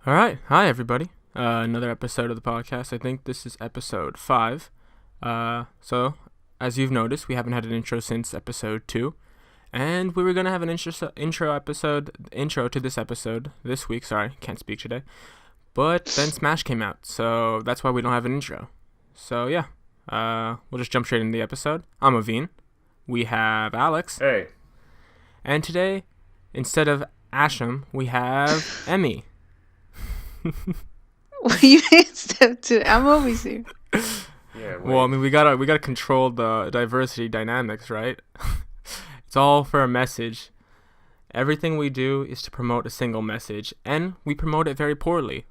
All right. Hi, everybody. Another episode of the podcast. I think this is episode 5. So, as you've noticed, we haven't had an intro since episode 2. And we were going to have an intro to this episode this week. Sorry, can't speak today. But then Smash came out, so that's why we don't have an intro. So, yeah. We'll just jump straight into the episode. I'm Aveen. We have Alex. Hey. And today, instead of Asham, we have Emmy. What you step to? I'm always here. Yeah. Well, I mean, we gotta control the diversity dynamics, right? It's all for a message. Everything we do is to promote a single message, and we promote it very poorly.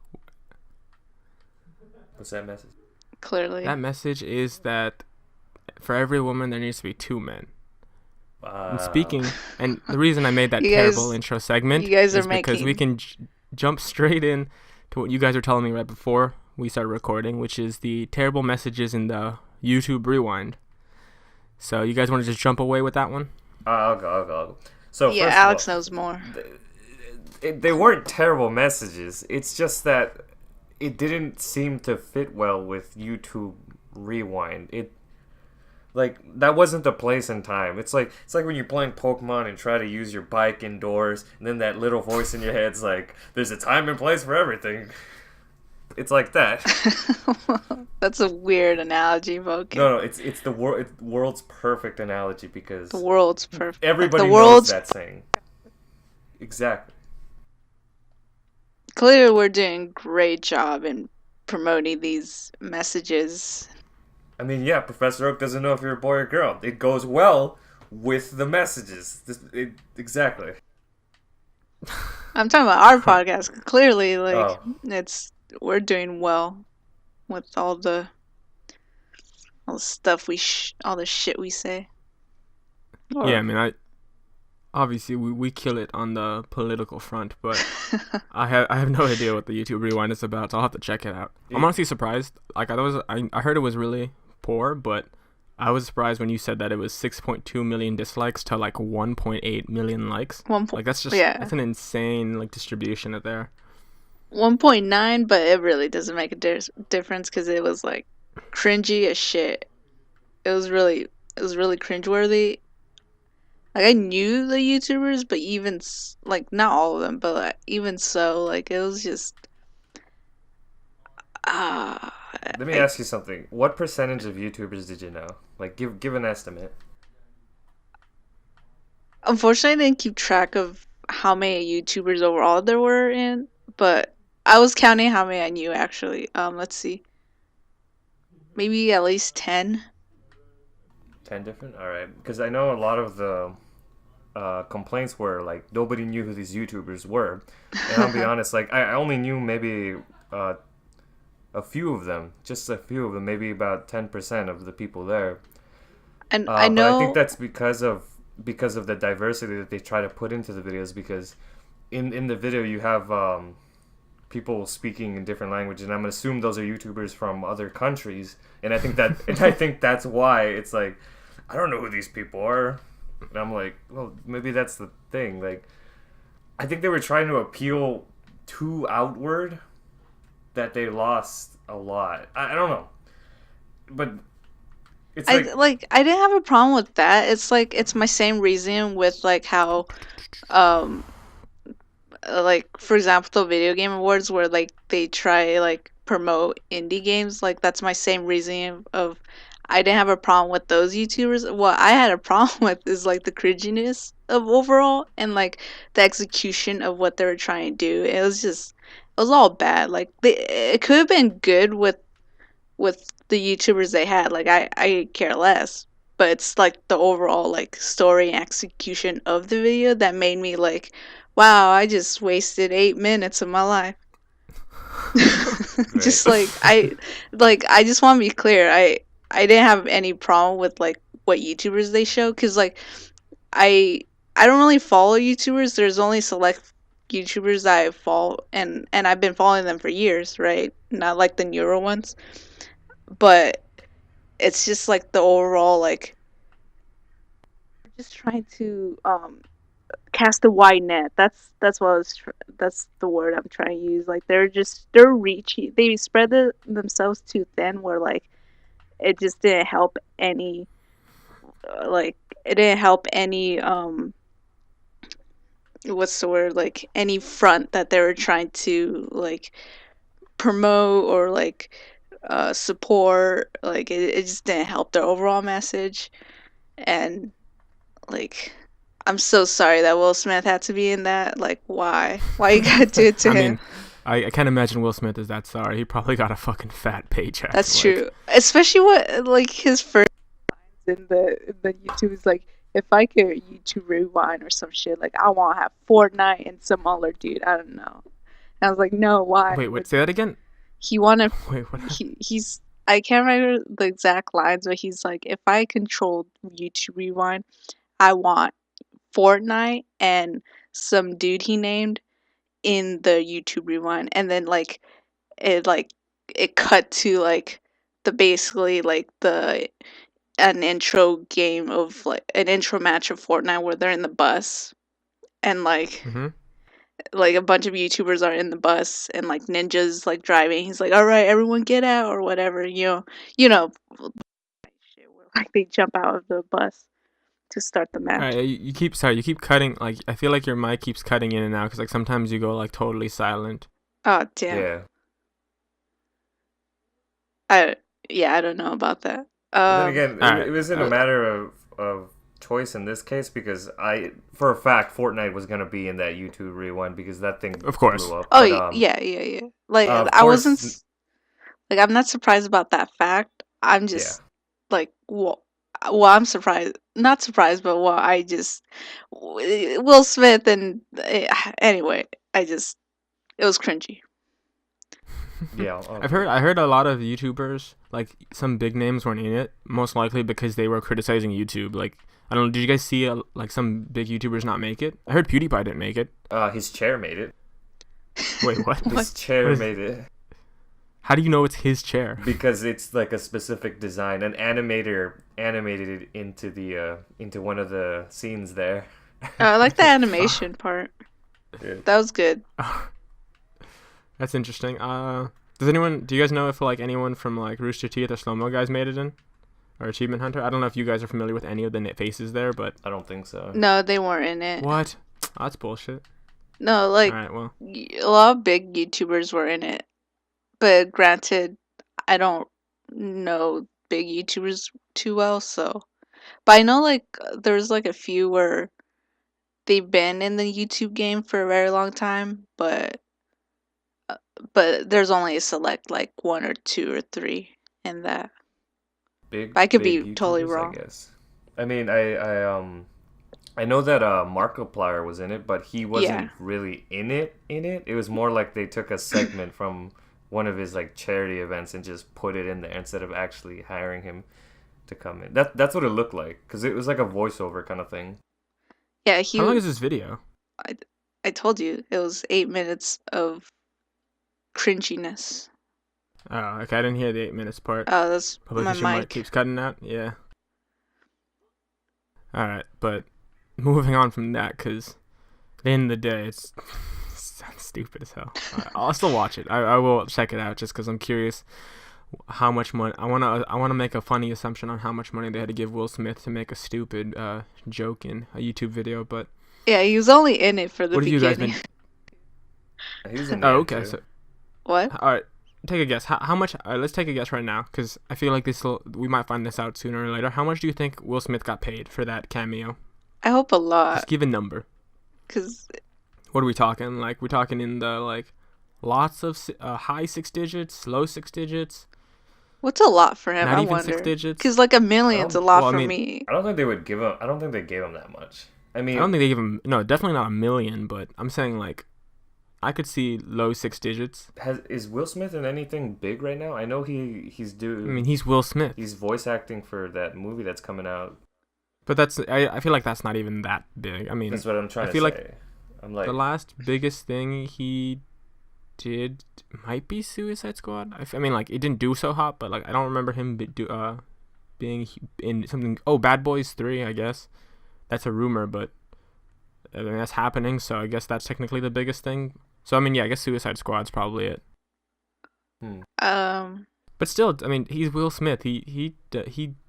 What's that message? Clearly. That message is that for every woman there needs to be 2 men. And the reason I made that terrible intro segment is because we can jump straight in to what you guys were telling me right before we started recording, which is the terrible messages in the YouTube Rewind. So you guys want to just jump away with that one? I'll go. So yeah, first Alex of all, knows more. they weren't terrible messages. It's just that it didn't seem to fit well with YouTube Rewind. That wasn't the place and time. It's like when you're playing Pokemon and try to use your bike indoors, and then that little voice in your head's like, "There's a time and place for everything." It's like that. That's a weird analogy, Vulcan. No, it's the world's perfect analogy because the world's perfect. Everybody knows that saying. Exactly. Clearly, we're doing a great job in promoting these messages. I mean, yeah, Professor Oak doesn't know if you're a boy or girl. It goes well with the messages. Exactly. I'm talking about our podcast. Clearly, we're doing well with all the stuff all the shit we say. Yeah, I mean, obviously we kill it on the political front, but I have no idea what the YouTube Rewind is about, so I'll have to check it out. I'm honestly surprised. Like I heard it was really poor, but I was surprised when you said that it was 6.2 million dislikes to like 1.8 million likes. That's an insane distribution there. 1.9, but it really doesn't make a difference because it was like cringy as shit. It was really cringeworthy. Like I knew the YouTubers, but even not all of them, but even so, it was just. Let me ask you something. What percentage of YouTubers did you know? Give an estimate. Unfortunately, I didn't keep track of how many YouTubers overall there were in, but I was counting how many I knew actually. Let's see. Maybe at least 10. 10 different? Alright. Because I know a lot of the complaints were nobody knew who these YouTubers were. And I'll be honest, I only knew maybe a few of them, just a few of them, maybe about 10% of the people there. And I know, but I think that's because of the diversity that they try to put into the videos. Because in the video you have people speaking in different languages, and I'm gonna assume those are YouTubers from other countries. And I think that's why it's like, I don't know who these people are. And I'm like, well, maybe that's the thing. I think they were trying to appeal too outward that they lost a lot. I don't know. But it's I didn't have a problem with that. It's my same reason with how for example the video game awards where they try promote indie games. That's my same reasoning of I didn't have a problem with those YouTubers. What I had a problem with is the cringiness of overall and the execution of what they were trying to do. It was all bad. It could have been good with the YouTubers they had. I care less, but it's the overall story and execution of the video that made me wow, I just wasted 8 minutes of my life. Just I just want to be clear. I didn't have any problem with what YouTubers they show because I don't really follow YouTubers. There's only select YouTubers that I follow, and I've been following them for years, right? Not the newer ones, but it's just the overall just trying to cast a wide net. That's what I was. That's the word I'm trying to use. Like they're reaching. They spread themselves too thin. Where like it just didn't help any. Like it didn't help any. What's the word? Like any front that they were trying to like promote or like support. Like it just didn't help their overall message. And like I'm so sorry that Will Smith had to be in that. Like, why? Why you gotta do it to I him? mean, I can't imagine Will Smith is that sorry. He probably got a fucking fat paycheck. That's like, true. Especially what like his first lines in the YouTube is like, if I could YouTube rewind or some shit, like I want to have Fortnite and some other dude. I don't know. And I was like, no, why? Wait, Like, say that again? he wanted. Wait, what? He's. I can't remember the exact lines, but he's like, if I controlled YouTube rewind, I want Fortnite and some dude he named in the YouTube rewind, and then like it cut to like the basically like the an intro game of like an intro match of Fortnite where they're in the bus and Mm-hmm. like a bunch of YouTubers are in the bus and like ninjas like driving. He's like, all right, everyone get out or whatever, you know, shit where like they jump out of the bus to start the All match. right, you keep cutting. Like I feel like your mic keeps cutting in and out because like sometimes you go like totally silent. Oh damn. Yeah. I I don't know about that. But then again, All it right. wasn't a matter of choice in this case because for a fact, Fortnite was gonna be in that YouTube rewind because that thing Of course. blew up. Oh But, yeah. Like of I wasn't course, like I'm not surprised about that fact. I'm yeah. just like well I'm surprised, not surprised, but well I just Will Smith and anyway, it was cringy. Yeah, I heard a lot of YouTubers, like some big names weren't in it, most likely because they were criticizing YouTube. Like I don't know, did you guys see like some big YouTubers not make it? I heard PewDiePie didn't make it. his chair made it. Wait, what? His chair made it How do you know it's his chair? because it's like a specific design. An animator animated it into the into one of the scenes there. I like the animation part. Yeah. That was good. That's interesting. Do you guys know if like anyone from like Rooster Teeth or Slow Mo guys made it in, or Achievement Hunter? I don't know if you guys are familiar with any of the faces there, but I don't think so. No, they weren't in it. what? Oh, that's bullshit. No, like All right, well, a lot of big YouTubers were in it. But granted, I don't know big YouTubers too well, so. But I know like there's like a few where they've been in the YouTube game for a very long time, but there's only a select like one or two or three in that. Big, I could big be totally YouTubers, wrong. I guess. I mean, I know that Markiplier was in it, but he wasn't really in it. It was more like they took a segment from one of his like charity events and just put it in there instead of actually hiring him to come in. That's what it looked like because it was like a voiceover kind of thing. Yeah, how long is this video? I told you it was 8 minutes of cringiness. Oh, okay, I didn't hear the 8 minutes part. Oh, that's Probably my 'cause your mic mic. keeps cutting out. Yeah. All right, but moving on from that, because at the end of the day, it sounds stupid as hell. I'll still watch it. I will check it out just because I'm curious how much money. I wanna make a funny assumption on how much money they had to give Will Smith to make a stupid joke in a YouTube video. But Yeah, he was only in it for the what have you guys beginning. been? He was in Oh, there okay. too. So What? all right, take a guess. How much? Let's take a guess right now, because I feel like we might find this out sooner or later. How much do you think Will Smith got paid for that cameo? I hope a lot, Just give a number. cause What are we talking? Like we're talking in the like lots of high 6 digits, low 6 digits, what's a lot for him? not I even wonder. 6 digits. Cause like a million's a lot well, I for mean, me. I don't think they would give him. I don't think they gave him that much. I I mean, don't think they give him. No, definitely not a million. But I'm saying like I could see low 6 digits. is Will Smith in anything big right now? I know he's I doing. mean, he's Will Smith. He's voice acting for that movie that's coming out. But I feel like that's not even that big. I mean, That's what I'm trying I feel to like say. I'm like, the last biggest thing he did might be Suicide Squad. I mean, like it didn't do so hot, but like I don't remember him being in something. Oh, Bad Boys 3, I guess. That's a rumor, but I mean, that's happening, so I guess that's technically the biggest thing. So I mean, yeah, I guess Suicide Squad's probably it. But still, I mean, he's Will Smith. He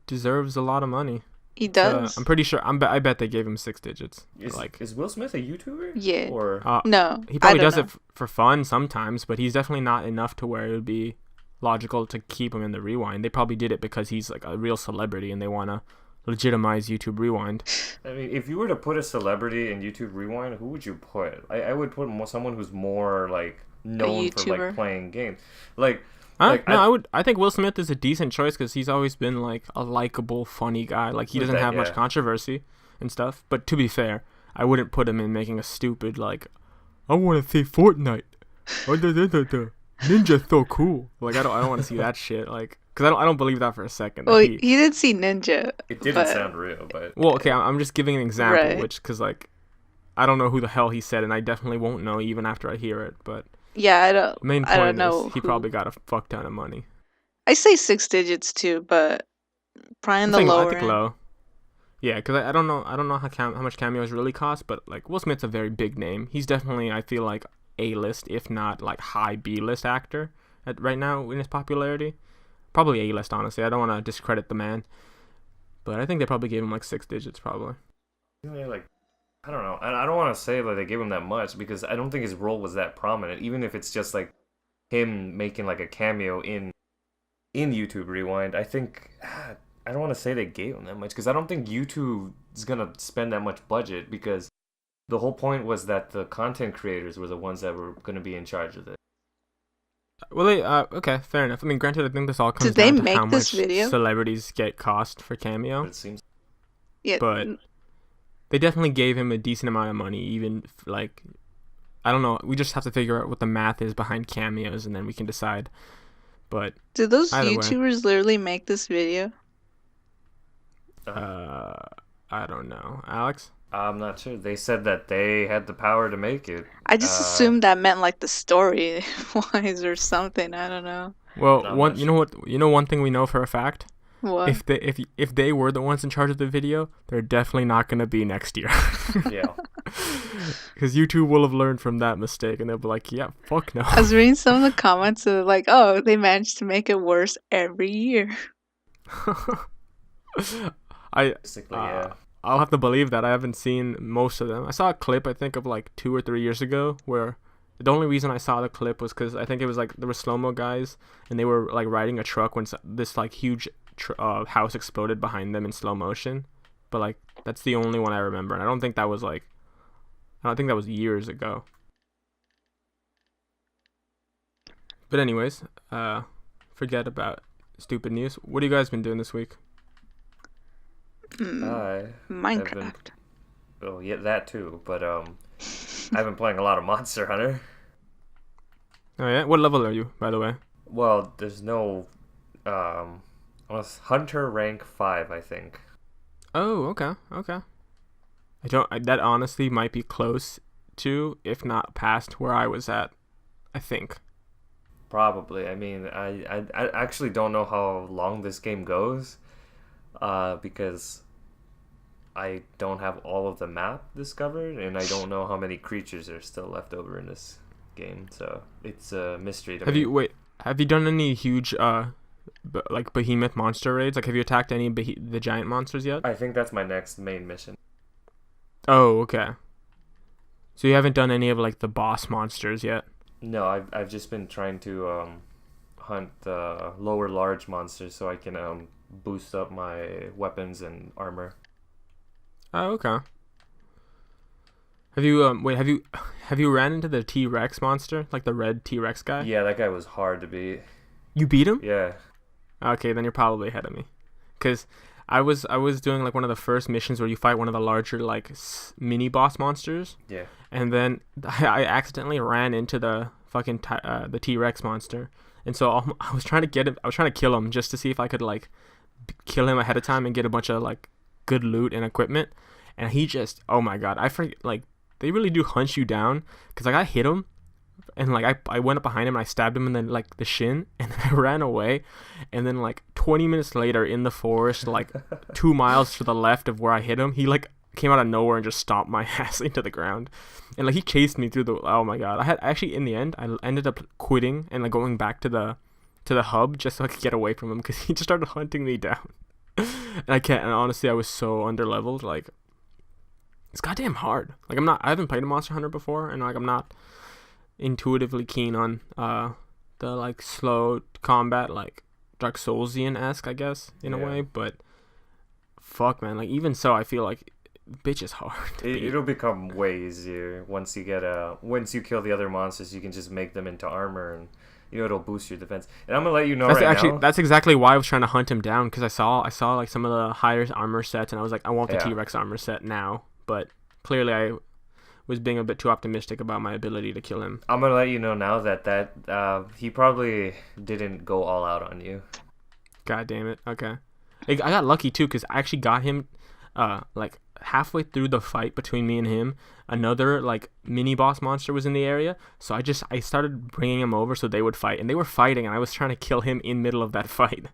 deserves a lot of money. He does. I'm pretty sure. I bet they gave him 6 digits. Is Will Smith a YouTuber? Yeah. Or no. He probably does it for fun sometimes, but he's definitely not enough to where it would be logical to keep him in the Rewind. They probably did it because he's like a real celebrity and they want to legitimize YouTube Rewind. I mean, if you were to put a celebrity in YouTube Rewind, who would you put? I would put someone who's more like known for like playing games. I think Will Smith is a decent choice because he's always been like a likable, funny guy. Like he doesn't have much controversy and stuff. But to be fair, I wouldn't put him in making a stupid like, I want to say Fortnite. Ninja's so cool. Like I don't want to see that shit. Like because I don't believe that for a second. Well, he did see Ninja. It didn't sound real, but okay, I'm just giving an example, which because like I don't know who the hell he said, and I definitely won't know even after I hear it, but. Yeah, I don't. Main point I don't know. Is he probably got a fuck ton of money. I say 6 digits too, but probably in the lower. I think low. Yeah, because I don't know how much cameos really cost, but like Will Smith's a very big name. He's definitely I feel like A-list, if not like high B-list actor right now in his popularity. Probably A-list, honestly. I don't want to discredit the man, but I think they probably gave him like 6 digits, probably. Yeah, like. I don't know. I don't want to say that they gave him that much because I don't think his role was that prominent. Even if it's just like him making like a cameo in YouTube Rewind, I think I don't want to say they gave him that much because I don't think YouTube is gonna spend that much budget because the whole point was that the content creators were the ones that were gonna be in charge of it. Well, okay, fair enough. I mean, granted, I think this all comes down to how much video? Celebrities get cost for cameo. But it seems. Yeah. But. They definitely gave him a decent amount of money, even like, I don't know. We just have to figure out what the math is behind cameos, and then we can decide. But did those YouTubers literally make this video? I don't know, Alex. I'm not sure. They said that they had the power to make it. I just assumed that meant like the story wise or something. I don't know. Well, one thing we know for a fact. What? If they were the ones in charge of the video, they're definitely not gonna be next year. Yeah. Because YouTube will have learned from that mistake, and they'll be like, "Yeah, fuck no." I was reading some of the comments of like, "Oh, they managed to make it worse every year." I'll have to believe that. I haven't seen most of them. I saw a clip, I think, of like 2 or 3 years ago, where the only reason I saw the clip was because I think it was like there were slow-mo guys, and they were like riding a truck when this like huge house exploded behind them in slow motion. But like that's the only one I remember, and I don't think that was years ago. But anyways, forget about stupid news. What have you guys been doing this week? Minecraft. Oh yeah, that too. But I've been playing a lot of Monster Hunter. Oh yeah, what level are you, by the way? Well, there's no Hunter rank 5, I think. Oh, okay. That honestly might be close to, if not past, where I was at, I think. Probably. I mean, I actually don't know how long this game goes, because I don't have all of the map discovered, and I don't know how many creatures are still left over in this game, so it's a mystery to me. Have you done any huge like behemoth monster raids? Like, have you attacked any the giant monsters yet? I think that's my next main mission. Oh, okay. So you haven't done any of like the boss monsters yet? No, I've just been trying to hunt lower large monsters so I can boost up my weapons and armor. Oh, okay. Have you ran into the T-Rex monster, like the red T-Rex guy? Yeah, that guy was hard to beat. You beat him? Yeah. Okay, then you're probably ahead of me, because I was doing like one of the first missions where you fight one of the larger like mini boss monsters. Yeah. And then I accidentally ran into the fucking the T-Rex monster, and so I was trying to get him. I was trying to kill him just to see if I could like kill him ahead of time and get a bunch of like good loot and equipment. And he just, oh my god, I forget, like they really do hunt you down, because like I hit him. And like I went up behind him and I stabbed him in the shin, and then I ran away, and then like 20 minutes later in the forest, like 2 miles to the left of where I hit him, he like came out of nowhere and just stomped my ass into the ground. And like he chased me through the, oh my god. I had actually, in the end, I ended up quitting and like going back to the hub just so I could get away from him, because he just started hunting me down. And honestly, I was so underleveled. Like, it's goddamn hard. Like, I haven't played a Monster Hunter before, and like I'm not intuitively keen on the like slow combat, like Dark Soulsian-esque, I guess, in a way. But fuck, man, like even so, I feel like bitch is hard. It'll become way easier once you kill the other monsters. You can just make them into armor, and it'll boost your defense. And I'm gonna let you know now. That's exactly why I was trying to hunt him down, because I saw like some of the higher armor sets, and I was like, I want the T-Rex armor set now. But clearly, I was being a bit too optimistic about my ability to kill him. I'm gonna let you know now that he probably didn't go all out on you. God damn it. Okay. I got lucky too, because I actually got him like halfway through the fight between me and him. Another like mini boss monster was in the area, so I started bringing him over so they would fight, and they were fighting, and I was trying to kill him in middle of that fight.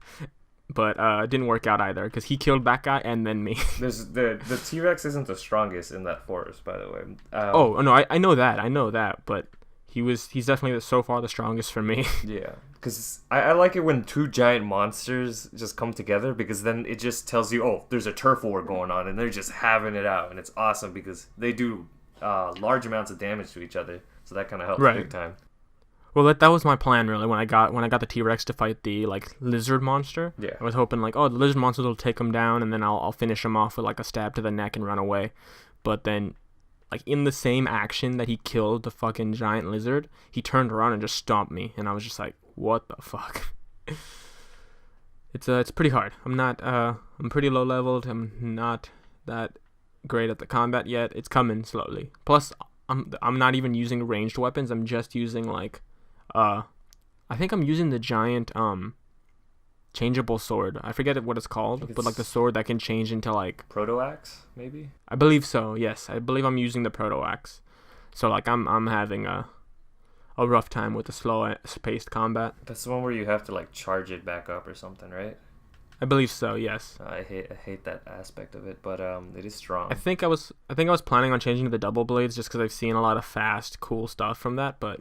But it didn't work out either, because he killed that guy and then me. The T-Rex isn't the strongest in that forest, by the way. Oh no, I know that, but he's definitely so far the strongest for me. Yeah, because I like it when two giant monsters just come together, because then it just tells you, oh, there's a turf war going on, and they're just having it out, and it's awesome because they do large amounts of damage to each other, so that kind of helps big time. Well, that was my plan really when I got the T-Rex to fight the like lizard monster. Yeah, I was hoping like, oh, the lizard monster will take him down, and then I'll finish him off with like a stab to the neck and run away. But then, like in the same action that he killed the fucking giant lizard, he turned around and just stomped me, and I was just like, what the fuck? It's pretty hard. I'm pretty low leveled. I'm not that great at the combat yet. It's coming slowly. Plus, I'm not even using ranged weapons. I'm just using like I think I'm using the giant changeable sword. I forget what it's called, but like the sword that can change into like proto-axe, maybe. I believe so. Yes, I believe I'm using the proto-axe. So like I'm having a rough time with the slow paced combat. That's the one where you have to like charge it back up or something, right? I believe so. Yes. I hate that aspect of it, but it is strong. I think I was planning on changing to the double blades just because I've seen a lot of fast, cool stuff from that, but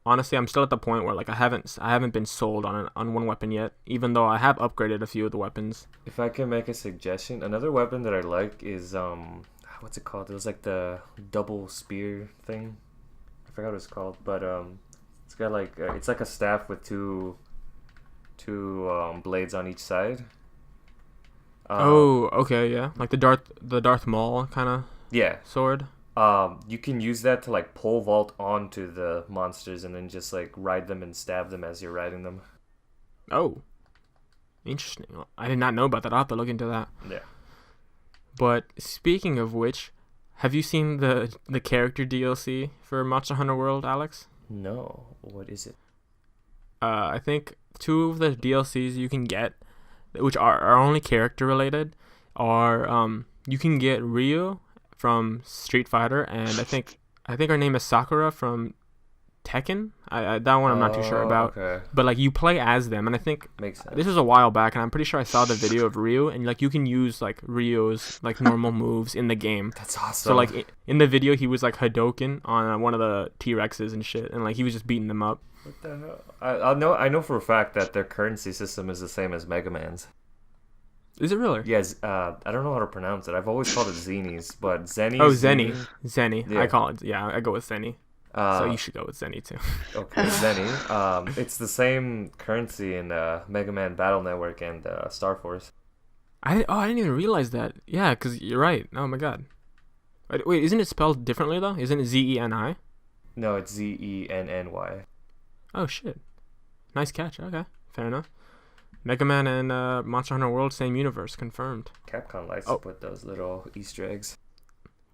honestly, I'm still at the point where like I haven't been sold on one weapon yet, even though I have upgraded a few of the weapons. If I can make a suggestion, another weapon that I like is what's it called? It was like the double spear thing. I forgot what it's called, but it's got like it's like a staff with two blades on each side. Oh, okay, yeah, like the Darth Maul kind of sword. You can use that to like pole vault onto the monsters and then just like ride them and stab them as you're riding them. Oh, interesting. I did not know about that. I'll have to look into that. Yeah. But speaking of which, have you seen the character DLC for Monster Hunter World, Alex? No. What is it? I think 2 of the DLCs you can get, which are only character related, are you can get Ryu from Street Fighter, and I think her name is Sakura from Tekken. That one I'm not too sure about. Okay. But like you play as them, and I think makes sense. This was a while back, and I'm pretty sure I saw the video of Ryu, and like you can use like Ryu's like normal moves in the game. That's awesome. So like in the video, he was like Hadouken on one of the T-Rexes and shit, and like he was just beating them up. What the hell? I know for a fact that their currency system is the same as Mega Man's. Is it really? Yes. I don't know how to pronounce it. I've always called it Zenies, but Zenny. Oh, Zenny. Yeah. I call it. Yeah, I go with Zenny. So you should go with Zenny too. Okay, Zenny. It's the same currency in Mega Man Battle Network and Star Force. I didn't even realize that. Yeah, because you're right. Oh my god. Wait, isn't it spelled differently though? Isn't it Zeni? No, it's Zenny. Oh shit. Nice catch. Okay, fair enough. Mega Man and Monster Hunter World, same universe, confirmed. Capcom likes to put those little Easter eggs.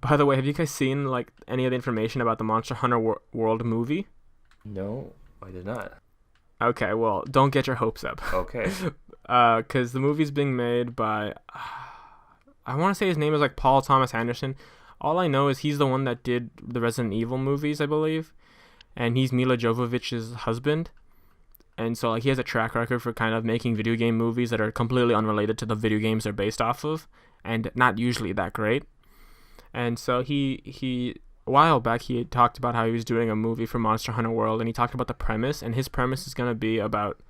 By the way, have you guys seen like any of the information about the Monster Hunter World movie? No, I did not. Okay, well, don't get your hopes up. Okay. Because the movie's being made by, I want to say his name is like Paul Thomas Anderson. All I know is he's the one that did the Resident Evil movies, I believe, and he's Mila Jovovich's husband. And so like he has a track record for kind of making video game movies that are completely unrelated to the video games they're based off of, and not usually that great. And so he a while back he had talked about how he was doing a movie for Monster Hunter World, and he talked about the premise, and his premise is gonna be about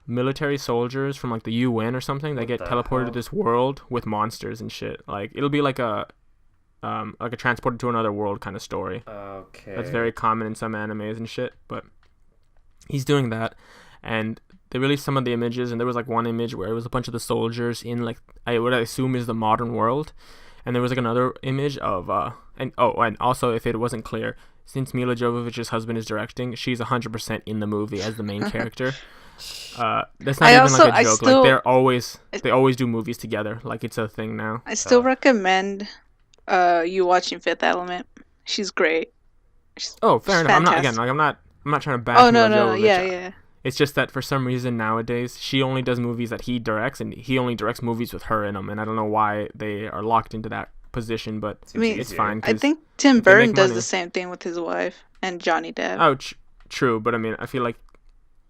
military soldiers from like the UN or something that get teleported to this world with monsters and shit. Like it'll be like a transported to another world kind of story. Okay. That's very common in some animes and shit. But he's doing that, and they released some of the images, and there was like one image where it was a bunch of the soldiers in like what I assume is the modern world, and there was like another image of and also if it wasn't clear, since Mila Jovovich's husband is directing, she's 100% in the movie as the main character. That's not like a joke. Like they always do movies together. Like it's a thing now. I still recommend you watching Fifth Element. She's great. Fair enough. Fantastic. I'm not trying to bash Mila Jovovich. Yeah. It's just that for some reason nowadays she only does movies that he directs, and he only directs movies with her in them. And I don't know why they are locked into that position, but I mean, it's fine. I think Tim Burton does the same thing with his wife and Johnny Depp. Oh, true. But I mean, I feel like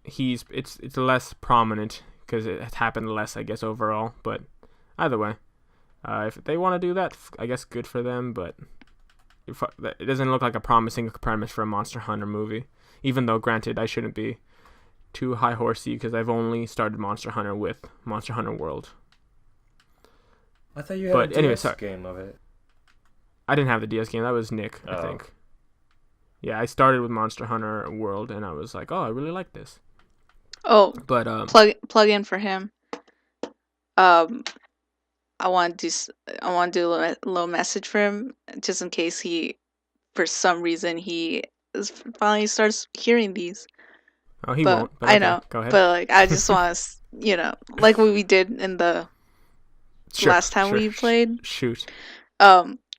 it's less prominent because it has happened less, I guess, overall. But either way, if they want to do that, I guess good for them. But it doesn't look like a promising premise for a Monster Hunter movie. Even though, granted, I shouldn't be too high horsey because I've only started Monster Hunter with Monster Hunter World. I thought you had a DS game of it. I didn't have the DS game. That was Nick, I think. Yeah, I started with Monster Hunter World, and I was like, oh, I really like this. Oh, but plug in for him. I want to do a little message for him, just in case he, for some reason, he finally starts hearing these. Oh, he won't. But I know. Go ahead. But like, I just want to, like what we did in the last time we played. Shoot.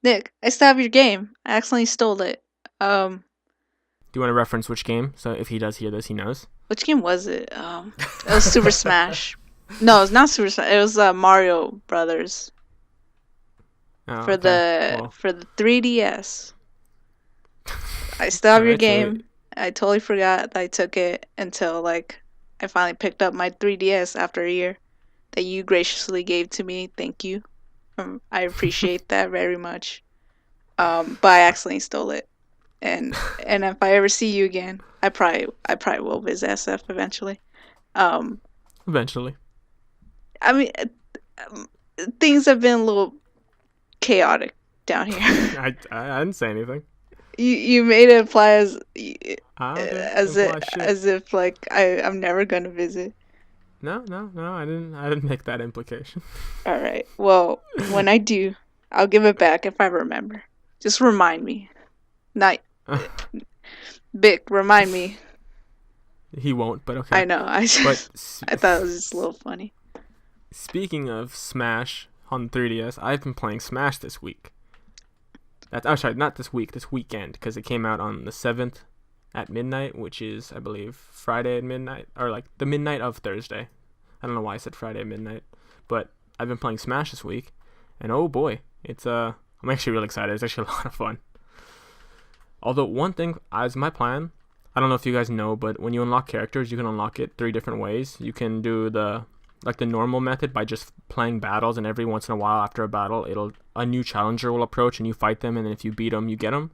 Nick, I still have your game. I accidentally stole it. Do you want to reference which game? So if he does hear this, he knows. Which game was it? It was Super Smash. No, it's not Super Smash. It was Mario Brothers. For the 3DS. I still have your game. I totally forgot that I took it until like I finally picked up my 3DS after a year that you graciously gave to me. Thank you. I appreciate that very much. But I accidentally stole it. And if I ever see you again, I probably will visit SF eventually. Eventually. I mean, things have been a little chaotic down here. I didn't say anything. You made it imply as if like I'm never gonna visit. No, I didn't make that implication. All right. Well, when I do, I'll give it back if I remember. Just remind me. Not Bick, remind me. He won't, but okay. I know. I thought it was just a little funny. Speaking of Smash on 3DS, I've been playing Smash this week. Not this week, this weekend, because it came out on the 7th at midnight, which is, I believe, Friday at midnight, or like the midnight of Thursday. I don't know why I said Friday at midnight, but I've been playing Smash this week, and oh boy, I'm actually really excited. It's actually a lot of fun. Although one thing, as my plan, I don't know if you guys know, but when you unlock characters, you can unlock it 3 different ways. You can do the normal method by just playing battles, and every once in a while after a battle, a new challenger will approach and you fight them, and then if you beat them, you get them.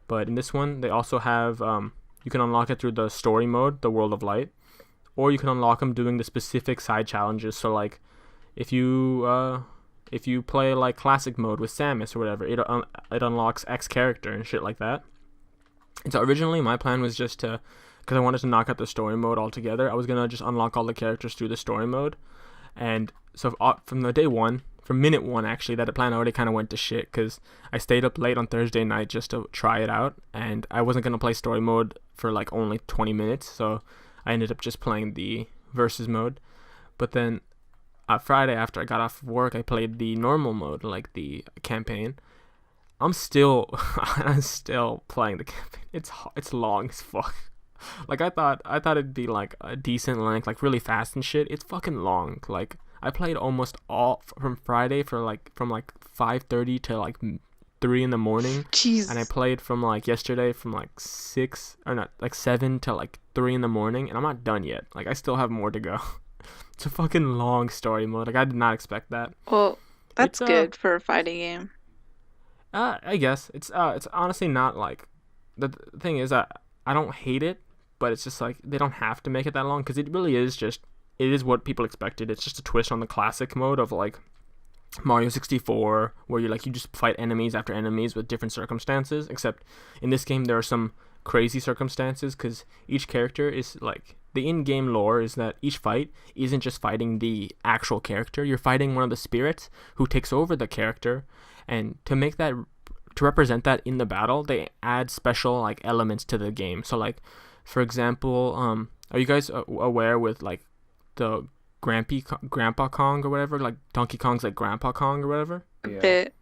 But in this one, they also have you can unlock it through the story mode, the World of Light, or you can unlock them doing the specific side challenges. So like if you play like classic mode with Samus or whatever, it unlocks X character and shit like that. And so originally my plan was just to, because I wanted to knock out the story mode altogether, I was going to just unlock all the characters through the story mode. And so from minute 1 actually, that plan already kind of went to shit, because I stayed up late on Thursday night just to try it out, and I wasn't going to play story mode for like only 20 minutes, so I ended up just playing the versus mode. But then Friday after I got off of work, I played the normal mode, like the campaign. I'm still playing the campaign. It's long as fuck. Like I thought it'd be like a decent length, like really fast and shit. It's fucking long. Like I played almost all from Friday from like 5:30 to like 3 in the morning. Jeez. And I played from like yesterday from like 7 to like 3 in the morning, and I'm not done yet. Like I still have more to go. It's a fucking long story mode. Like I did not expect that. Well, that's good for a fighting game. I guess it's honestly not like the thing is I don't hate it, but it's just like they don't have to make it that long because it really is just it is what people expected. It's just a twist on the classic mode of like Mario 64, where you just fight enemies after enemies with different circumstances. Except in this game, there are some crazy circumstances because each character is like the in-game lore is that each fight isn't just fighting the actual character. You're fighting one of the spirits who takes over the character, and to represent that in the battle, they add special like elements to the game. So like, for example, are you guys aware with like the Grandpa Kong or whatever, like Donkey Kong's like Grandpa Kong or whatever. Yeah. Bit.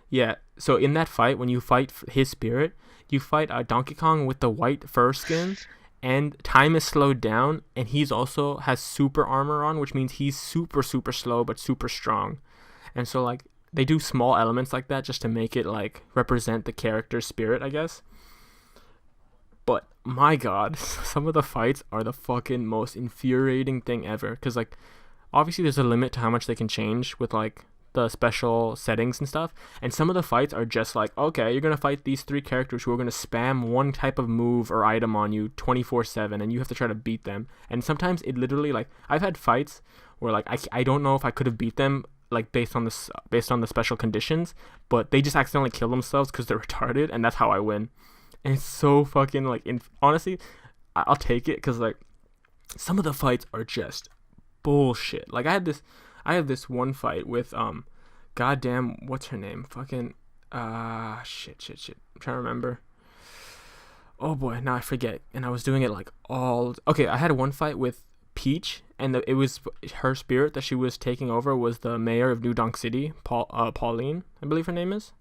Yeah. So in that fight, when you fight his spirit, you fight Donkey Kong with the white fur skin, and time is slowed down, and he's also has super armor on, which means he's super super slow but super strong. And so like they do small elements like that just to make it like represent the character's spirit, I guess. But my god, some of the fights are the fucking most infuriating thing ever. Because, like, obviously there's a limit to how much they can change with, like, the special settings and stuff. And some of the fights are just like, okay, you're going to fight these three characters who are going to spam one type of move or item on you 24/7, and you have to try to beat them. And sometimes it literally, like, I've had fights where, like, I don't know if I could have beat them, like, based on the special conditions, but they just accidentally kill themselves because they're retarded, and that's how I win. And it's so fucking like, honestly, I'll take it because like some of the fights are just bullshit. Like I have this one fight with goddamn, what's her name? Fucking shit. I'm trying to remember. Oh boy, now I forget. And I was doing it like all. Okay, I had one fight with Peach, and it was her spirit that she was taking over was the mayor of New Donk City, Pauline, I believe her name is.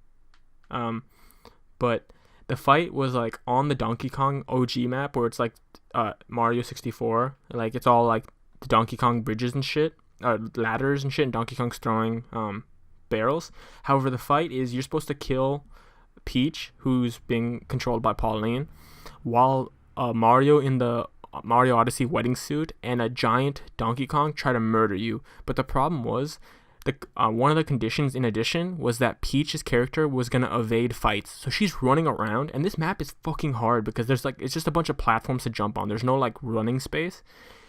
But the fight was like on the Donkey Kong OG map where it's like Mario 64. Like it's all like the Donkey Kong bridges and shit, ladders and shit, and Donkey Kong's throwing barrels. However, the fight is you're supposed to kill Peach, who's being controlled by Pauline, while Mario in the Mario Odyssey wedding suit and a giant Donkey Kong try to murder you. But the problem was one of the conditions in addition was that Peach's character was gonna evade fights, so she's running around, and this map is fucking hard because there's like it's just a bunch of platforms to jump on. There's no like running space,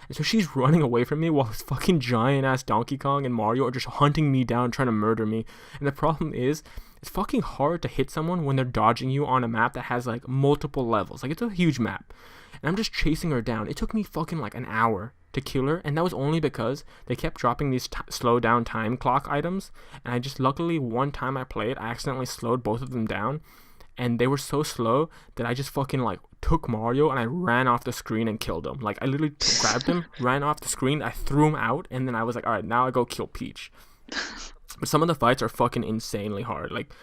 and so she's running away from me while this fucking giant ass Donkey Kong and Mario are just hunting me down, trying to murder me. And the problem is, it's fucking hard to hit someone when they're dodging you on a map that has like multiple levels. Like it's a huge map, and I'm just chasing her down. It took me fucking like an hour to kill her, and that was only because they kept dropping these slow down time clock items, and I just luckily one time I played I accidentally slowed both of them down, and they were so slow that I just fucking like took Mario and I ran off the screen and killed him. Like I literally grabbed him, ran off the screen, I threw him out, and then I was like, all right, now I go kill Peach. But some of the fights are fucking insanely hard. Like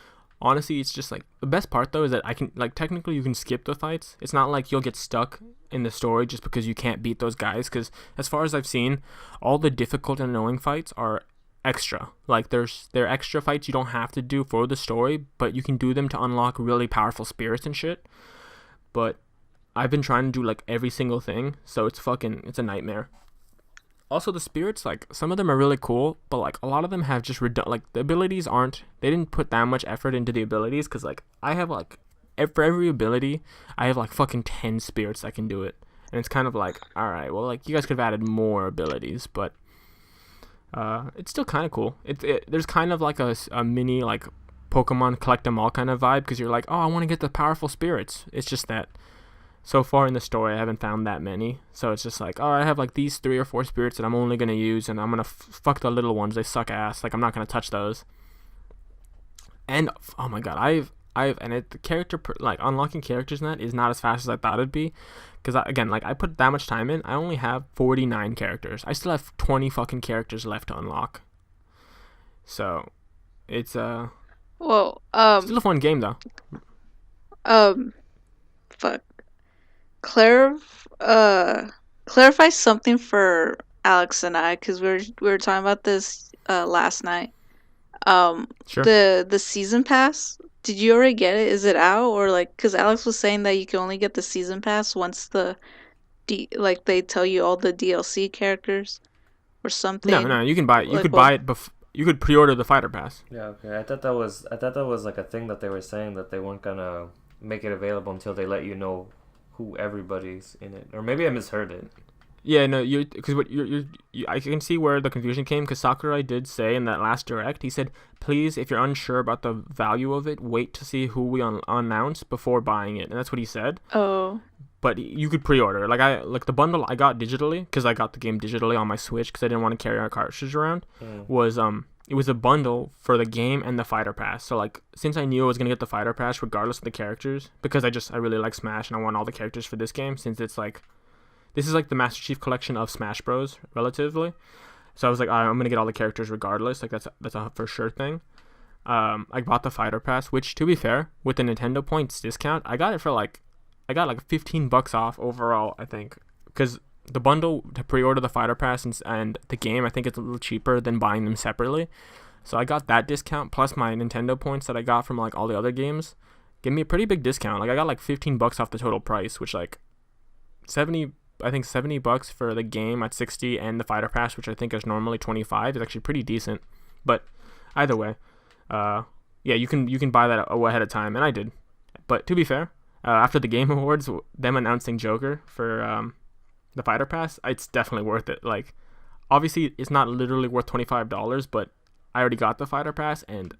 honestly, it's just like the best part though is that I can like technically you can skip the fights. It's not like you'll get stuck in the story just because you can't beat those guys, because as far as I've seen, all the difficult and annoying fights are extra. Like they're extra fights you don't have to do for the story, but you can do them to unlock really powerful spirits and shit. But I've been trying to do like every single thing, so it's a nightmare. Also, the spirits, like some of them are really cool, but like a lot of them have just like the abilities they didn't put that much effort into the abilities, because like I have like for every ability I have like fucking 10 spirits that can do it, and it's kind of like, all right, well, like you guys could have added more abilities, but it's still kind of cool. There's kind of like a mini like Pokemon collect them all kind of vibe, because you're like, oh, I want to get the powerful spirits. It's just that so far in the story I haven't found that many, so it's just like, oh, I have like these 3 or 4 spirits that I'm only gonna use, and I'm gonna fuck the little ones, they suck ass, like I'm not gonna touch those. And oh my god, the character like unlocking characters in that is not as fast as I thought it'd be, because again, like I put that much time in, I only have 49 characters. I still have 20 fucking characters left to unlock, so it's Well, still a fun game though. Fuck. Clarify something for Alex and I, because we were talking about this last night. Sure. The season pass. Did you already get it? Is it out, or like? Because Alex was saying that you can only get the season pass once like they tell you all the DLC characters or something. No, you can buy it. You Like could what? buy it you could pre-order the fighter pass. Yeah, okay. I thought that was like a thing that they were saying that they weren't gonna make it available until they let you know who everybody's in it, or maybe I misheard it. Yeah, no, because what I can see where the confusion came, because Sakurai did say in that last direct, he said, please, if you're unsure about the value of it, wait to see who we announce before buying it, and that's what he said. Oh. But you could pre-order. Like the bundle I got digitally, because I got the game digitally on my Switch, because I didn't want to carry our cartridge around. Was it was a bundle for the game and the fighter pass. So like, since I knew I was gonna get the fighter pass regardless of the characters, because I really like Smash and I want all the characters for this game, since it's like, this is like the Master Chief collection of Smash Bros. Relatively. So I was like, I'm gonna get all the characters regardless. Like that's a for sure thing. I bought the fighter pass, which, to be fair, with the Nintendo points discount, I got like $15 off overall, I think, because the bundle to pre-order the fighter pass and the game, I think it's a little cheaper than buying them separately. So I got that discount plus my Nintendo points that I got from like all the other games. Give me a pretty big discount. Like I got like $15 off the total price, which like $70 for the game at 60, and the fighter pass, which I think is normally 25, is actually pretty decent. But either way, yeah, you can buy that ahead of time, and I did. But to be fair, after the Game Awards, them announcing Joker for the fighter pass, it's definitely worth it. Like, obviously, it's not literally worth $25, but I already got the fighter pass, and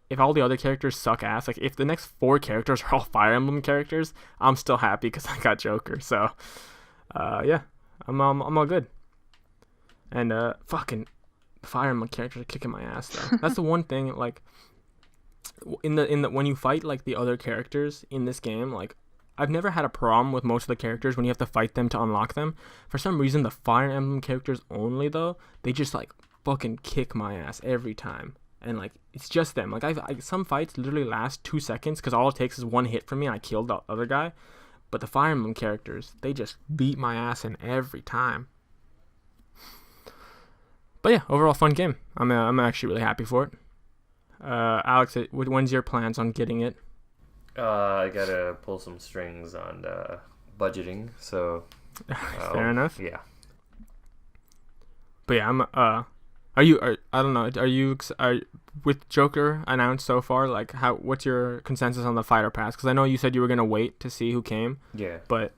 if all the other characters suck ass, like if the next 4 characters are all Fire Emblem characters, I'm still happy because I got Joker. So. Yeah, I'm all good. And fucking Fire Emblem characters are kicking my ass though. That's the one thing, like in the when you fight like the other characters in this game, like I've never had a problem with most of the characters when you have to fight them to unlock them. For some reason, the Fire Emblem characters only though, they just like fucking kick my ass every time. And like it's just them. Like some fights literally last 2 seconds because all it takes is one hit from me and I killed the other guy. But the Fire Emblem characters, they just beat my ass in every time. But yeah, overall fun game. I'm actually really happy for it. Alex, when's your plans on getting it? I gotta pull some strings on budgeting, so fair enough. Yeah. But yeah, I don't know. Are with Joker announced so far? Like, what's your consensus on the fighter pass? Because I know you said you were gonna wait to see who came. Yeah.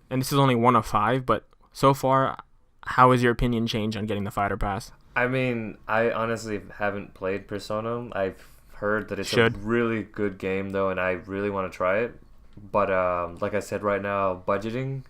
And this is only one of 5. But so far, how has your opinion changed on getting the fighter pass? I mean, I honestly haven't played Persona. I've heard that it's a really good game though, and I really want to try it. But like I said, right now budgeting,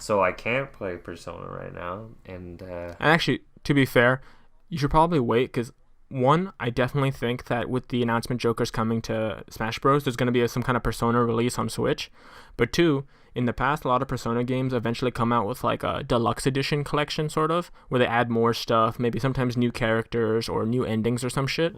so I can't play Persona right now. And actually, to be fair, you should probably wait because, one, I definitely think that with the announcement Joker's coming to Smash Bros, there's going to be some kind of Persona release on Switch. But 2, in the past, a lot of Persona games eventually come out with like a deluxe edition collection, sort of, where they add more stuff, maybe sometimes new characters or new endings or some shit.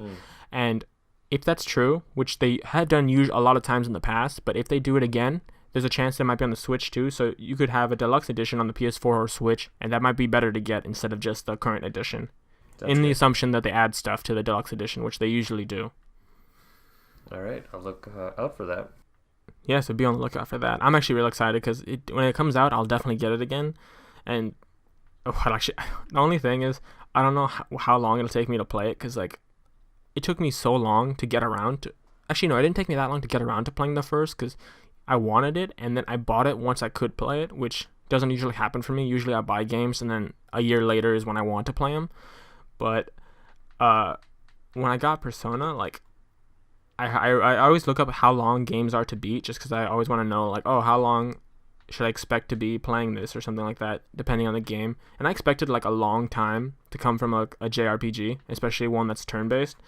And if that's true, which they had done a lot of times in the past, but if they do it again, there's a chance they might be on the Switch too. So you could have a deluxe edition on the PS4 or Switch, and that might be better to get instead of just the current edition. That's the assumption that they add stuff to the deluxe edition, which they usually do. All right, I'll look out for that. Yeah, so be on the lookout for that. I'm actually really excited because when it comes out, I'll definitely get it again. And the only thing is, I don't know how long it'll take me to play it because like it took me so long to get around to. Actually, no, it didn't take me that long to get around to playing the first because I wanted it, and then I bought it once I could play it, which doesn't usually happen for me. Usually, I buy games, and then a year later is when I want to play them. But when I got Persona, like I always look up how long games are to beat, just because I always want to know, like, oh, how long should I expect to be playing this or something like that, depending on the game. And I expected like a long time to come from a JRPG, especially one that's turn-based.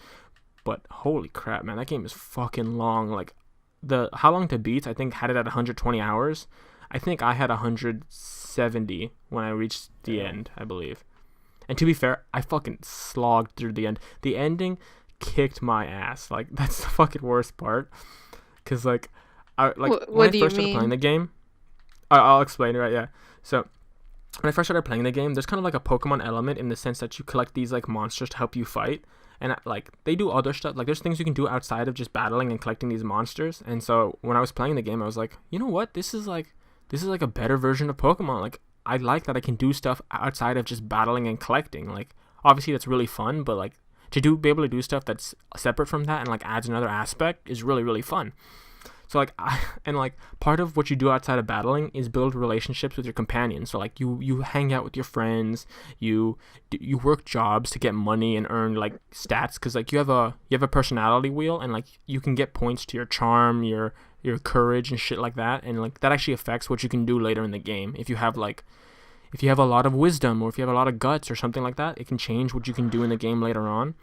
But holy crap, man, that game is fucking long. Like the how long to beat, I think had it at 120 hours. I think I had 170 when I reached the end, I believe. And to be fair, I fucking slogged through the end. The ending kicked my ass. Like, that's the fucking worst part. Because, like, when I first started playing the game... I'll explain it, right? Yeah. So, when I first started playing the game, there's kind of like a Pokemon element in the sense that you collect these, like, monsters to help you fight. And, like, they do other stuff. Like, there's things you can do outside of just battling and collecting these monsters. And so, when I was playing the game, I was like, you know what? This is like a better version of Pokemon. Like, I like that I can do stuff outside of just battling and collecting. Like, obviously that's really fun, but like be able to do stuff that's separate from that and like adds another aspect is really, really fun. So like part of what you do outside of battling is build relationships with your companions. So like you hang out with your friends, you work jobs to get money and earn like stats, because like you have a personality wheel, and like you can get points to your charm, your courage and shit like that, and like that actually affects what you can do later in the game. If you have a lot of wisdom, or if you have a lot of guts or something like that, it can change what you can do in the game later on.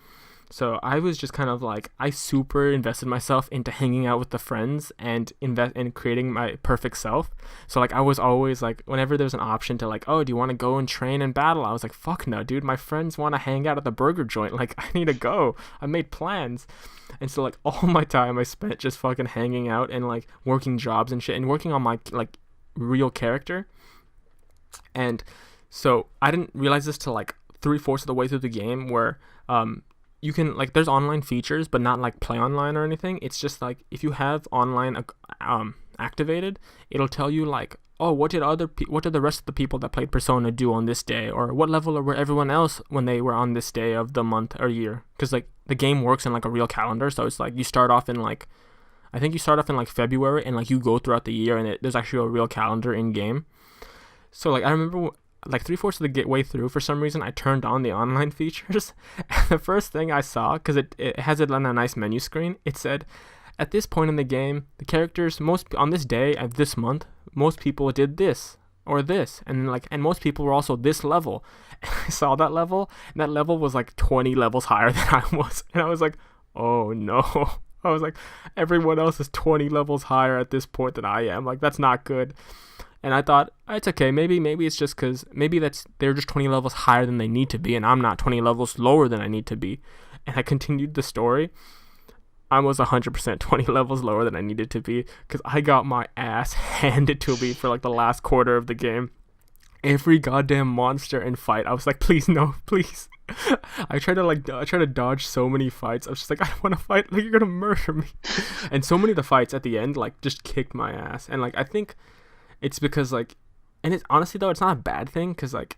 So I was just kind of like, I super invested myself into hanging out with the friends and invest in creating my perfect self. So like I was always like, whenever there was an option to like, oh, do you want to go and train and battle? I was like, fuck no, dude. My friends want to hang out at the burger joint. Like I need to go. I made plans. And so like all my time I spent just fucking hanging out and like working jobs and shit and working on my like real character. And so I didn't realize this till like 3/4 of the way through the game, where you can like, there's online features but not like play online or anything. It's just like if you have online activated, it'll tell you like, oh, what did the rest of the people that played Persona do on this day, or what level were everyone else when they were on this day of the month or year. Because like the game works in like a real calendar, so it's like you start off in like, I think you start off in like February, and like you go throughout the year, and there's actually a real calendar in game. So like I remember like 3/4 of the way through, for some reason I turned on the online features, and the first thing I saw, because it has it on a nice menu screen, it said, at this point in the game, the characters on this day of this month, most people did this or this, and like, and most people were also this level. And I saw that level, and that level was like 20 levels higher than I was, and I was like, oh no. I was like, everyone else is 20 levels higher at this point than I am. Like, that's not good. And I thought, it's okay. Maybe it's just because they're just 20 levels higher than they need to be, and I'm not 20 levels lower than I need to be. And I continued the story. I was 100% 20 levels lower than I needed to be, because I got my ass handed to me for like the last quarter of the game. Every goddamn monster and fight, I was like, please no, please. I tried to dodge so many fights. I was just like, I don't want to fight. Like, you're gonna murder me. And so many of the fights at the end like just kicked my ass. And like I think it's because like, and it's honestly though, it's not a bad thing, because like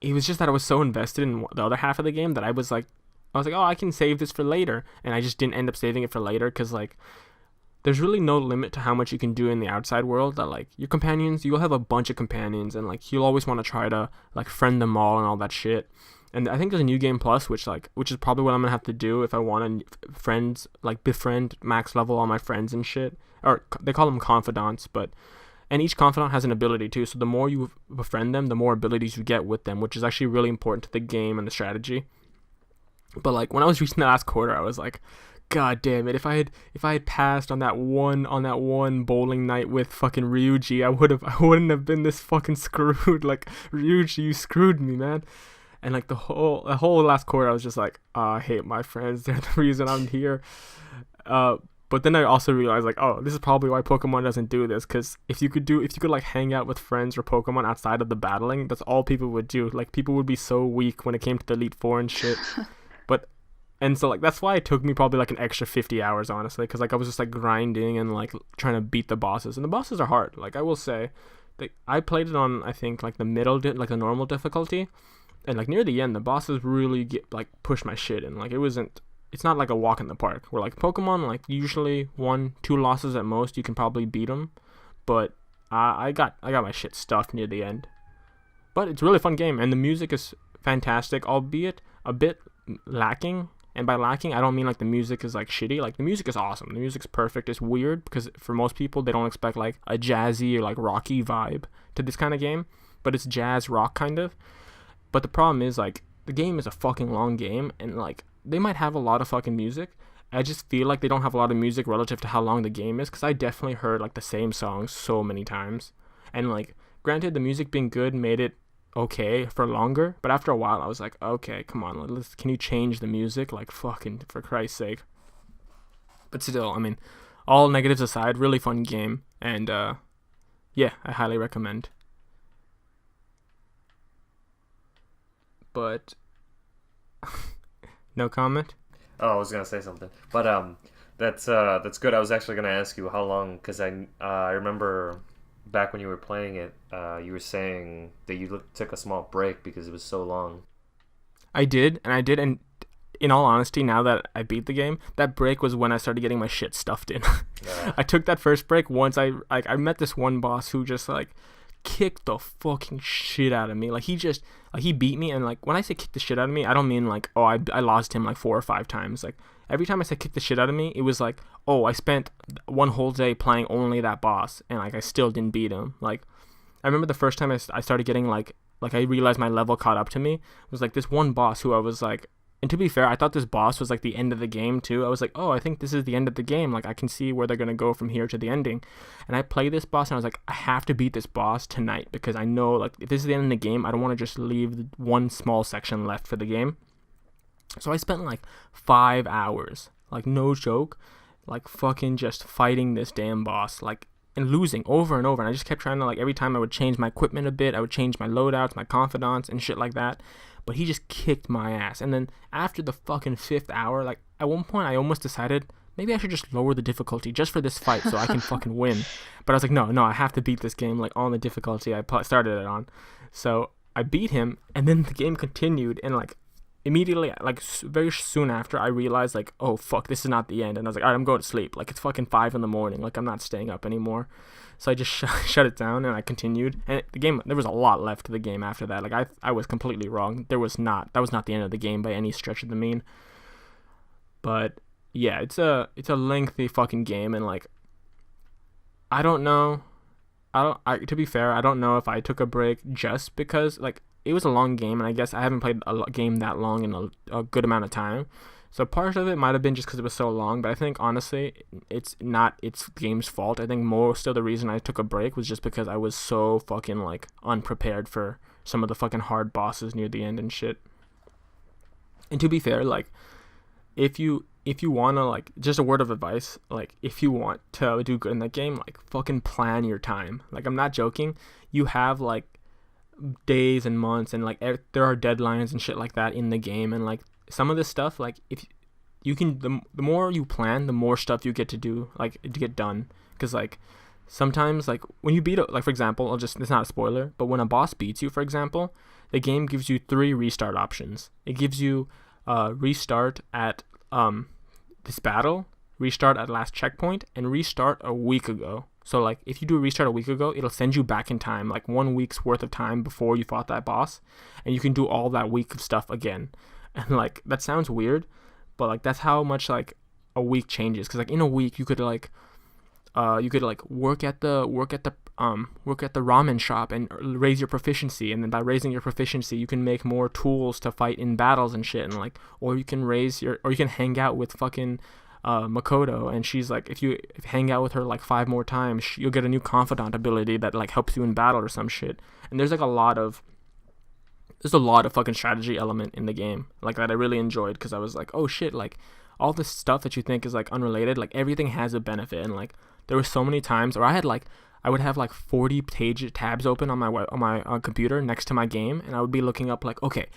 it was just that I was so invested in the other half of the game that I was like, oh, I can save this for later, and I just didn't end up saving it for later, because like there's really no limit to how much you can do in the outside world. That like your companions, you'll have a bunch of companions, and like you'll always want to try to like friend them all and all that shit. And I think there's a new game plus, which is probably what I'm gonna have to do if I want to befriend max level all my friends and shit, or they call them confidants, but. And each confidant has an ability too, so the more you befriend them, the more abilities you get with them, which is actually really important to the game and the strategy. But like when I was reaching the last quarter, I was like, God damn it! If I had passed on that one bowling night with fucking Ryuji, I wouldn't have been this fucking screwed. Like, Ryuji, you screwed me, man. And like the whole last quarter, I was just like, I hate my friends. They're the reason I'm here. But then I also realized, like, oh, this is probably why Pokemon doesn't do this, because if you could like hang out with friends or Pokemon outside of the battling, that's all people would do. Like, people would be so weak when it came to the Elite Four and shit. And so like that's why it took me probably like an extra 50 hours, honestly, because like I was just like grinding and like trying to beat the bosses, and the bosses are hard. Like I will say, I played it on, I think, like the the normal difficulty, and like near the end, the bosses really push my shit, and like it's not like a walk in the park, where like Pokemon, like usually 1-2 losses at most, you can probably beat them. But I got my shit stuffed near the end. But it's a really fun game, and the music is fantastic, albeit a bit lacking. And by lacking, I don't mean like the music is like shitty. Like the music is awesome. The music's perfect. It's weird because for most people, they don't expect like a jazzy or like rocky vibe to this kind of game. But it's jazz rock kind of. But the problem is like the game is a fucking long game, and like they might have a lot of fucking music. I just feel like they don't have a lot of music relative to how long the game is, because I definitely heard like the same songs so many times. And like, granted, the music being good made it okay for longer, but after a while I was like, okay, come on, can you change the music? Like, fucking, for Christ's sake. But still, I mean, all negatives aside, really fun game, and yeah, I highly recommend. But no comment. Oh, I was gonna say something, but that's good. I was actually gonna ask you how long, because I remember back when you were playing it, you were saying that you took a small break because it was so long. I did, and in all honesty, now that I beat the game, that break was when I started getting my shit stuffed in. I took that first break once I met this one boss who just like kicked the fucking shit out of me. Like he beat me, and like when I say kick the shit out of me, I don't mean like, oh, I lost him like 4 or 5 times. Like every time I said kick the shit out of me, it was like, oh, I spent one whole day playing only that boss, and like I still didn't beat him. Like I remember the first time I started getting like I realized my level caught up to me. It was like this one boss who I was like, and to be fair, I thought this boss was like the end of the game too. I was like, oh, I think this is the end of the game. Like I can see where they're gonna go from here to the ending. And I played this boss, and I was like, I have to beat this boss tonight, because I know like if this is the end of the game, I don't want to just leave the one small section left for the game. So I spent like 5 hours, like no joke, like fucking just fighting this damn boss, like, and losing over and over. And I just kept trying to, like, every time I would change my equipment a bit, I would change my loadouts, my confidants, and shit like that. But he just kicked my ass. And then after the fucking 5th hour, like, at one point I almost decided maybe I should just lower the difficulty just for this fight so I can fucking win. But I was like, no, I have to beat this game, like, on the difficulty I started it on. So I beat him, and then the game continued, and, like, immediately, like, very soon after, I realized, like, oh, fuck, this is not the end. And I was like, all right, I'm going to sleep. Like, it's fucking 5 in the morning. Like, I'm not staying up anymore. So I just shut it down, and I continued. And the game, there was a lot left to the game after that. Like, I was completely wrong. That was not the end of the game by any stretch of the mean. But, yeah, it's a lengthy fucking game, and, like, I don't know. To be fair, I don't know if I took a break just because, like, it was a long game, and I guess I haven't played a game that long in a good amount of time. So part of it might have been just because it was so long, but I think, honestly, it's not its game's fault. I think most of the reason I took a break was just because I was so fucking, like, unprepared for some of the fucking hard bosses near the end and shit. And to be fair, like, if you want to, like, just a word of advice, like, if you want to do good in that game, like, fucking plan your time. Like, I'm not joking. You have, like, days and months, and like there are deadlines and shit like that in the game, and like some of this stuff, like if you can, the more you plan, the more stuff you get to do, like to get done. Because like sometimes, like when you beat like, for example, it's not a spoiler, but when a boss beats you, for example, the game gives you 3 restart options. It gives you restart at this battle, restart at last checkpoint, and restart a week ago. So, like, if you do a restart a week ago, it'll send you back in time, like 1 week's worth of time before you fought that boss, and you can do all that week of stuff again. And, like, that sounds weird, but, like, that's how much, like, a week changes. Because, like, in a week, you could work at the ramen shop and raise your proficiency, and then by raising your proficiency, you can make more tools to fight in battles and shit, and, like, or you can hang out with fucking Makoto, and she's like, if you hang out with her like 5 more times, you'll get a new confidant ability that like helps you in battle or some shit. And there's a lot of fucking strategy element in the game, like, that I really enjoyed, because I was like, oh shit, like all this stuff that you think is like unrelated, like everything has a benefit. And like there were so many times where I would have like 40 tabs open on my computer next to my game, and I would be looking up like, okay,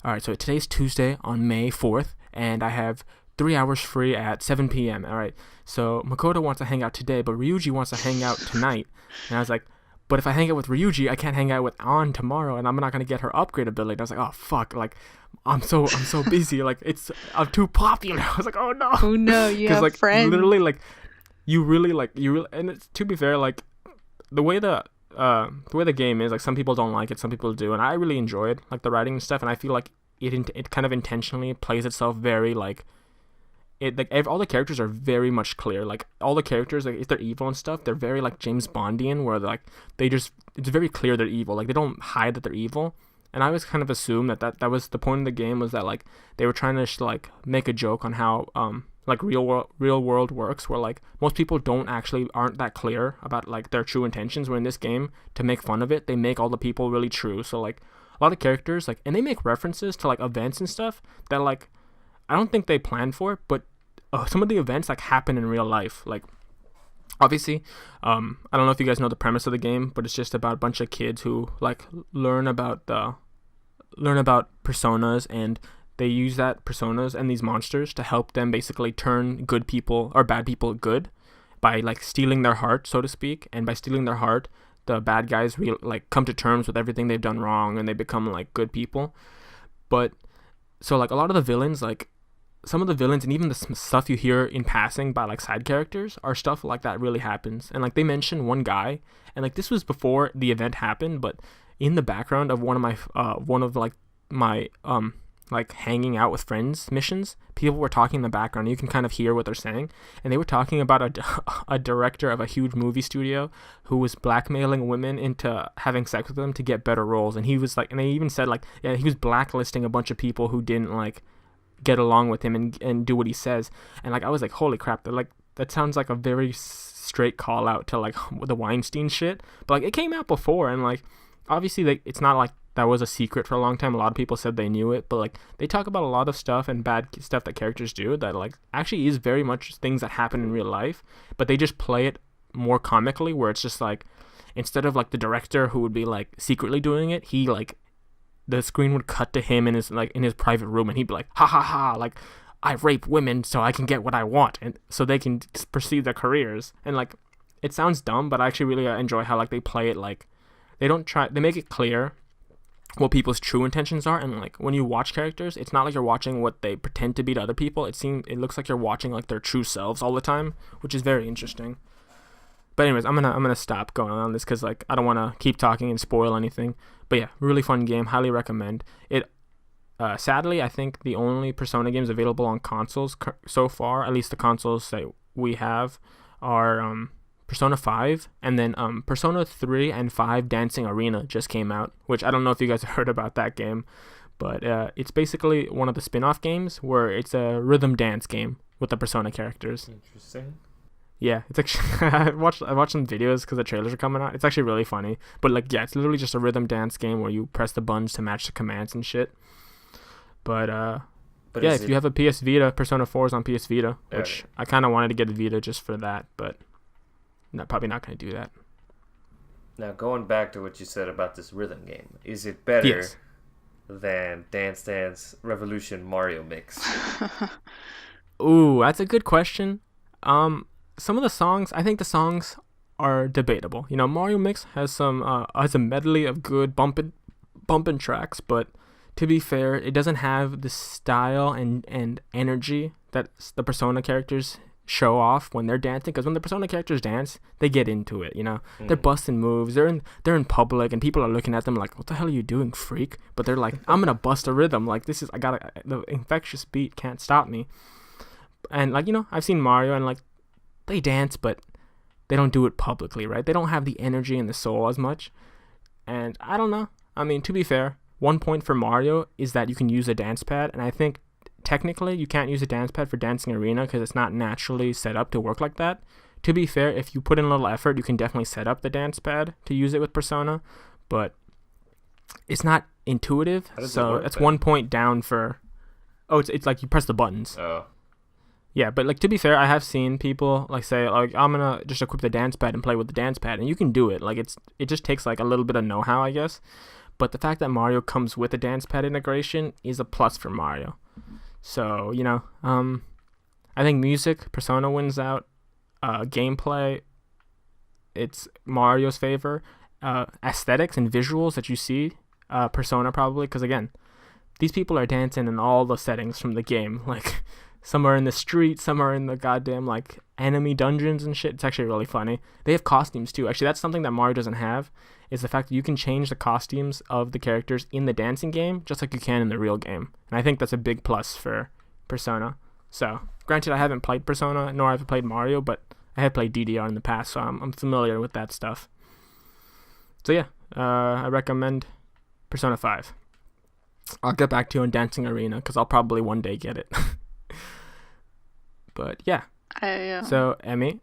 all right, so today's Tuesday on May 4th, and I have 3 hours free at 7 p.m. All right, so Makoto wants to hang out today, but Ryuji wants to hang out tonight. And I was like, but if I hang out with Ryuji, I can't hang out with An tomorrow, and I'm not gonna get her upgrade ability. And I was like, oh fuck, like I'm so busy, like I'm too popular. I was like, oh no. Oh no, you have like, friends. Literally, like you really, and it's, to be fair, like the way the game is, like some people don't like it, some people do, and I really enjoy it, like the writing and stuff, and I feel like it kind of intentionally plays itself very like. All the characters are very much clear. Like all the characters, like if they're evil and stuff, they're very like James Bondian, where like it's very clear they're evil. Like they don't hide that they're evil. And I always kind of assumed that was the point of the game, was that like they were trying to like make a joke on how like real world works, where like most people aren't that clear about like their true intentions. Where in this game, to make fun of it, they make all the people really true. So like a lot of characters, like, and they make references to like events and stuff that like I don't think they planned for it, but some of the events like happen in real life. Like obviously, I don't know if you guys know the premise of the game, but it's just about a bunch of kids who like learn about personas, and they use that personas and these monsters to help them basically turn good people or bad people good by like stealing their heart, so to speak. And by stealing their heart, the bad guys like come to terms with everything they've done wrong, and they become like good people. But so like a lot of the villains, like some of the villains and even the stuff you hear in passing by like side characters are stuff like that really happens. And like they mentioned one guy, and like this was before the event happened, but in the background of one of like my like hanging out with friends missions, people were talking in the background. You can kind of hear what they're saying, and they were talking about a director of a huge movie studio who was blackmailing women into having sex with them to get better roles. And he was like, and they even said like, yeah, he was blacklisting a bunch of people who didn't like get along with him and do what he says. And like I was like, holy crap, like that sounds like a very straight call out to like the Weinstein shit. But like it came out before, and like obviously like it's not like that was a secret for a long time. A lot of people said they knew it, but like they talk about a lot of stuff and bad stuff that characters do that like actually is very much things that happen in real life, but they just play it more comically, where it's just like instead of like the director who would be like secretly doing it, he like the screen would cut to him in his private room, and he'd be like, ha ha ha, like I rape women so I can get what I want, and so they can pursue their careers. And like it sounds dumb, but I actually really enjoy how like they play it. Like they make it clear what people's true intentions are, and like when you watch characters, it's not like you're watching what they pretend to be to other people. It looks like you're watching like their true selves all the time, which is very interesting. But anyways, I'm gonna stop going on this because like I don't want to keep talking and spoil anything. But yeah, really fun game, highly recommend it. Sadly, I think the only Persona games available on consoles so far, at least the consoles that we have, are Persona 5, and then Persona 3 and 5 Dancing Arena just came out, which I don't know if you guys heard about that game, but it's basically one of the spin-off games where it's a rhythm dance game with the Persona characters. Interesting. Yeah, it's actually I watched some videos because the trailers are coming out. It's actually really funny, but like yeah, it's literally just a rhythm dance game where you press the buttons to match the commands and shit. But yeah, if you have a PS Vita, Persona 4 is on PS Vita, which I kind of wanted to get a Vita just for that, but probably not going to do that. Now, going back to what you said about this rhythm game, is it better than Dance Dance Revolution Mario Mix? Ooh, that's a good question. Some of the songs, I think the songs are debatable. You know, Mario Mix has a medley of good bumpin' tracks, but to be fair, it doesn't have the style and energy that the Persona characters show off when they're dancing. Because when the Persona characters dance, they get into it. You know, they're busting moves. They're in public, and people are looking at them like, "What the hell are you doing, freak?" But they're like, "I'm gonna bust a rhythm. Like the infectious beat can't stop me." And like, you know, I've seen Mario, and like they dance, but they don't do it publicly, right? They don't have the energy and the soul as much. And I don't know. I mean, to be fair, 1 point for Mario is that you can use a dance pad, and I think technically you can't use a dance pad for Dancing Arena because it's not naturally set up to work like that. To be fair, if you put in a little effort, you can definitely set up the dance pad to use it with Persona, but it's not intuitive. So that's 1 point down for. Oh, it's like you press the buttons. Oh. Yeah, but like to be fair, I have seen people like say like I'm gonna just equip the dance pad and play with the dance pad, and you can do it. Like it just takes like a little bit of know-how, I guess. But the fact that Mario comes with a dance pad integration is a plus for Mario. So you know, I think music, Persona wins out. Gameplay, it's Mario's favor. Aesthetics and visuals that you see, Persona probably, because again, these people are dancing in all the settings from the game. Like some are in the street, some are in the goddamn like enemy dungeons and shit. It's actually really funny. They have costumes too. Actually, that's something that Mario doesn't have, is the fact that you can change the costumes of the characters in the dancing game just like you can in the real game. And I think that's a big plus for Persona. So, granted, I haven't played Persona, nor have I played Mario, but I have played DDR in the past, so I'm familiar with that stuff. So yeah, I recommend Persona 5. I'll get back to you on Dancing Arena, because I'll probably one day get it. But yeah. So, Emmy?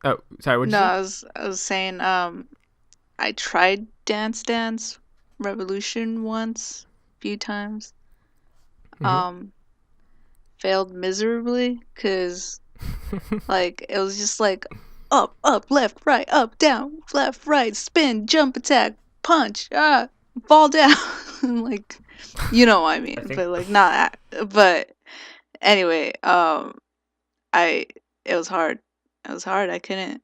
Oh, sorry, what did you say? I was saying, I tried Dance Dance Revolution once, a few times. Failed miserably, because like it was just like up, left, right, up, down, left, right, spin, jump, attack, punch, fall down. Like, you know what I mean, but like not. But anyway, it was hard. It was hard. I couldn't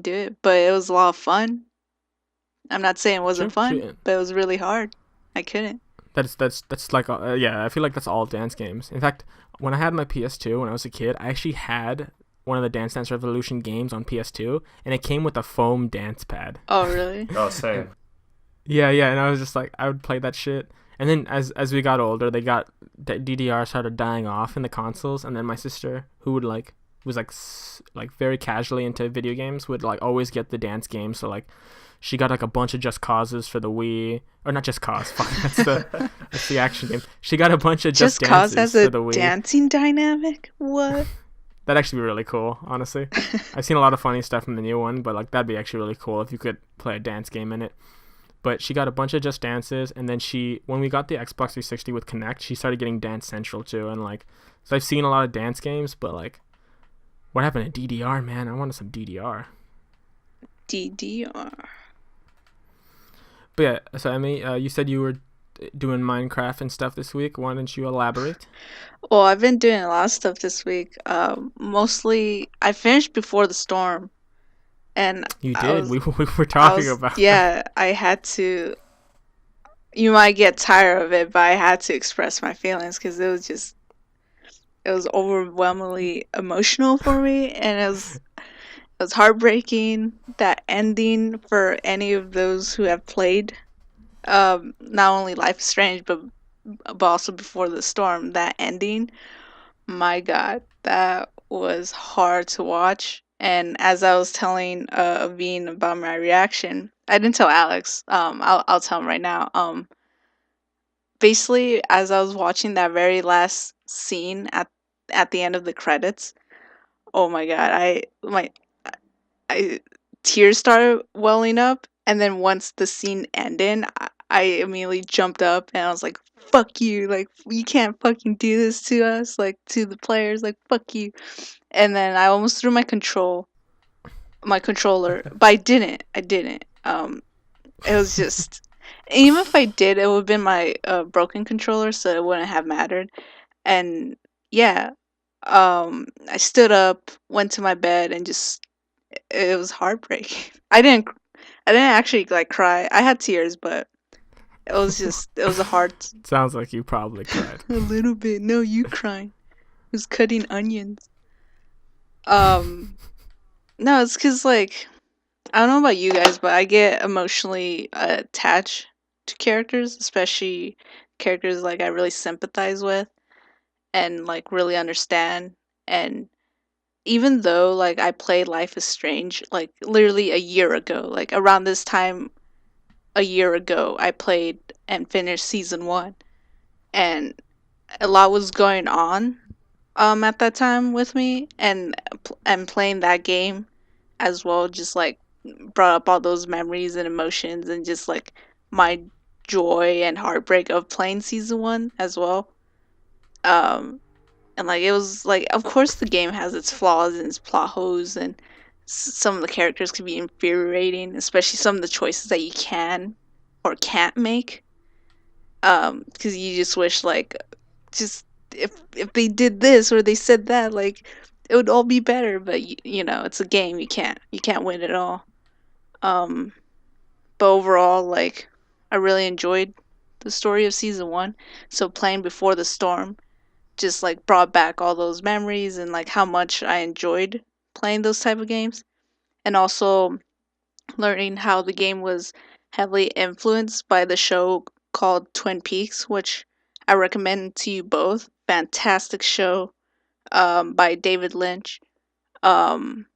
do it, but it was a lot of fun. I'm not saying it wasn't fun, but it was really hard. I couldn't. That's like yeah. I feel like that's all dance games. In fact, when I had my PS2 when I was a kid, I actually had one of the Dance Dance Revolution games on PS2, and it came with a foam dance pad. Oh, really? Oh, same. Yeah, yeah, and I was just like, I would play that shit. And then as we got older, DDR started dying off in the consoles, and then my sister, who would like was like very casually into video games, would like always get the dance game. So like, she got like a bunch of Just Causes for the Wii, or not Just Cause. Fuck, that's the action game. She got a bunch of Just Just Cause Dances has for a the Wii. dancing dynamic? What? That'd actually be really cool, honestly. I've seen a lot of funny stuff in the new one, but like that'd be actually really cool if you could play a dance game in it. But she got a bunch of Just Dances, and then when we got the Xbox 360 with Kinect, she started getting Dance Central too, and like, so I've seen a lot of dance games, but like, what happened to DDR, man? I wanted some DDR. DDR. But yeah, so Emmy, you said you were doing Minecraft and stuff this week. Why don't you elaborate? Well, I've been doing a lot of stuff this week. Mostly, I finished Before the Storm, and You I did. was, We were talking about that. yeah, I had to. You might get tired of it, but I had to express my feelings because it was overwhelmingly emotional for me, and it was heartbreaking. That ending for any of those who have played, not only Life is Strange, but also Before the Storm. That ending, my God, that was hard to watch. And as I was telling Aveen about my reaction, I didn't tell Alex. I'll tell him right now. Basically, as I was watching that very last scene at the end of the credits, oh my God, I tears started welling up, and then once the scene ended, I immediately jumped up and I was like, "Fuck you! Like you can't fucking do this to us, like to the players, like fuck you!" And then I almost threw my controller, but I didn't. I didn't. It was just even if I did, it would have been my broken controller, so it wouldn't have mattered. And yeah, I stood up, went to my bed, and just it was heartbreaking. I didn't actually like cry. I had tears, but it was a hard Sounds like you probably cried. a little bit. No, you crying. It was cutting onions. Um, no, it's because like I don't know about you guys, but I get emotionally attached to characters, especially characters like I really sympathize with and like really understand. And even though like I played Life is Strange like literally a year ago, like around this time a year ago, I played and finished season 1, and a lot was going on at that time with me, and playing that game as well just like brought up all those memories and emotions and just like my joy and heartbreak of playing season 1 as well. Um and like it was like of course the game has its flaws and its plot holes, and some of the characters can be infuriating, especially some of the choices that you can or can't make, because you just wish like just if they did this or they said that, like it would all be better, but you know it's a game, you can't win it all. um but overall, like I really enjoyed the story of season 1, so playing Before the Storm just like brought back all those memories and like how much I enjoyed playing those type of games, and also learning how the game was heavily influenced by the show called Twin Peaks, which I recommend to you both. Fantastic show, by David Lynch. Um,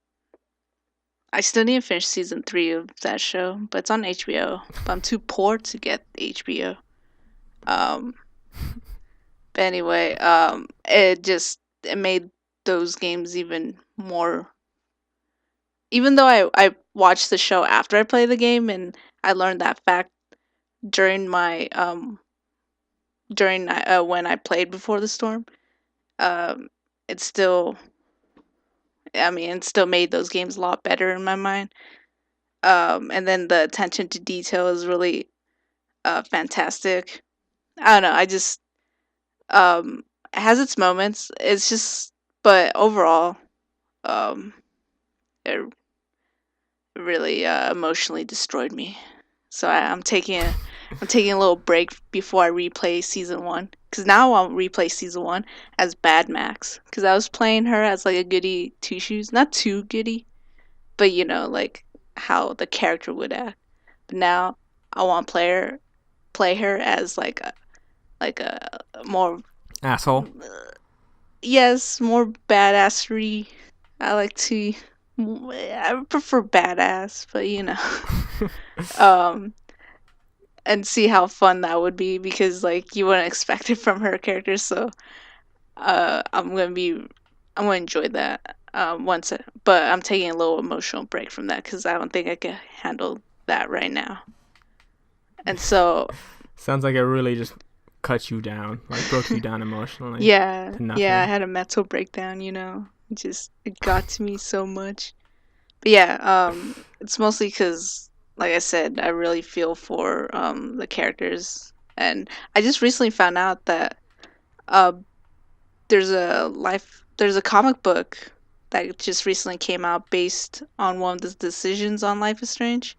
I still need to finish season 3 of that show, but it's on HBO. But I'm too poor to get HBO. Um, but anyway, it made those games even more. Even though I watched the show after I played the game, and I learned that fact during my during when I played Before the Storm, um, it still, I mean, it still made those games a lot better in my mind. And then the attention to detail is really fantastic. I don't know. I just it has its moments. It's just, but overall, um, it really emotionally destroyed me. So I'm taking I'm taking a little break before I replay season 1. Because now I'll replay season 1 as Bad Max. Because I was playing her as like a goody two shoes. Not too goody, but you know, like how the character would act. But now I want to play her as like a more Asshole. yes, more badassery. I like to I prefer badass, but you know. um and see how fun that would be because like you wouldn't expect it from her character, so I'm gonna enjoy that but I'm taking a little emotional break from that because I don't think I can handle that right now. And so Sounds like it really just cut you down, like broke you down emotionally yeah, to yeah, I nothing. had a mental breakdown, you know. It got to me so much. But yeah, it's mostly because, like I said, I really feel for the characters, and I just recently found out that uh, there's a comic book that just recently came out based on one of the decisions on Life is Strange,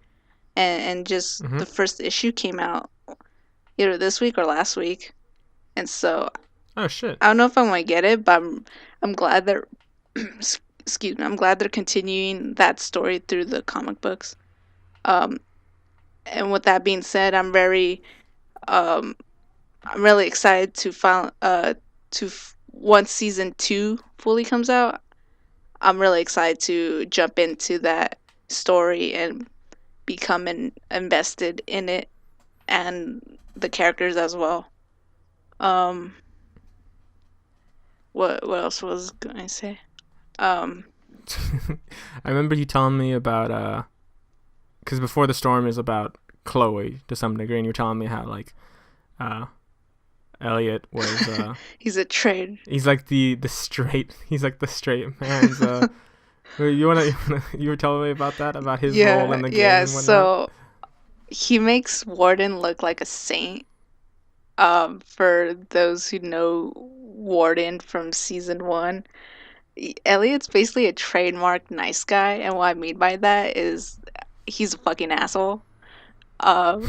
and just Hmm. the first issue came out either this week or last week, and so Oh shit. I don't know if I'm gonna get it, but I'm glad they're excuse me, I'm glad they're continuing that story through the comic books. Um, and with that being said, um I'm really excited to once season 2 fully comes out. I'm really excited to jump into that story and become invested in it and the characters as well. Um, what else was I going to say? Um, I remember you telling me about because Before the Storm is about Chloe to some degree, and you're telling me how like uh Elliot was he's a trade. he's like the straight he's like the straight man's you were telling me about that, about his role in Yeah, the game yeah. and whatnot. So he makes Warden look like a saint. For those who know Warden from season 1, Elliot's basically a trademark nice guy, and what I mean by that is he's a fucking asshole. Um,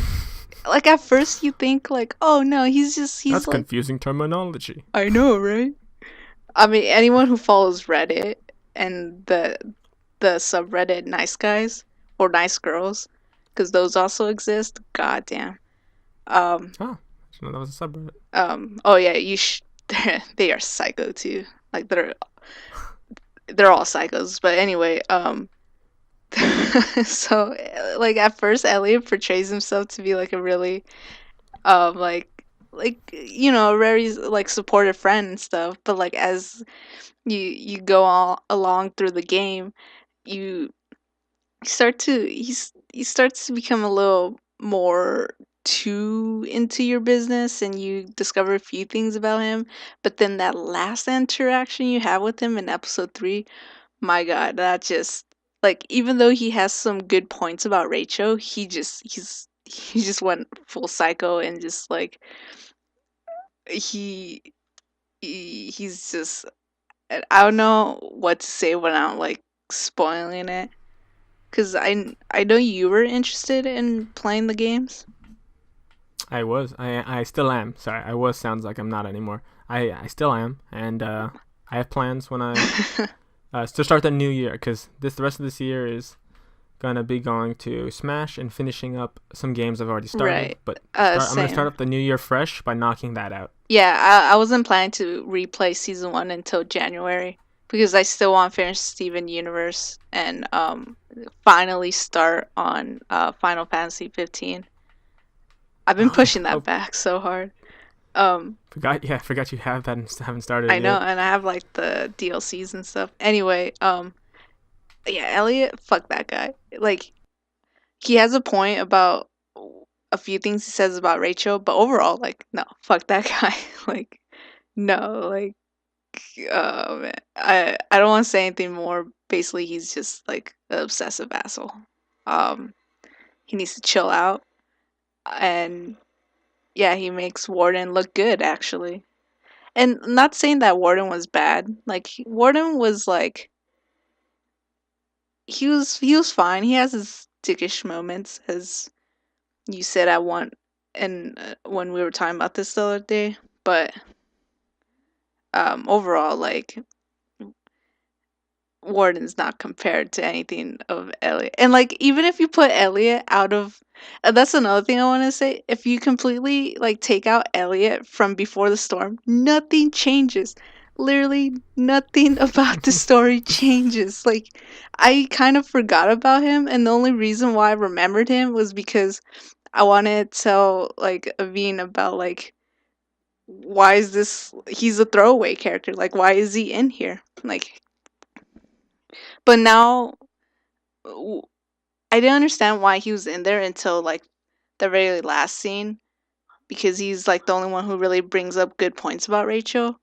like at first you think like, oh no, he's That's like, confusing terminology. I know, right? I mean, anyone who follows Reddit and the subreddit nice guys or nice girls, because those also exist. Goddamn. Um, Oh, so that was a subreddit. oh yeah, they are psycho too. Like they're all psychos. But anyway, so like at first Elliot portrays himself to be like a really like you know a very like supportive friend and stuff. But like as you go all along through the game, you he starts to become a little more too into your business and you discover a few things about him, but then that last interaction you have with him in episode 3, my god, that just like even though he has some good points about Rachel, he just went full psycho and just like he, he's just I don't know what to say without like spoiling it. Cause I know you were interested in playing the games. I still am. Sorry, I was sounds like I'm not anymore. I still am, and I have plans when I to start the new year, because the rest of this year is gonna be going to Smash and finishing up some games I've already started. Right. But I'm gonna start Same. up the new year fresh by knocking that out. Yeah, I wasn't planning to replay season 1 until January because I still want to finish Steven Universe and finally start on Final Fantasy 15. I've been pushing that Oh, back so hard. Um, I forgot you have that and haven't started I it know, yet. and I have like the DLCs and stuff. Anyway, yeah, Elliot, fuck that guy. Like he has a point about a few things he says about Rachel, but overall, like, no, fuck that guy. Like, no, like, oh man, I don't want to say anything more. Basically, he's just like an obsessive asshole. Um, he needs to chill out, and yeah, he makes Warden look good actually. And not saying that Warden was bad. Like Warden was like he was fine. He has his dickish moments, as you said. I want and when we were talking about this the other day, but overall, like, Warden's not compared to anything of Elliot. And like, even if you put Elliot out of, that's another thing I want to say. If you completely like take out Elliot from Before the Storm, nothing changes. Literally nothing about the story changes. Like, I kind of forgot about him, and the only reason why I remembered him was because I wanted to tell like Aveen about like, why is this, he's a throwaway character, like why is he in here, like, but now I didn't understand why he was in there until like the very last scene, because he's like the only one who really brings up good points about Rachel.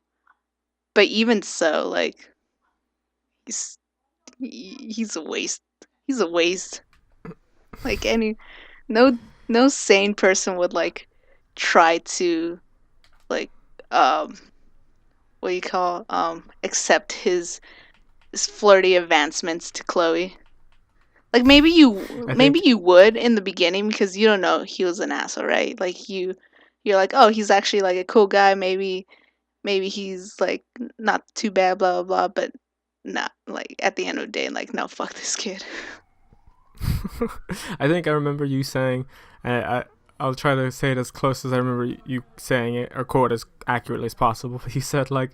But even so, like, he's he's a waste. He's a waste. Like, no sane person would like try to like um what do you call accept his flirty advancements to Chloe. Like, maybe I think you would in the beginning because you don't know he was an asshole, right? Like, you're like, oh, he's actually like a cool guy. Maybe he's like not too bad, blah blah blah. But not like at the end of the day, like, no, fuck this kid. I think I remember you saying, I'll try to say it as close as I remember you saying it, or quote as accurately as possible. But you said like,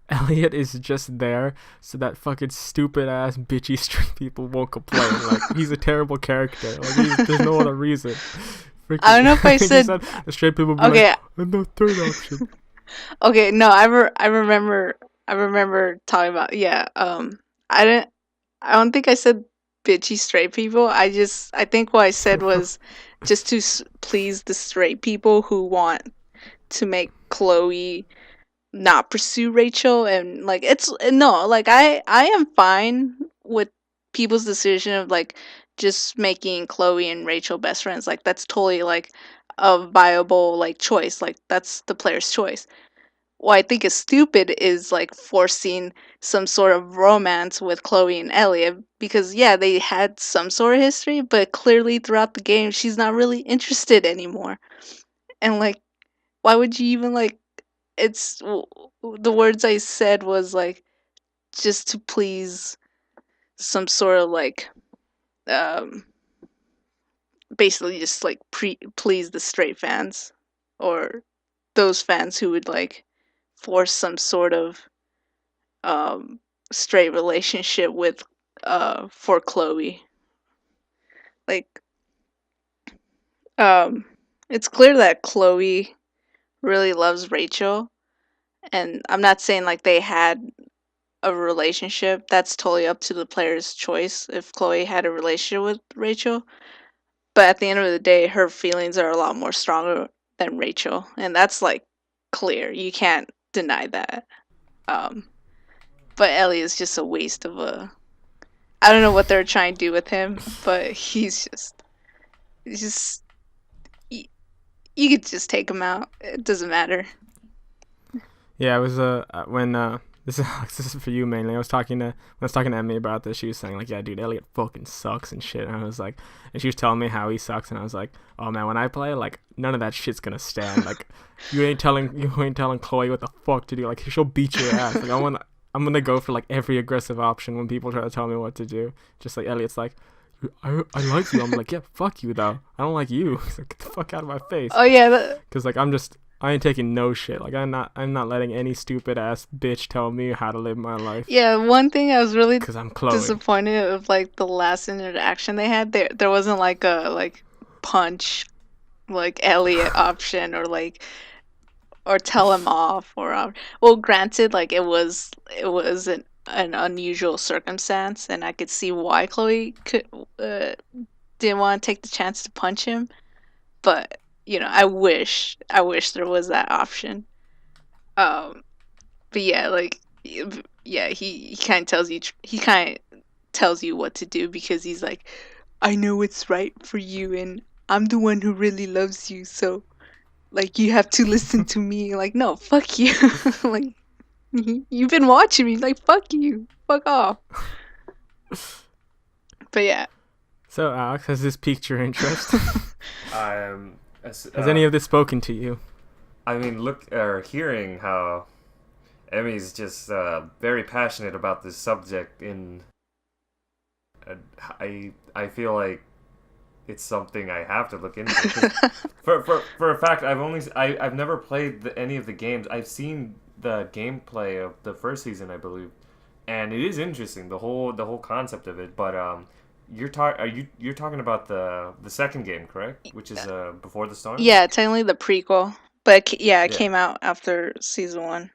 Elliot is just there so that fucking stupid ass bitchy straight people won't complain. Like, he's a terrible character. Like, there's no other reason. Freaking, I don't know if I said the straight people be okay. like, no third option. Okay, no, I remember talking about, yeah. I don't think I said bitchy straight people. I think what I said was just to please the straight people who want to make Chloe not pursue Rachel, and like, it's no, like, I am fine with people's decision of like just making Chloe and Rachel best friends. Like, that's totally like a viable like choice. Like, that's the player's choice. What I think is stupid is like forcing some sort of romance with Chloe and Elliot, because yeah, they had some sort of history, but clearly throughout the game she's not really interested anymore. And like, why would you even like, it's the words I said was like just to please some sort of like um basically just like please the straight fans, or those fans who would like force some sort of um straight relationship with for Chloe. Like, um it's clear that Chloe really loves Rachel, and I'm not saying like they had a relationship. That's totally up to the player's choice if Chloe had a relationship with Rachel. But at the end of the day, her feelings are a lot more stronger than Rachel, and that's like clear. You can't deny that. Um, but Ellie is just a waste of a. I don't know what they're trying to do with him, but he's just. You could just take him out. It doesn't matter. Yeah, it was when this is for you mainly. When I was talking to Emmy about this, she was saying like, yeah, dude, Elliot fucking sucks and shit. And I was like, and she was telling me how he sucks, and I was like, oh man, when I play, like, none of that shit's gonna stand. Like, you ain't telling Chloe what the fuck to do. Like, she'll beat your ass. Like, I'm gonna go for like every aggressive option when people try to tell me what to do. Just like Elliot's like, I like you. I'm like, yeah, fuck you though. I don't like you. He's like, get the fuck out of my face. Oh yeah. Cause like I ain't taking no shit. Like, I'm not letting any stupid ass bitch tell me how to live my life. Yeah, one thing I was really Cause I'm Chloe. disappointed of like the last interaction they had. There wasn't like a like punch like Elliot option, or like, or tell him off, or well, granted, like, it was an unusual circumstance, and I could see why Chloe could didn't want to take the chance to punch him. But you know, I wish there was that option. Um, but yeah, like, yeah, he kind of tells you what to do, because he's like, I know what's right for you, and I'm the one who really loves you, so like, you have to listen to me. Like, no, fuck you. Like, you've been watching me. Like, fuck you, fuck off. But yeah. So Alex, has this piqued your interest? As, Has any of this spoken to you? I mean, look or hearing how Emmy's just very passionate about this subject. Uh, I feel like it's something I have to look into. 'Cause for a fact, I've never played any of the games. I've seen the gameplay of the first season, I believe, and it is interesting, the whole concept of it. But you're talking about the second game, correct? Which is Before the Storm. Yeah, technically the prequel, but yeah, it Yeah, came out after season one.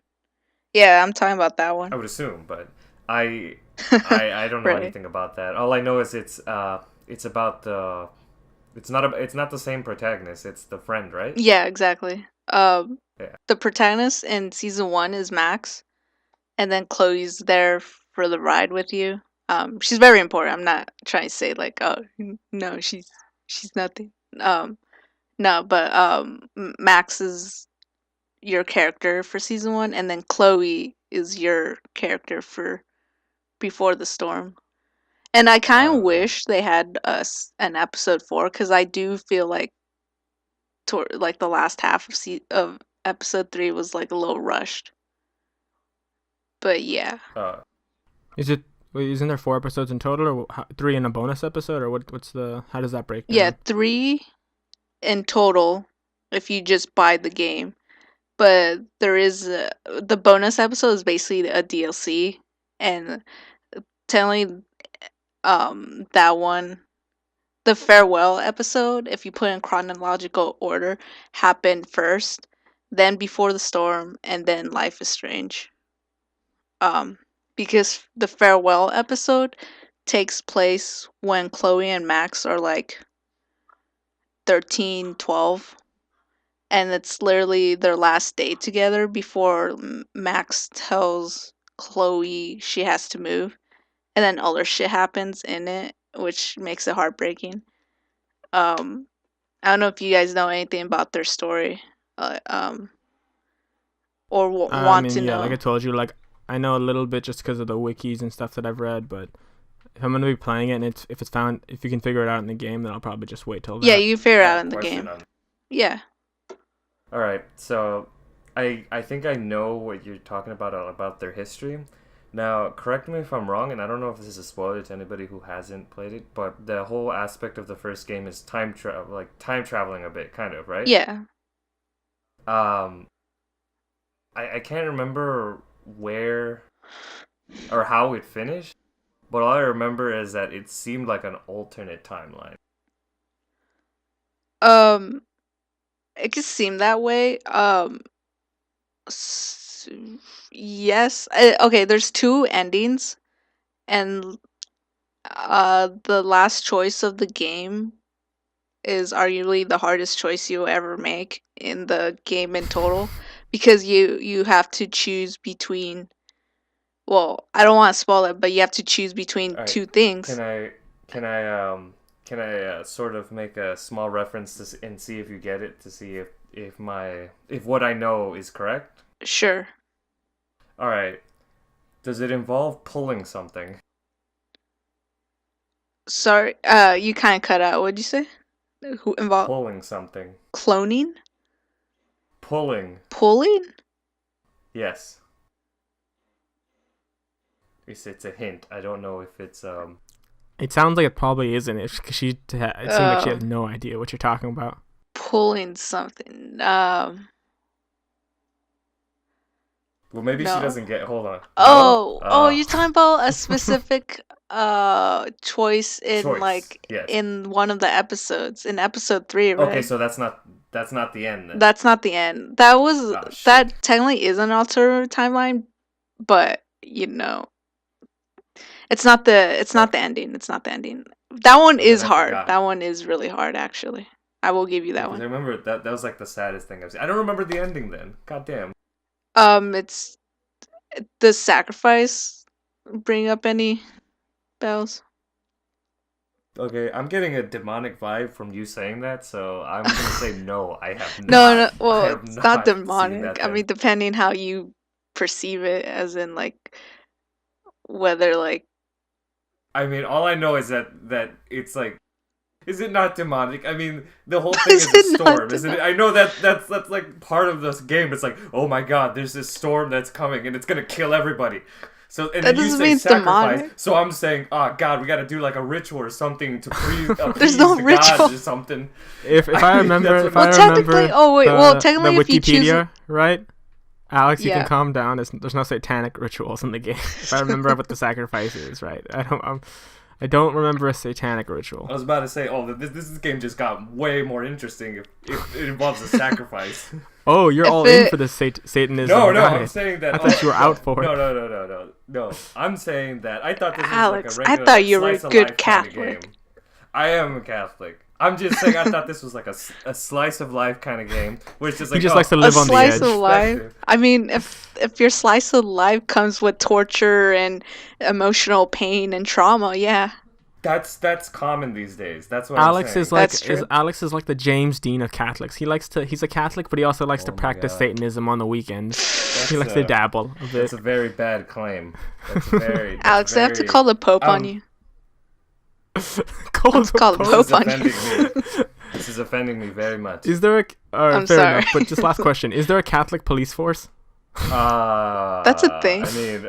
Yeah, I'm talking about that one. I would assume, but I don't know Right. anything about that. All I know is it's about the it's not the same protagonist. It's the friend, right? Yeah, exactly. Yeah. The protagonist in season one is Max, and then Chloe's there for the ride with you. She's very important. I'm not trying to say like, oh, no, she's nothing. No, but Max is your character for season one, and then Chloe is your character for Before the Storm. And I kind of Okay. wish they had us an episode four because I do feel like like the last half of of episode three was like a little rushed. But yeah, Uh, Is it? Wait, isn't there 4 episodes in total, or three in a bonus episode, or what? What's the? How does that break yeah, down? three in total if you just buy the game. But there is the bonus episode is basically a DLC, and telling that one the farewell episode, if you put in chronological order, happened first, then Before the Storm, and then Life is Strange. Um, because the farewell episode takes place when Chloe and Max are like 13, 12, and it's literally their last day together before Max tells Chloe she has to move, and then other shit happens in it, which makes it heartbreaking. Um, I don't know if you guys know anything about their story, uh, um, or I want mean, to yeah, like I know. told you, like I know a little bit just because of the wikis and stuff that I've read, but if I'm gonna be playing it and if you can figure it out in the game, then I'll probably just wait till Yeah, that. you figure it I out have a in the question game. on. Yeah. All right, so I think I know what you're talking about their history. Now, correct me if I'm wrong, and I don't know if this is a spoiler to anybody who hasn't played it, but the whole aspect of the first game is time traveling a bit, kind of, right? Yeah. Um, I can't remember where or how it finished, but all I remember is that it seemed like an alternate timeline. Um, it could seem that way. S- yes. Okay, there's two endings, and the last choice of the game is arguably the hardest choice you'll ever make in the game in total, because you have to choose between. Well, I don't want to spoil it, but you have to choose between All right, two can things. I can I can I sort of make a small reference and see if you get it to see if what I know is correct? Sure. All right. Does it involve pulling something? Sorry. You kind of cut out. What'd you say? Who involved Pulling something. cloning? Pulling. Pulling? Yes. It's a hint. I don't know if it's It sounds like it probably isn't. It it seems like she has Um, no idea what you're talking about. pulling something. well, maybe she No. doesn't get. Hold on. No. Oh, you're talking about a specific choice in choice. like Yes. in one of the episodes in episode 3, Okay, right? so that's not the end then. That's not the end. That was Oh shit. that technically is an alternative timeline, but it's not Okay. the ending. It's not the ending. That one So then is I hard. forgot. That one is really hard actually. I will give you that Because I one. remember that was like the saddest thing I've seen. I don't remember the ending then. God damn. It's the sacrifice bring up any bells? Okay, I'm getting a demonic vibe from you saying that, so I'm gonna say no. I have No, no. not. I Well, have it's not not seen demonic. that I then. mean, depending how you perceive it, as in like whether like I mean, all I know is that it's like Is it not demonic? I mean, the whole thing Is is a it not storm, isn't it? I know that's like part of this game. It's like, oh my god, there's this storm that's coming and it's gonna kill everybody. So and That then you doesn't say mean sacrifice. demonic. So I'm saying, oh god, we gotta do like a ritual or something to There's appease no the ritual. gods or something. If I remember, if Well, I technically- remember, oh, wait, the, well, technically the if you choose- Wikipedia, right? Alex, you Yeah. can calm down. There's no satanic rituals in the game. If I remember what the sacrifice is, right? I don't remember a satanic ritual. I was about to say, oh, this game just got way more interesting if it involves a sacrifice. Oh, you're If all in it- for the Satanism. No, Got I'm it. saying that. I thought you were out for it. No. I'm saying that I thought this was Alex, like a I regular thought you were a slice of good life kind of Catholic. game. I am a Catholic. I'm just saying I thought this was like a slice of life kind of game, where it's just like He just oh, likes to A live on the slice edge. of life. Perspective. I mean, if your slice of life comes with torture and emotional pain and trauma, yeah. That's common these days. That's what Alex I'm saying. is like That's true. Alex is like the James Dean of Catholics. He's a Catholic, but he also likes to Oh my practice God. Satanism on the weekends. That's He likes to dabble a bit. That's a very bad claim. That's very. Alex, they have to very- call the Pope on you. Call Let's call the Pope. Pope on offending you. me. This is offending me very much. Is there a I'm fair sorry. enough, but just last question. Is there a Catholic police force? That's a thing. I mean,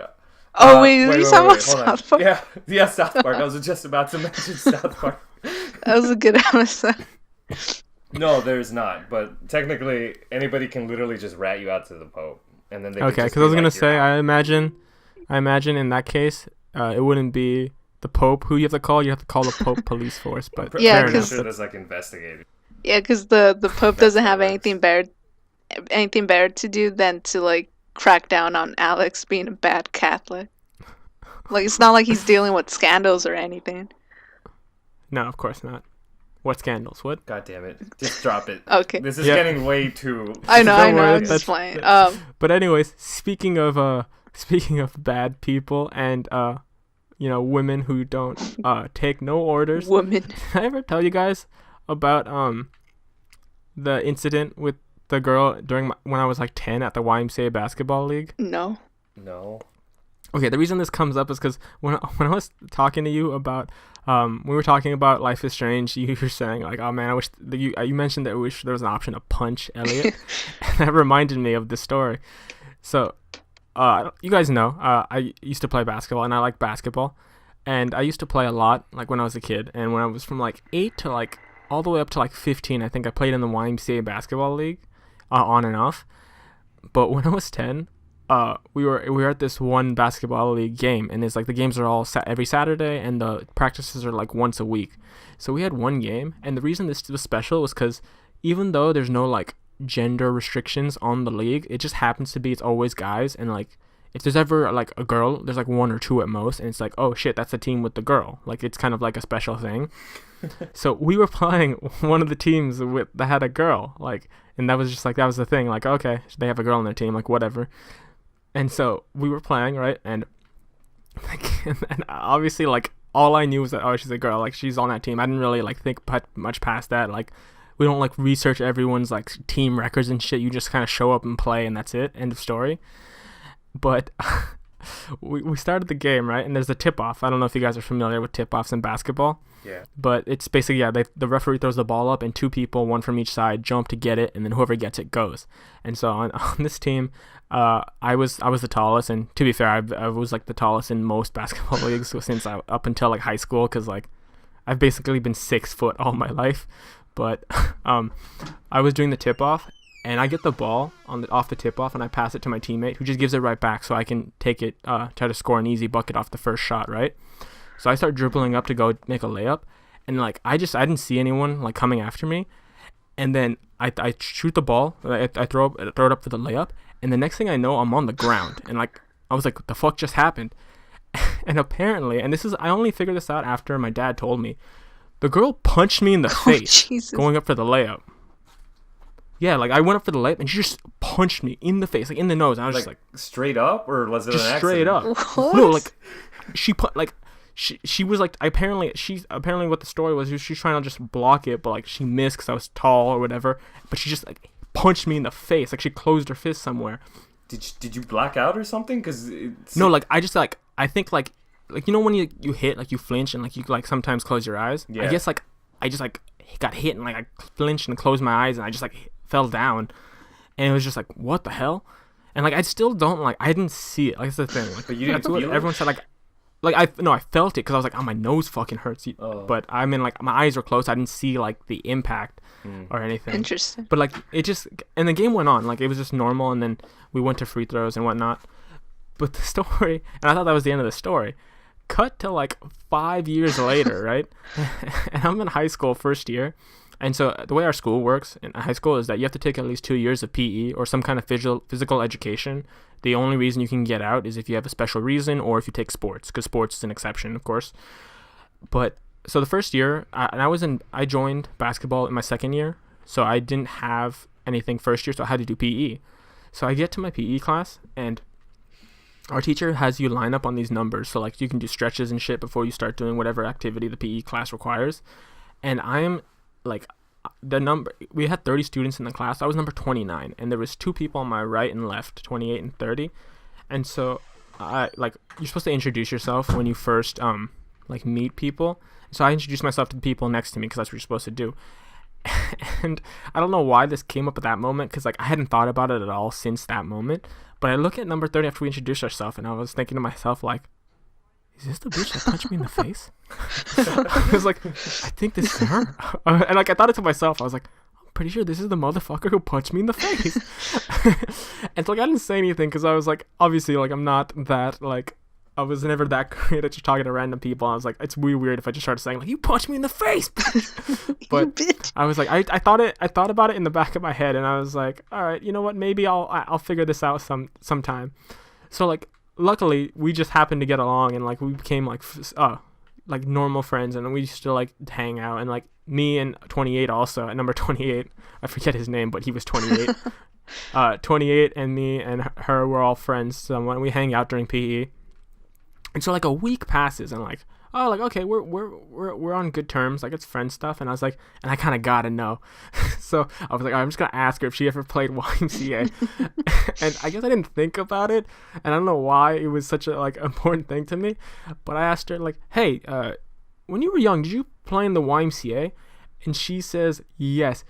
Oh, wait, are you talking about hold on. South Park? Yeah, South Park. I was just about to mention South Park. That was a good episode. No, there's not. But technically, anybody can literally just rat you out to the Pope, and then they Okay, because because I was gonna say, I imagine in that case, it wouldn't be the Pope who you have to call. You have to call the Pope police force. But Yeah, fair pretty enough. sure there's like investigators. Yeah, because the Pope doesn't have how it anything better to do than to like crack down on Alex being a bad Catholic. Like it's not like he's dealing with scandals or anything. No, of course not. What scandals? What? God damn it! Just drop it. Okay. This is Yeah. getting way too. I know, Don't worry, I'm just that's- playing. But anyways, speaking of bad people and women who don't take no orders. Woman. Did I ever tell you guys about the incident with the girl when I was like 10 at the YMCA basketball league? No. No. Okay, the reason this comes up is because when I was talking to you about we were talking about Life is Strange, you were saying like, oh man, I wish you mentioned that I wish there was an option to punch Elliot, and that reminded me of this story. So, you guys know, I used to play basketball and I like basketball, and I used to play a lot like when I was a kid, and when I was from like 8 to like all the way up to like 15, I think I played in the YMCA basketball league, on and off. But when I was 10. We were at this one basketball league game, and it's like the games are all every Saturday, and the practices are like once a week. So we had one game, and the reason this was special was because even though there's no like gender restrictions on the league, it just happens to be it's always guys, and like if there's ever like a girl, there's like one or two at most, and it's like, oh shit, that's a team with the girl. Like it's kind of like a special thing. So we were playing one of the teams that had a girl, like, and that was the thing. Like, okay, they have a girl on their team, like whatever. And so we were playing, right? And and obviously, like, all I knew was that, oh, she's a girl. Like, she's on that team. I didn't really, like, think much past that. Like, we don't, like, research everyone's, like, team records and shit. You just kind of show up and play, and that's it. End of story. But we started the game, right? And there's a tip-off. I don't know if you guys are familiar with tip-offs in basketball. Yeah. But it's basically, the referee throws the ball up, and two people, one from each side, jump to get it, and then whoever gets it goes. And so on this team, I was the tallest, and to be fair, I was like the tallest in most basketball leagues since up until like high school, because like I've basically been 6 foot all my life. But I was doing the tip off, and I get the ball off the tip off, and I pass it to my teammate, who just gives it right back, so I can take it, try to score an easy bucket off the first shot, right? So I start dribbling up to go make a layup, and like I didn't see anyone like coming after me, and then I shoot the ball, I throw it up for the layup, and the next thing I know, I'm on the ground, and like I was like, what the fuck just happened? And apparently, and I only figured this out after my dad told me, the girl punched me in the face Jesus. going up for the layup. Yeah, like I went up for the layup, and she just punched me in the face, like in the nose. And I was just like straight up, or was it just an straight accident? up. What? No, like she put like. She was like apparently what the story was she's trying to just block it, but like she missed because I was tall or whatever, but she just like punched me in the face, like she closed her fist somewhere. Did you black out or something? Because No, like I just like I think like you know when you hit, like you flinch and like you like sometimes close your eyes. Yeah. I guess like I just like got hit and like I flinched and closed my eyes and I just like fell down, and it was just like, what the hell? And like I still don't like, I didn't see it. Like that's the thing. Like, But you didn't that's what feel it? everyone said. Like I felt it because I was like, oh, my nose fucking hurts. Oh. But I mean, like my eyes were closed. I didn't see like the impact or anything. Interesting. But like it just, and the game went on. Like it was just normal, and then we went to free throws and whatnot. But the story, and I thought that was the end of the story. Cut to like 5 years later, right? And I'm in high school, first year. And so the way our school works in high school is that you have to take at least 2 years of PE or some kind of physical education. The only reason you can get out is if you have a special reason or if you take sports, because sports is an exception, of course. But so the first year, I joined basketball in my second year, so I didn't have anything first year, so I had to do PE. So I get to my PE class, and our teacher has you line up on these numbers, so like you can do stretches and shit before you start doing whatever activity the PE class requires. And I am like, the number, we had 30 students in the class. I was number 29, and there was 2 people on my right and left, 28 and 30. And so I like, you're supposed to introduce yourself when you first like meet people. So I introduced myself to the people next to me because that's what you're supposed to do. And I don't know why this came up at that moment, because like I hadn't thought about it at all since that moment. But I look at number 30 after we introduced ourselves, and I was thinking to myself, like, is this the bitch that punched me in the face? I was like, I think this is her. And like I thought it to myself. I was like, I'm pretty sure this is the motherfucker who punched me in the face. And so like I didn't say anything because I was like, obviously like I'm not that like, I was never that great at just talking to random people. I was like, it's really weird if I just started saying like, you punched me in the face. But I was like, I thought about it in the back of my head, and I was like, all right, you know what? Maybe I'll figure this out sometime. So like, luckily we just happened to get along, and like we became like normal friends, and we used to like hang out, and like me and 28 also at number 28, I forget his name, but he was 28. 28 and me and her were all friends. So when we hang out during PE. And so like a week passes, and like, oh, like, okay, we're on good terms, like it's friend stuff. And I was like, and I kind of gotta know. So I was like, I'm just gonna ask her if she ever played YMCA. And I guess I didn't think about it, and I don't know why it was such a like important thing to me, but I asked her like, hey, when you were young, did you play in the YMCA? And she says yes.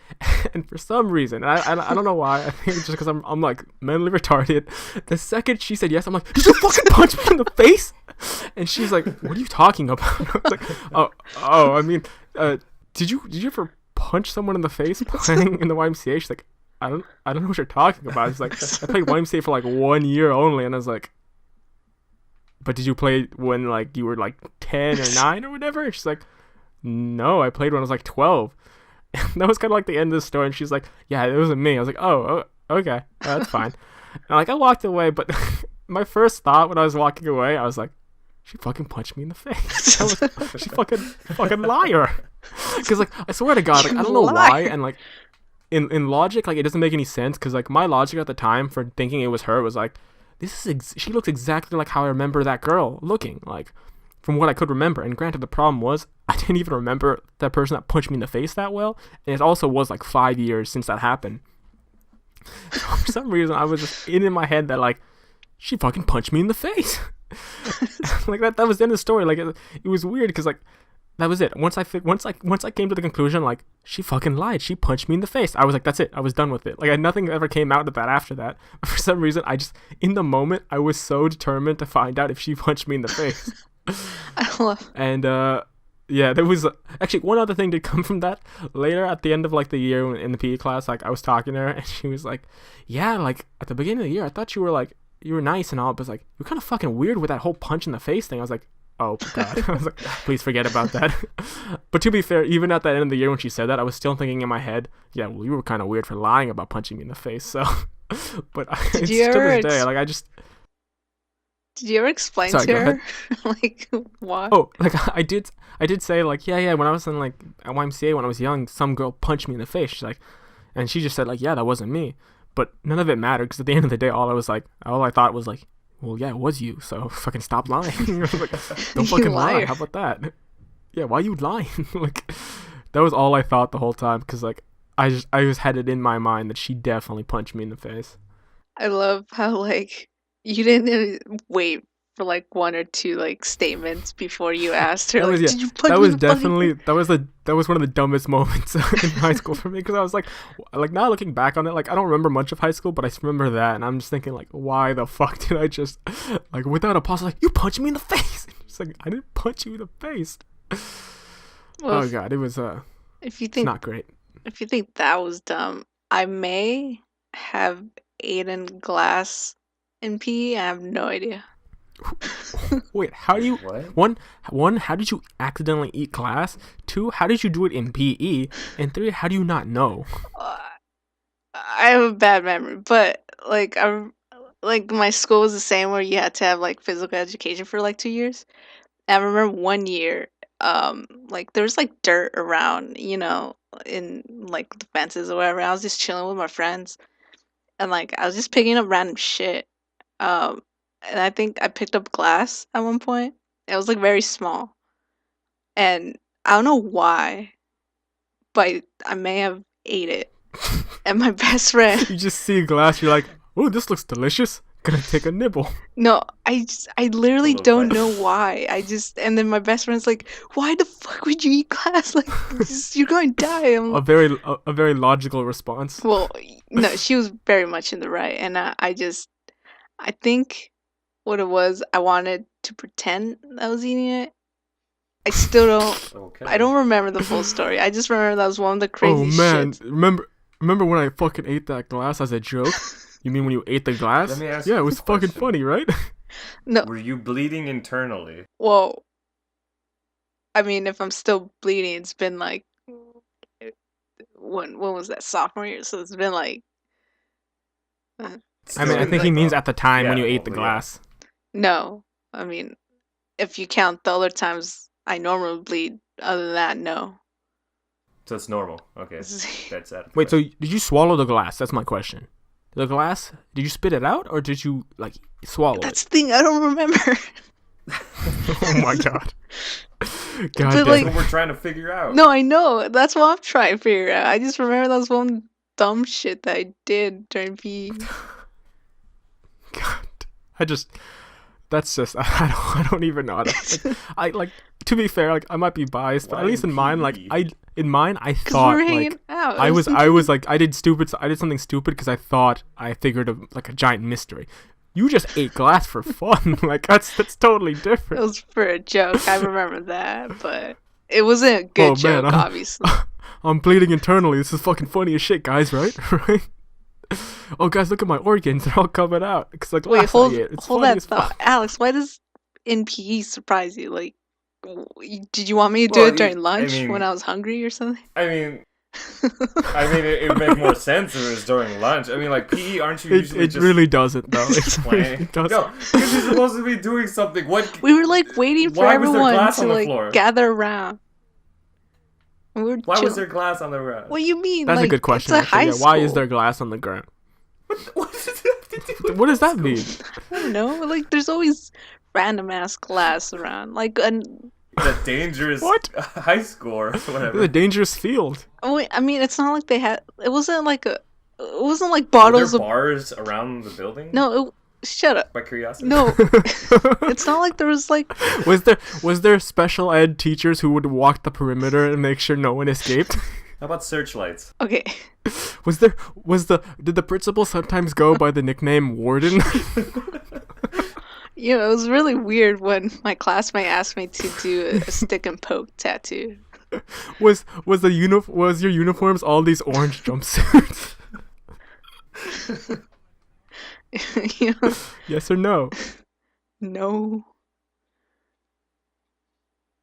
And for some reason, I don't know why, I think it's just because I'm like mentally retarded. The second she said yes, I'm like, did you fucking punch me in the face? And she's like, what are you talking about? I was like, oh, I mean, did you ever punch someone in the face playing in the YMCA? She's like, I don't know what you're talking about. It's like, I played YMCA for like 1 year only. And I was like, but did you play when like you were like 10 or 9 or whatever? And she's like, no, I played when I was like 12. And that was kind of like the end of the story. And she's like, yeah, it wasn't me. I was like, oh okay, that's fine. And like I walked away, but my first thought when I was walking away, I was like, she fucking punched me in the face. She fucking liar. Because like I swear to God, like I don't know why, and like in logic, like it doesn't make any sense. Because like my logic at the time for thinking it was her was like, she looks exactly like how I remember that girl looking, like from what I could remember. And granted, the problem was I didn't even remember that person that punched me in the face that well, and it also was like 5 years since that happened. So for some reason, I was just in my head that like, she fucking punched me in the face. Like that was the end of the story. Like it was weird because like that was it. Once I came to the conclusion like she fucking lied, she punched me in the face, I was like, that's it. I was done with it. Like nothing ever came out of that after that. But for some reason, I just in the moment I was so determined to find out if she punched me in the face. I love. And yeah, there was actually one other thing to come from that. Later at the end of like the year in the PE class, like I was talking to her, and she was like, yeah, like at the beginning of the year I thought you were nice and all, but like you're kind of fucking weird with that whole punch in the face thing. I was like, oh God. I was like, please forget about that. But to be fair, even at the end of the year when she said that, I was still thinking in my head, yeah, well, you were kind of weird for lying about punching me in the face. So but it's to this day, like did you ever explain Sorry, to go her like why? Oh, like I did say like, yeah, when I was in like at YMCA when I was young, some girl punched me in the face. She's like, and she just said like, yeah, that wasn't me. But none of it mattered because at the end of the day, all I thought was like, well, yeah, it was you. So fucking stop lying. Like, don't fucking lie. How about that? Yeah, why are you lying? Like that was all I thought the whole time, because like I just had it in my mind that she definitely punched me in the face. I love how like you didn't wait for like one or two like statements before you asked her. That was Like, yeah. did you punch That me was in the fucking definitely face?" that was one of the dumbest moments in high school for me because I was like now looking back on it, like I don't remember much of high school, but I remember that, and I'm just thinking like, why the fuck did I just like without a pause like you punched me in the face? It's like I didn't punch you in the face. Well, Oh god, it was if you it's think not great. if you think that was dumb, I may have eaten glass in PE. I have no idea. Wait, how do you What? one how did you accidentally eat glass? 2, how did you do it in PE? And 3, how do you not know? Uh, I have a bad memory, but like I'm like my school was the same where you had to have like physical education for like 2 years. And I remember one year, like there was like dirt around, in like the fences or whatever. I was just chilling with my friends, and like I was just picking up random shit. Um, and I think I picked up glass at one point. It was like very small, and I don't know why, but I may have ate it. And my best friend, You just see glass, you're like, oh, this looks delicious. Gonna take a nibble. no, I literally little don't bite. know why. And then my best friend's like, "Why the fuck would you eat glass? Like, you're going to die." A very logical response. Well, no, she was very much in the right, and I think what it was, I wanted to pretend I was eating it. I still don't. Okay. I don't remember the full story. I just remember that was one of the Oh crazy man, shits. remember when I fucking ate that glass as a joke? You mean when you ate the glass? Let me ask Yeah, you it was a fucking question. funny, right? No, Were you bleeding internally? well, I mean, if I'm still bleeding, it's been like when was that, sophomore year? So it's been like uh, I mean, I been think he like means at the time when Yeah, you ate the well, yeah. glass. no. I mean, if you count the other times I normally bleed, other than that, no. So it's normal. Okay. That's that. Wait, so did you swallow the glass? That's my question. The glass, did you spit it out or did you like swallow That's the thing. I don't remember. it? Oh my god. God But, damn. That's like- what we're trying to figure out. No, I know. That's what I'm trying to figure out. I just remember that was one dumb shit that I did during PE. God, that's just I don't even know how to like to be fair, like I might be biased, but Why at least in mine, like PE? I Because we thought were like hanging out. It I was in like I did something stupid because I thought I figured like a giant mystery. You just ate glass for fun. Like that's totally PE. It different. was for a joke. I remember that, but it wasn't a good Oh, man, joke, I'm- obviously. I'm bleeding internally. This is fucking funny as shit, guys, right? Right? Oh, guys, look at my organs. They're all covered out. Because like Wait, last hold I ate. It's hold funny that as thought, fuck. Alex. Why does in PE surprise you? Like, did you want me to do Well, it during I lunch mean- when I was hungry or something? I mean, it would make more sense if it was during lunch. I mean, like PE, aren't you usually It just really doesn't though. It playing? really doesn't. No, because you're supposed to be doing something. What? We were like waiting for Why was there everyone glass to on the like floor? gather around. And we were Why was chilling. there glass on the ground? What do you mean? That's like, a good question. It's a Actually. high Yeah, school. why is there glass on the ground? What does it have to do with What does high that mean? school? I don't know. Like, there's always random ass glass around. Like, The dangerous What? high school or It's a whatever. dangerous field. I mean, it's not like they had. It wasn't like Were bottles there of. bars around the building? No, shut up. By curiosity. No, it's not like there was like. was there special ed teachers who would walk the perimeter and make sure no one escaped? How about searchlights? Okay, Did the principal sometimes go by the nickname Warden? it was really weird when my classmate asked me to do a stick and poke tattoo. was your uniforms all these orange jumpsuits? You know, Yes or no? no.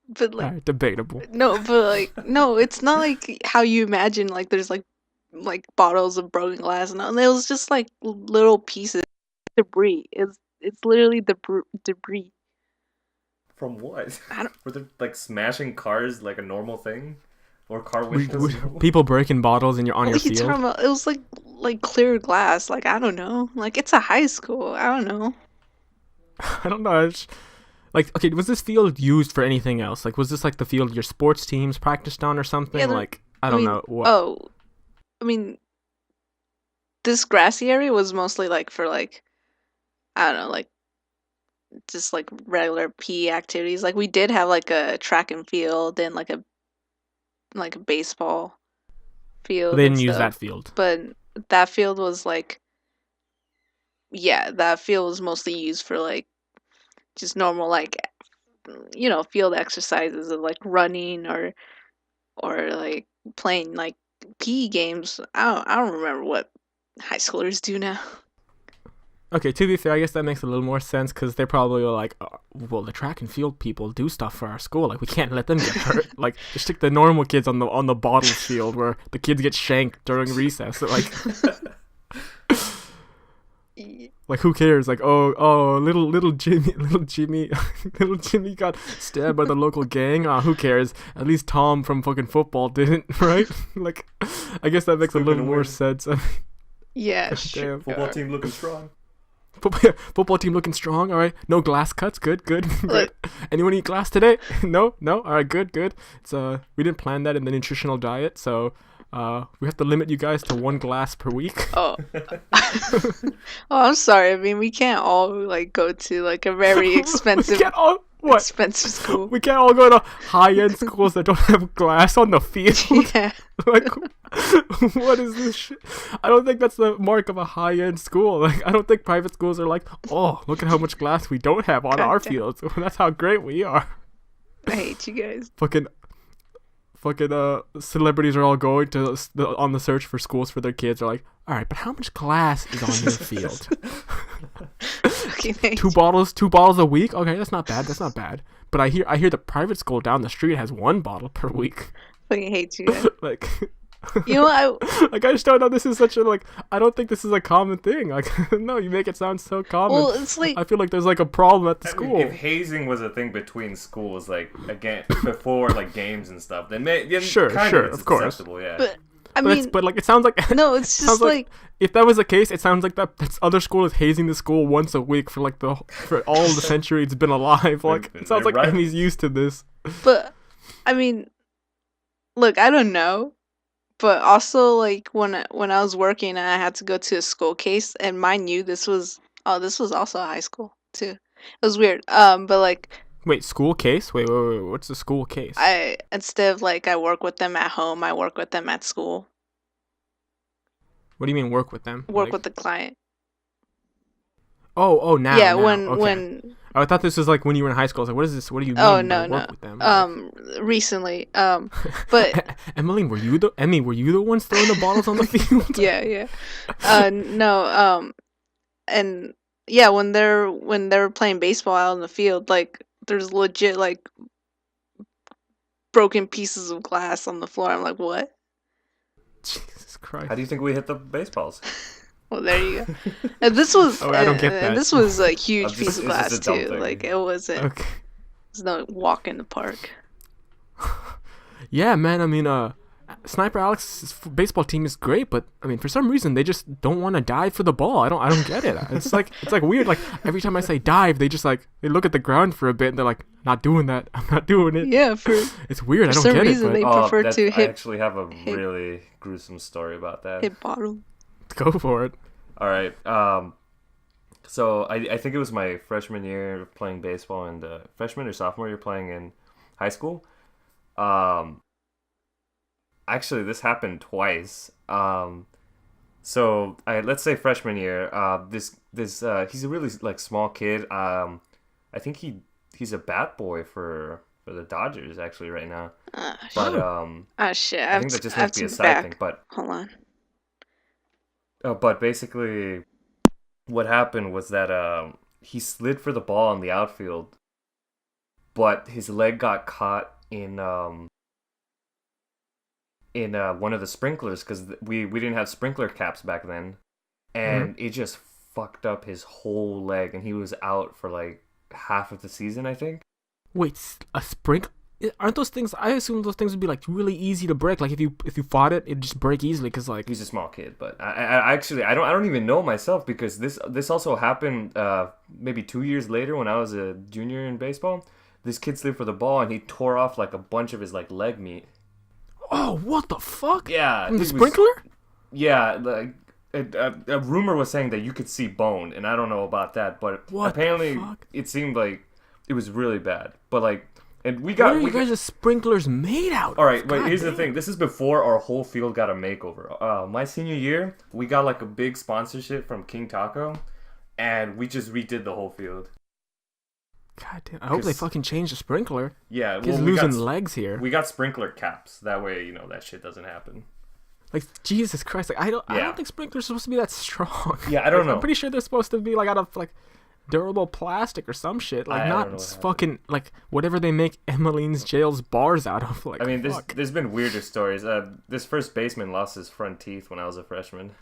But like, Alright, debatable. no, but like, no, it's not like how you imagine. Like, there's like bottles of broken glass, and all. It was just like little pieces, debris. It's literally debris. From what? I don't- Were they like smashing cars like a normal thing, or car Were- windows? were people breaking bottles on your What are you field? talking about? It was like clear glass. Like, I don't know. Like, it's a high school. I don't know. I don't know. Like, okay, was this field used for anything else? Like, was this like the field your sports teams practiced on or something? Yeah, Like, I don't mean, know. What? Oh, I mean, this grassy area was mostly like for like, I don't know, like just like regular PE activities. Like we did have like a track and field and like a baseball But field they and didn't use stuff. that field. But that field was like, yeah, that field was mostly used for like just normal like field exercises of like running or like playing like PE games. I don't remember what high schoolers do now. Okay, to be fair, I guess that makes a little more sense because they're probably like, oh, well, the track and field people do stuff for our school. Like, we can't let them get hurt. Like, just stick the normal kids on the bottle field where the kids get shanked during recess. Like, like who cares? Like, oh, little Jimmy, little Jimmy got stabbed by the local gang. Who cares? At least Tom from fucking football didn't, right? Like, I guess that makes a little more sense. Yeah, sure. Football team looking strong. Football team looking strong. All right, no glass cuts. Good. Great. Anyone eat glass today? No. All right, good. It's we didn't plan that in the nutritional diet, so we have to limit you guys to 1 glass per week. Oh. Oh, I'm sorry. I mean, we can't all like go to like a very expensive expensive school. We can't all go to high-end schools that don't have glass on the field. Yeah. Like, what is this shit? I don't think that's the mark of a high-end school. Like, I don't think private schools are like, oh, look at how much glass we don't have on our fields. That's how great we are. I hate you guys. Fucking celebrities are all going to on the search for schools for their kids. Are like, all right, but how much glass is on your field? Okay, two bottles a week. Okay, that's not bad. But I hear the private school down the street has 1 bottle per week. Fucking hate you guys. Like, you know what? Like, I just don't know. This is such a like. I don't think this is a common thing. Like, no, you make it sound so common. Well, it's like I feel like there's like a problem at the I school. mean, if hazing was a thing between schools, like again before like games and stuff, then Sure, it's of course. acceptable, yeah. but I mean, but like it sounds like no, it's just like if that was the case, it sounds like that other school is hazing the school once a week for like for all the century it's been alive. Like it sounds like right. Emmy's used to this. But I mean, look, I don't know, but also like when I was working and I had to go to a school case, and mind you, this was also high school too. It was weird. But like Wait, school case? Wait, what's the school case? instead of like I work with them at home, I work with them at school. What do you mean work with them? Work Like, with the client. Oh, now. Yeah, now. when Okay. when Oh, I thought this was like when you were in high school. I was like, what is this? What do you mean oh by no work with them? Recently but Emmeline, were you the ones throwing the bottles on the field? yeah no and yeah, when they're playing baseball out in the field, like there's legit like broken pieces of glass on the floor. I'm like, what? Jesus Christ. How do you think we hit the baseballs? Well, there you go. And this was I don't get that. and this was a huge It's piece of just glass a dumb too. thing. Like it wasn't. Okay. It was no walk in the park. Yeah, man. I mean, Sniper Alex's baseball team is great, but I mean, for some reason they just don't want to dive for the ball. I don't get it. It's like weird. Like every time I say dive, they just like they look at the ground for a bit and they're like, not doing that. I'm not doing it. Yeah, for It's weird. I don't some get reason it. they But prefer to I hit actually have a really gruesome story about that. hit bottom. go for it. All right. So I think it was my freshman year of playing baseball, and freshman or sophomore year playing in high school. Actually, this happened twice. So let's say freshman year. This he's a really like small kid. I think he's a bat boy for the Dodgers actually right now. But Shit. I think that just might be a side thing. But Hold on. but basically, what happened was that he slid for the ball in the outfield, but his leg got caught in one of the sprinklers because we didn't have sprinkler caps back then, and it just fucked up his whole leg, and he was out for like half of the season, I think. Wait, a sprinkler? Aren't those things? I assume those things would be like really easy to break. Like if you fought it, it'd just break easily. Cause like He's a small kid, but I actually I don't even know myself because this also happened maybe 2 years later when I was a junior in baseball. This kid slid for the ball and he tore off like a bunch of his like leg meat. oh, what the fuck? Yeah, From the it was- sprinkler? Yeah, like A rumor was saying that you could see bone, and I don't know about that, but What the apparently fuck? it seemed like it was really bad. But like, and What are you guys' sprinklers made out of? all right, but God here's the damn. thing. This is before our whole field got a makeover. My senior year, we got like a big sponsorship from King Taco, and we just redid the whole field. God damn. I hope they 'Cause- fucking change the sprinkler. Yeah, Kids we losing got legs here. we got sprinkler caps. That way, that shit doesn't happen. Like Jesus Christ! Like I Yeah. don't think sprinklers are supposed to be that strong. Yeah, I don't Like, know. I'm pretty sure they're supposed to be like out of like durable plastic or some shit. Like I don't know not what happened. fucking like whatever they make Emmeline's jail's bars out of. Like I mean, fuck. there's been weirder stories. This first baseman lost his front teeth when I was a freshman.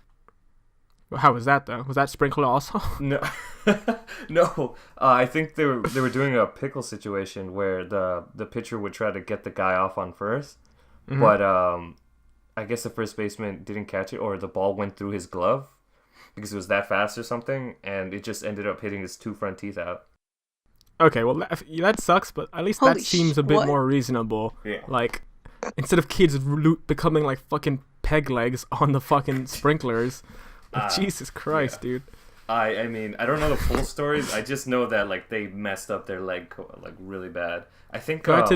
How was that though? Was that sprinkler also? No, no. I think they were doing a pickle situation where the pitcher would try to get the guy off on 1st, Mhm. but I guess the first baseman didn't catch it, or the ball went through his glove because it was that fast or something, and it just ended up hitting his 2 front teeth out. Okay, well that sucks, but at least Holy that seems a bit what? more reasonable. Yeah. Like instead of kids becoming like fucking peg legs on the fucking sprinklers. Like, Jesus Christ, dude. I mean, I don't know the full stories. I just know that like they messed up their leg like really bad. I think Glad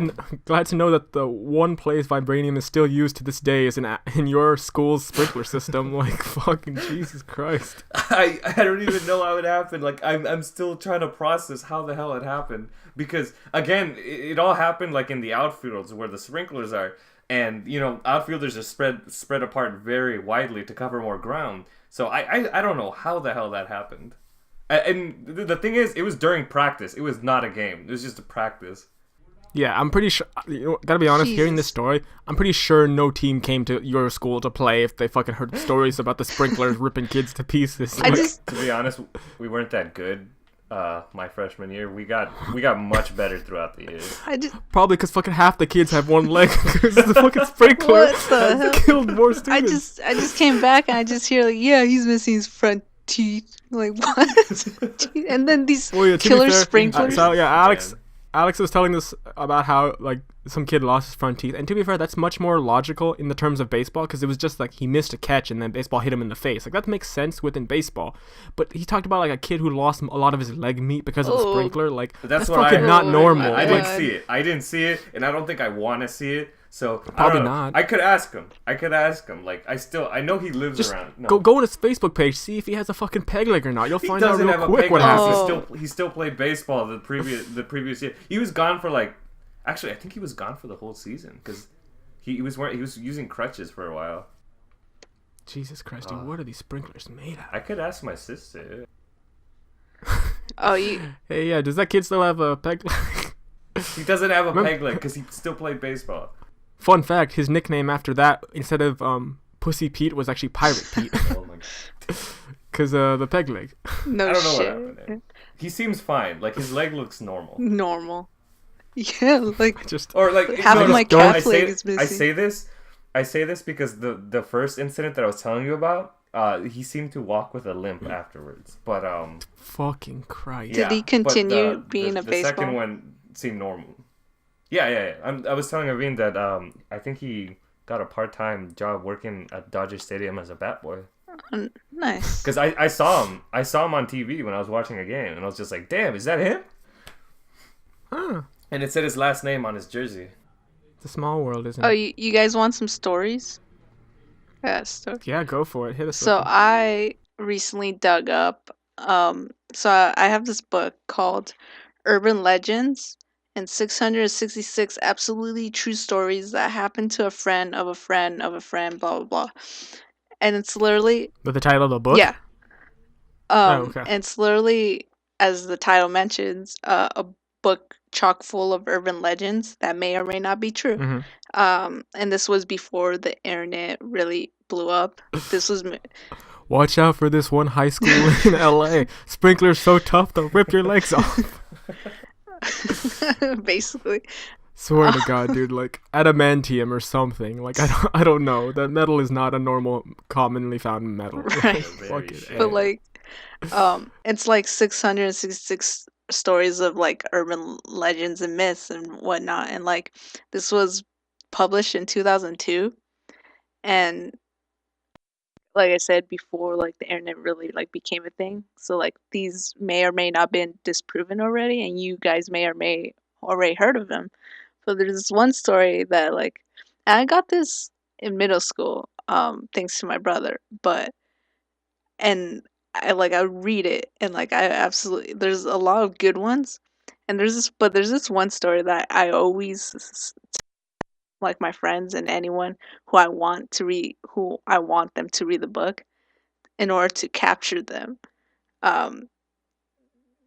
to know that the one place vibranium is still used to this day is in your school's sprinkler system. Like fucking Jesus Christ. I don't even know how it happened. Like I'm still trying to process how the hell it happened, because again, it all happened like in the outfields where the sprinklers are, and outfielders are spread apart very widely to cover more ground. So I don't know how the hell that happened. And the thing is, it was during practice. It was not a game. It was just a practice. Yeah, I'm pretty sure. Gotta be honest, hearing this Jesus. story, I'm pretty sure no team came to your school to play if they fucking heard stories about the sprinklers ripping kids to pieces. I Like, just To be honest, we weren't that good. My freshman year, we got much better throughout the years. I just probably because fucking half the kids have one leg because the fucking sprinkler What the has hell? killed more students. I just came back and I just hear like, yeah, he's missing his front teeth. Like what? And then these Well, yeah, to be killer fair, sprinklers. So yeah, Alex Man. Alex was telling us about how like some kid lost his front teeth, and to be fair, that's much more logical in the terms of baseball because it was just like he missed a catch and then baseball hit him in the face. Like that makes sense within baseball. But he talked about like a kid who lost a lot of his leg meat because of the Oh. sprinkler. Like But that's what fucking not Oh, normal. I God. didn't Like, see it. I didn't see it, and I don't think I want to see it. So I Probably don't know. not. I could ask him. Like I know he lives just around. No. go on his Facebook page, see if he has a fucking peg leg or not. You'll He find out doesn't real have a quick peg what leg. happened. Oh. He still played baseball the previous year. He was gone for like, actually I think he was gone for the whole season because he was using crutches for a while. Jesus Christ, dude, what are these sprinklers made out I could ask my sister. Oh, you. of? Hey, yeah, does that kid still have a peg leg? He doesn't have a Remember- peg leg because he still played baseball. Fun fact, his nickname after that, instead of Pussy Pete, was actually Pirate Pete. Oh my god. Because the peg leg. No I don't know what shit. happened there. He seems fine. Like his leg looks normal. Normal. Yeah, like Just Or like Half of my calf I leg is missing. I say this because the first incident that I was telling you about, he seemed to walk with a limp afterwards. But fucking Christ. Did he but continue being a the baseball? second one seemed normal. Yeah. I was telling Aveen that I think he got a part-time job working at Dodger Stadium as a bat boy. Nice. Because I saw him on TV when I was watching a game, and I was just like, damn, is that him? Huh. And it said his last name on his jersey. It's a small world, isn't Oh, it? you guys want some stories? Yeah, story. Yeah, go for it. Hit us So with it. I recently dug up. So I have this book called Urban Legends and 666 absolutely true stories that happened to a friend of a friend of a friend. Blah blah blah. And it's literally With the title of the book? yeah. okay. And it's literally, as the title mentions, a book chock full of urban legends that may or may not be true. Mhm. And this was before the internet really blew up. This was Watch out for this one high school in LA. Sprinklers so tough they'll rip your legs off. basically. Swear to God, dude, like adamantium or something. Like I don't know. That metal is not a normal, commonly found metal. Right. Fuck it. Very But like, it's like 666 stories of like urban legends and myths and whatnot. And like, this was published in 2002, and like I said before, like the internet really like became a thing. So like these may or may not been disproven already, and you guys may or may already heard of them. So there's this one story that like I got this in middle school, thanks to my brother, but and I read it and like I absolutely there's a lot of good ones, and there's this one story that I always like my friends and anyone who I want them to read the book in order to capture them. Um,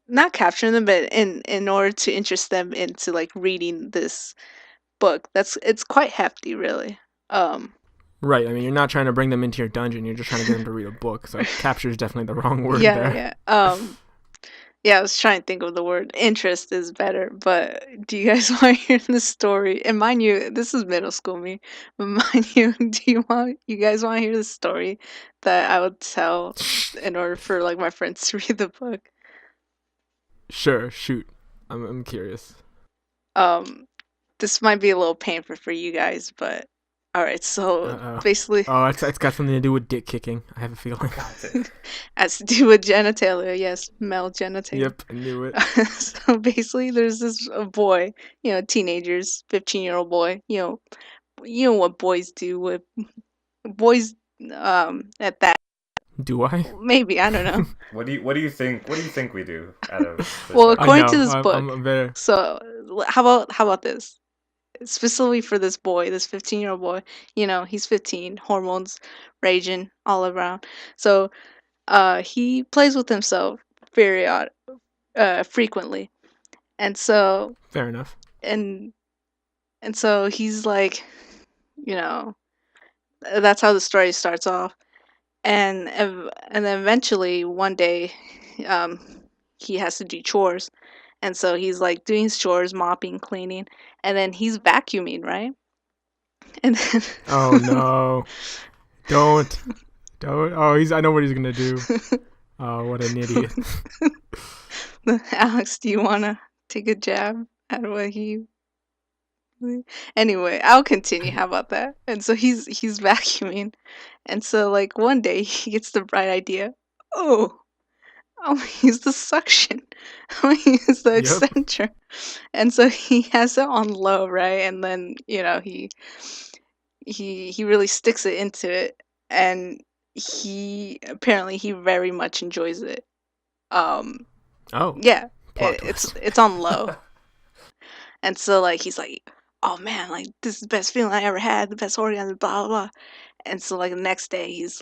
not capture them, but in order to interest them into like reading this book. It's quite hefty, really. Um, Right. I mean, you're not trying to bring them into your dungeon. You're just trying to get them to read a book. So capture is definitely the wrong word yeah, there. yeah. Yeah, I was trying to think of the word. Interest is better, but do you guys want to hear the story? And mind you, this is middle school me. But mind you, you guys want to hear the story that I would tell in order for like my friends to read the book? Sure. Shoot. I'm curious. Um, this might be a little painful for you guys, but all right. Uh So oh. basically, Oh, it's got something to do with dick kicking. I have a feeling. has to do with genitalia. Yes, male genitalia. Yep, I knew it. So basically, there's this boy, teenagers, 15-year-old boy. You know what boys do with boys. At that, Do I? maybe I don't know. What do you think we do out of Well, perspective? I according to know. this book, I'm better. so how about this? Specifically for this boy, this 15-year-old boy. He's 15, hormones raging all around. So, he plays with himself period, frequently, and so Fair enough. and and so he's like, you know, that's how the story starts off, and then eventually one day, um, he has to do chores, and so he's like doing his chores, mopping, cleaning, and then he's vacuuming, right? And then Oh no! Don't. Don't. Oh, I know what he's gonna do. Oh, what an idiot. Alex, do you want to take a jab at what he? Anyway, I'll continue. How about that? And so he's vacuuming, and so like one day he gets the bright idea. Oh, I'll use the suction. I'll use the Yep. extender. And so he has it on low, right? And then he really sticks it into it, and he very much enjoys it. Um, Oh, yeah, plot it's twist. it's on low, and so like he's like, oh man, like this is the best feeling I ever had, the best orgasm, blah blah blah. And so like the next day he's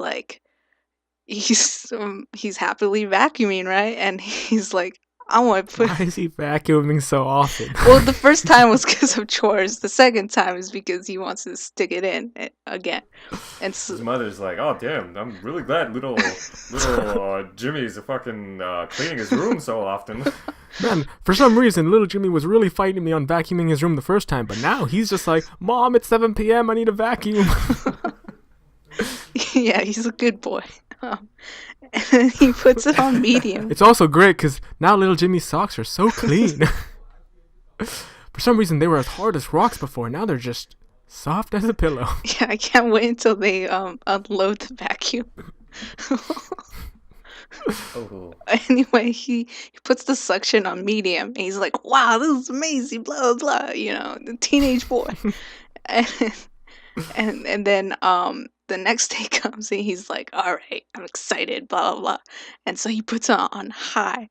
happily vacuuming, right? And he's like, I want to put. Why is he vacuuming so often? Well, the first time was because of chores. The second time is because he wants to stick it in again. And so, His mother's like, "Oh damn, I'm really glad little Jimmy's fucking cleaning his room so often." Man, for some reason, little Jimmy was really fighting me on vacuuming his room the first time, but now he's just like, Mom, it's 7 p.m. I need a vacuum. yeah, he's a good boy. And then he puts it on medium. It's also great because now little Jimmy's socks are so clean. For some reason, they were as hard as rocks before. Now they're just soft as a pillow. Yeah, I can't wait until they unload the vacuum. Oh, Anyway, he puts the suction on medium, and he's like, "Wow, this is amazing!" Blah blah. The teenage boy, and and then the next day comes, and he's like, "All right, I'm excited." Blah blah blah, and so he puts it on high,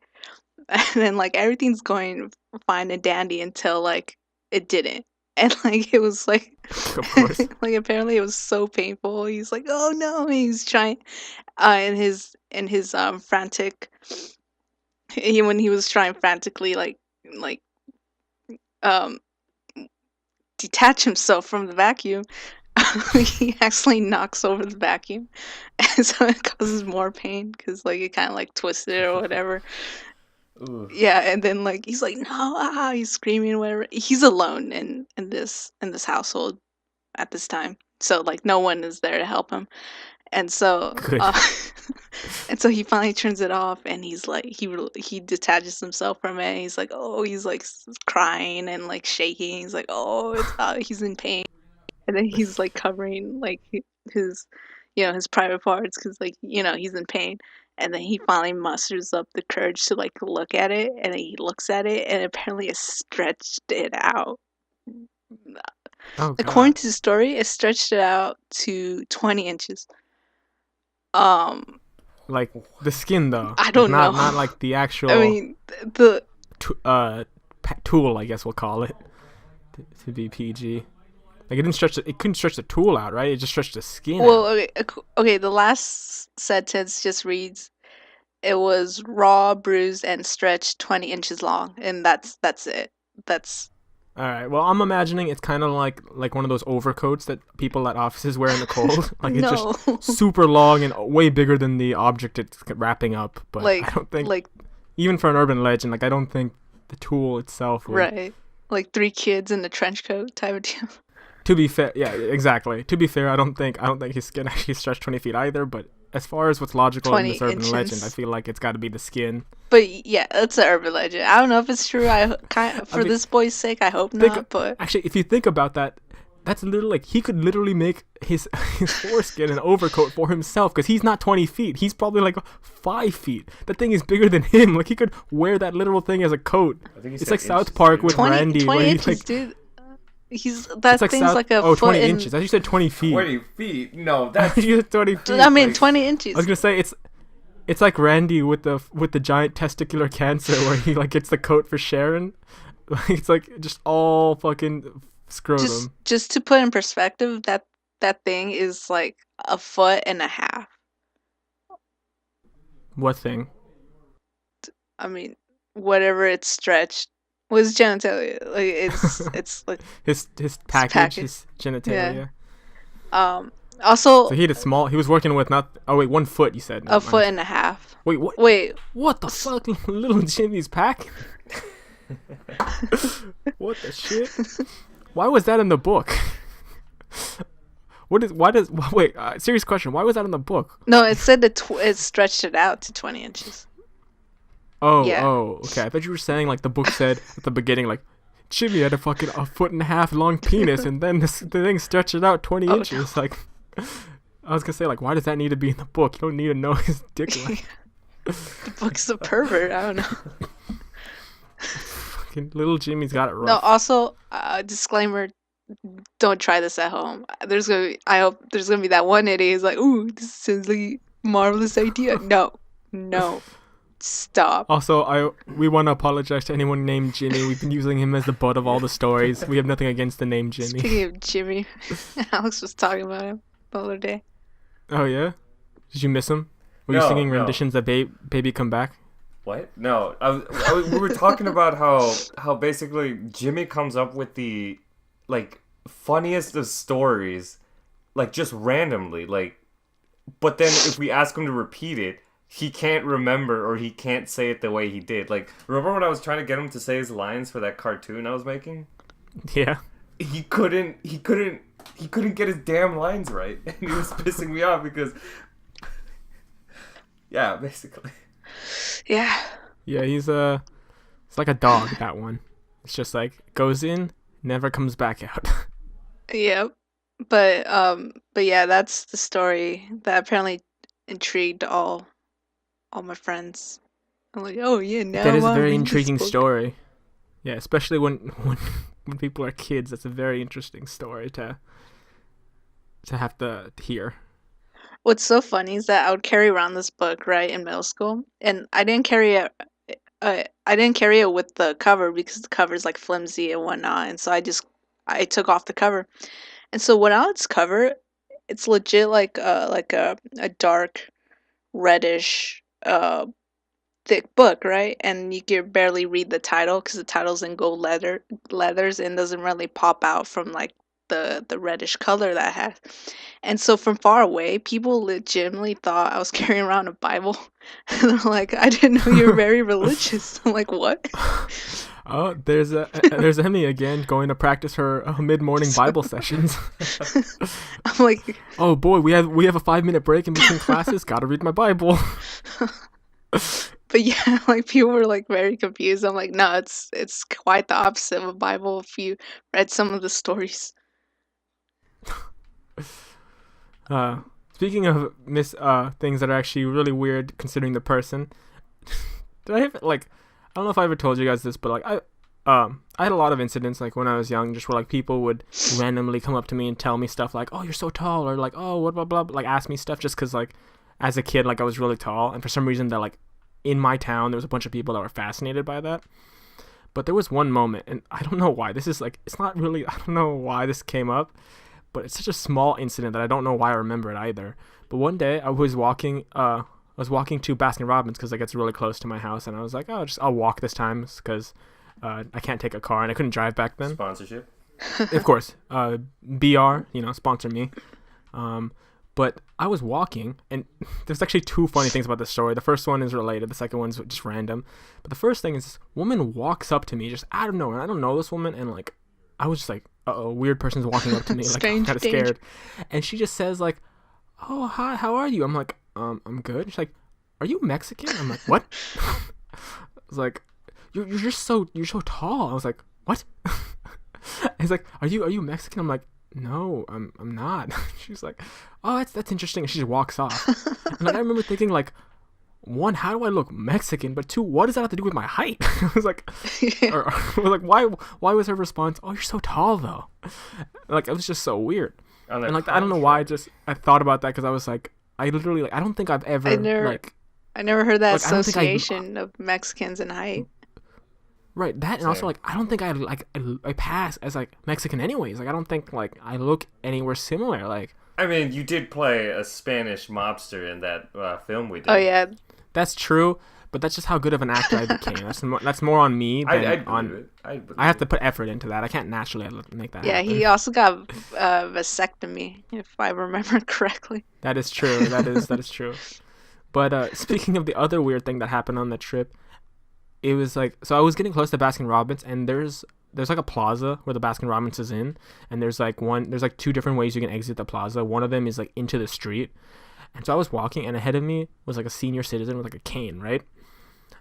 and then like everything's going fine and dandy until like it didn't, and like it was like. Of course. Like apparently it was so painful. He's like, "Oh no!" He's trying, in his frantic when he was trying frantically like um detach himself from the vacuum. He actually knocks over the vacuum, and so it causes more pain because like it kind of like twisted or whatever. ooh. Yeah, and then like he's like, no, he's screaming or whatever. He's alone in this household at this time, so like no one is there to help him. And so, Good. and so he finally turns it off, and he's like, he detaches himself from it. And he's like, oh, he's like crying and like shaking. He's like, oh, he's in pain, and then he's like covering like his his private parts because like he's in pain. And then he finally musters up the courage to like look at it, and then he looks at it, and apparently it stretched it out. Oh According God. to the story, it stretched it out to 20 inches. Um, Like the skin though. I Like don't know. not like the I actual mean, the tool, I guess we'll call it, to be PG. Like it couldn't stretch the tool out, right? It just stretched the skin well, out. okay. The last sentence just reads, "It was raw, bruised, and stretched 20 inches long," and that's it. That's All right. Well, I'm imagining it's kind of like one of those overcoats that people at offices wear in the cold. Like it's just no, super long and way bigger than the object it's wrapping up. But like I don't think, like even for an urban legend, like I don't think the tool itself would. right, like three kids in a trench coat type of deal. To be fair, yeah, exactly. To be fair, I don't think his skin actually stretched 20 feet either. But as far as what's logical in 20 this urban legend, I inches. feel like it's got to be the skin. But yeah, it's an urban legend. I don't know if it's true. I For mean, this boy's sake, I hope think not. But actually, if you think about that, that's literally like he could literally make his his foreskin an overcoat for himself because he's not 20 feet. He's probably like 5 feet. That thing is bigger than him. Like he could wear that literal thing as a coat. I think he It's said like South inches, Park dude. with 20, Randy, 20 where he inches, like dude. it's That like thing's South. like a Oh, foot 20 in. inches. As you said, 20 feet. 20 feet? No, I that's thought you said 20 feet. I mean, like- 20 I inches. was gonna say it's like Randy with the giant testicular cancer where he like gets the coat for Sharon. Like it's like just all fucking scrotum. Just to put in perspective, that thing is like a foot and a half. What thing? I mean, whatever it's stretched was genitalia. Like it's like His package, package. his genitalia. Also So he had a small. He was working with not. Oh wait, 1 foot. You said. a Never foot mind. and a half. Wait, what? Wait, What the fuck? Little Jimmy's pack. What the shit? Why was that in the book? Why does? Wait. Serious question. Why was that in the book? no, it said it stretched it out to 20 inches. Oh, Yeah. oh, okay. I thought you were saying like the book said at the beginning, like Jimmy had a fucking a foot and a half long penis, and then the thing stretched it out 20 Oh, inches. Like, I was gonna say, like, why does that need to be in the book? You don't need to know his dick length. The book's a pervert. I don't know. Fucking little Jimmy's got it rough. No, also, disclaimer: don't try this at home. I hope there's gonna be that one idiot who's like, "Ooh, this sounds like a marvelous idea." No, stop. Also, we want to apologize to anyone named Jimmy. We've been using him as the butt of all the stories. We have nothing against the name Jimmy. Speaking of Jimmy, Alex was talking about him the other day. Oh yeah, did you miss him? Were you No, singing no. renditions of Baby Come Back? What? No, we were talking about how basically Jimmy comes up with the like funniest of stories, like just randomly, like. But then if we ask him to repeat it, he can't remember or he can't say it the way he did. Like, remember when I was trying to get him to say his lines for that cartoon I was making? Yeah. He couldn't get his damn lines right, and he was pissing me off because. Yeah, basically. Yeah, Yeah, it's like a dog, that one. It's just like goes in, never comes back out. yep. But yeah, that's the story that apparently intrigued all my friends. I'm like, oh yeah, now That is I a wanna very read this intriguing book. story. Yeah, especially when people are kids, that's a very interesting story to have to hear. What's so funny is that I would carry around this book right in middle school, and I didn't carry it. I didn't carry it with the cover because the cover's like flimsy and whatnot, and so I took off the cover, and so without its cover, it's legit like a dark reddish thick book, right? And you can barely read the title because the title's in gold letters and doesn't really pop out from like the reddish color that it has. And so from far away, people legitimately thought I was carrying around a Bible. And they're like, I didn't know you were very religious. I'm like, what? Oh, there's Emmy again going to practice her mid-morning Bible sessions. I'm like, Oh boy, we have a 5-minute break in between classes. Gotta read my Bible. but yeah, like people were like very confused. I'm like, no, it's quite the opposite of a Bible if you read some of the stories. It's speaking of things that are actually really weird considering the person, did I ever, like, I don't know if I ever told you guys this, but like I had a lot of incidents like when I was young, just where like people would randomly come up to me and tell me stuff like, "Oh, you're so tall," or like, "Oh, what blah blah," like ask me stuff just because like as a kid like I was really tall, and for some reason that like in my town there was a bunch of people that were fascinated by that. But there was one moment, and I don't know why. This is like, it's not really, I don't know why this came up, but it's such a small incident that I don't know why I remember it either. But one day I was walking to Baskin Robbins because like it's really close to my house, and I was like, oh, I'll walk this time because I can't take a car, and I couldn't drive back then. Sponsorship. Of course, BR, sponsor me. But I was walking, and there's actually two funny things about this story. The first one is related, the second one's just random. But the first thing is this woman walks up to me just out of nowhere. I don't know this woman, and like I was just like, uh-oh, weird person's walking up to me. Like, I'm kind of scared. And she just says like, oh, hi, how are you? I'm like, I'm good. She's like, are you Mexican? I'm like, what? I was like, you're so tall. I was like, what? He's like, are you Mexican? I'm like, no, I'm not. She's like, oh, that's interesting. And she just walks off. And like, I remember thinking like, one, how do I look Mexican? But two, what does that have to do with my height? I was like, or like, why was her response, oh, you're so tall though? Like, it was just so weird. And like, I don't know why I thought about that because I was like, I literally, like, I don't think I've ever I never heard that like, association of Mexicans and height. Right, that, and also like I don't think I pass as like Mexican anyways. Like I don't think like I look anywhere similar. Like, I mean, you did play a Spanish mobster in that film we did. Oh yeah, that's true, but that's just how good of an actor I became. That's more on me than I have to put effort into that. I can't naturally make that. Yeah, happen. he also got vasectomy, if I remember correctly. That is true. That is true. But speaking of the other weird thing that happened on the trip, it was like, so I was getting close to Baskin Robbins, and there's like a plaza where the Baskin Robbins is in, and there's like two different ways you can exit the plaza. One of them is like into the street, and so I was walking, and ahead of me was like a senior citizen with like a cane, right?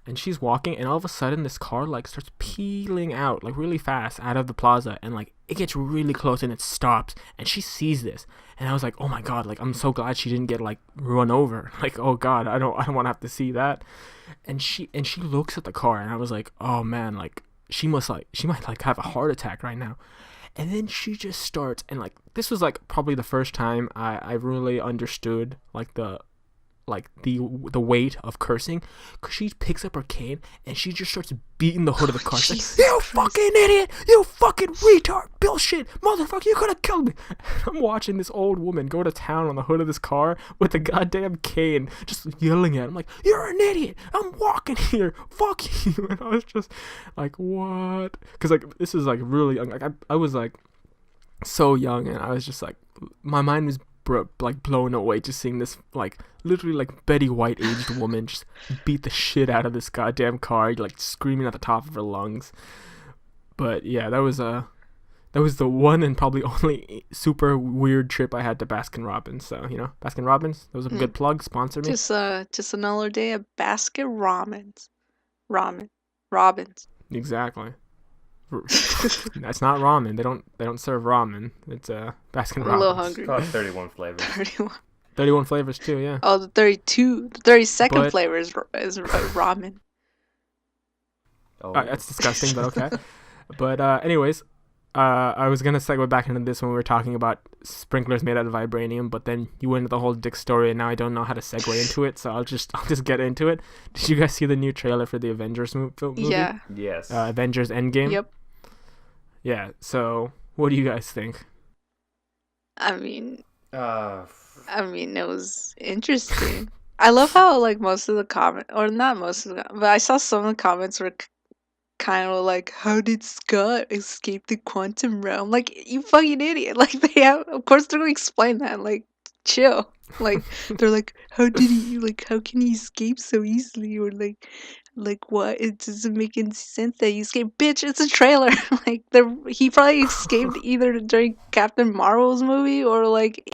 And she's walking, and all of a sudden this car like starts peeling out like really fast out of the plaza, and like it gets really close and it stops, and she sees this, and I was like, oh my god, like I'm so glad she didn't get like run over. Like, oh god, I don't want to have to see that. And she looks at the car, and I was like, oh man, like she might like have a heart attack right now. And then she just starts, and like this was like probably the first time I really understood like the weight of cursing, because she picks up her cane and she just starts beating the hood of the car. She's like, you fucking idiot, you fucking retard, bullshit, motherfucker, you could have killed me. I'm watching this old woman go to town on the hood of this car with a goddamn cane, just yelling at him like, you're an idiot, I'm walking here, fuck you. And I was just like, what? Because like this is like really young. Like I was like so young, and I was just like, my mind was like blown away just seeing this like literally like Betty White aged woman just beat the shit out of this goddamn car, like screaming at the top of her lungs. But yeah, that was the one and probably only super weird trip I had to Baskin Robbins. So Baskin Robbins, that was a good plug. Sponsor me. Just another day of Baskin Robbins. Exactly. That's not ramen. They don't serve ramen. It's Baskin Robbins. I'm a little hungry. It's called 31 flavors. 31 flavors too, yeah. Oh, the 32nd flavor is ramen. Oh, that's disgusting, but okay. But anyways, I was gonna segue back into this when we were talking about sprinklers made out of vibranium, but then you went into the whole dick story, and now I don't know how to segue into it, so I'll just get into it. Did you guys see the new trailer for the Avengers movie? Yeah. Yes. Avengers Endgame. Yep. Yeah. So, what do you guys think? I mean, it was interesting. I love how like most of the comment, or not most of the, but I saw some of the comments were kind of like, how did Scott escape the quantum realm? Like, you fucking idiot. Like, of course they're gonna explain that. Like, chill. Like, they're like, how can he escape so easily? Or like what? It doesn't make any sense that he escaped. Bitch, it's a trailer. Like, he probably escaped either during Captain Marvel's movie or like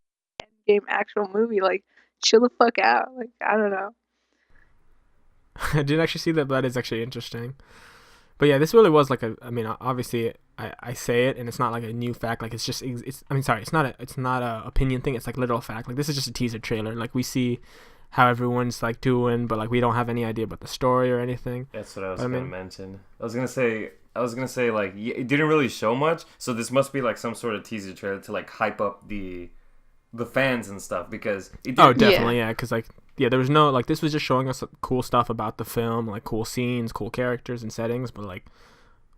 Endgame actual movie. Like, chill the fuck out. Like, I don't know. I didn't actually see that, but that is actually interesting. But yeah, this really was like a. I mean, obviously, I say it, and it's not like a new fact. Like it's just. It's. I mean, sorry. It's not a opinion thing. It's like literal fact. Like this is just a teaser trailer. Like we see how everyone's like doing, but like we don't have any idea about the story or anything. That's what I was But, I gonna mean, mention. I was gonna say like it didn't really show much, so this must be like some sort of teaser trailer to like hype up the fans and stuff because it oh, did. definitely, yeah. Because like, yeah, there was no like this was just showing us cool stuff about the film, like cool scenes, cool characters and settings, but like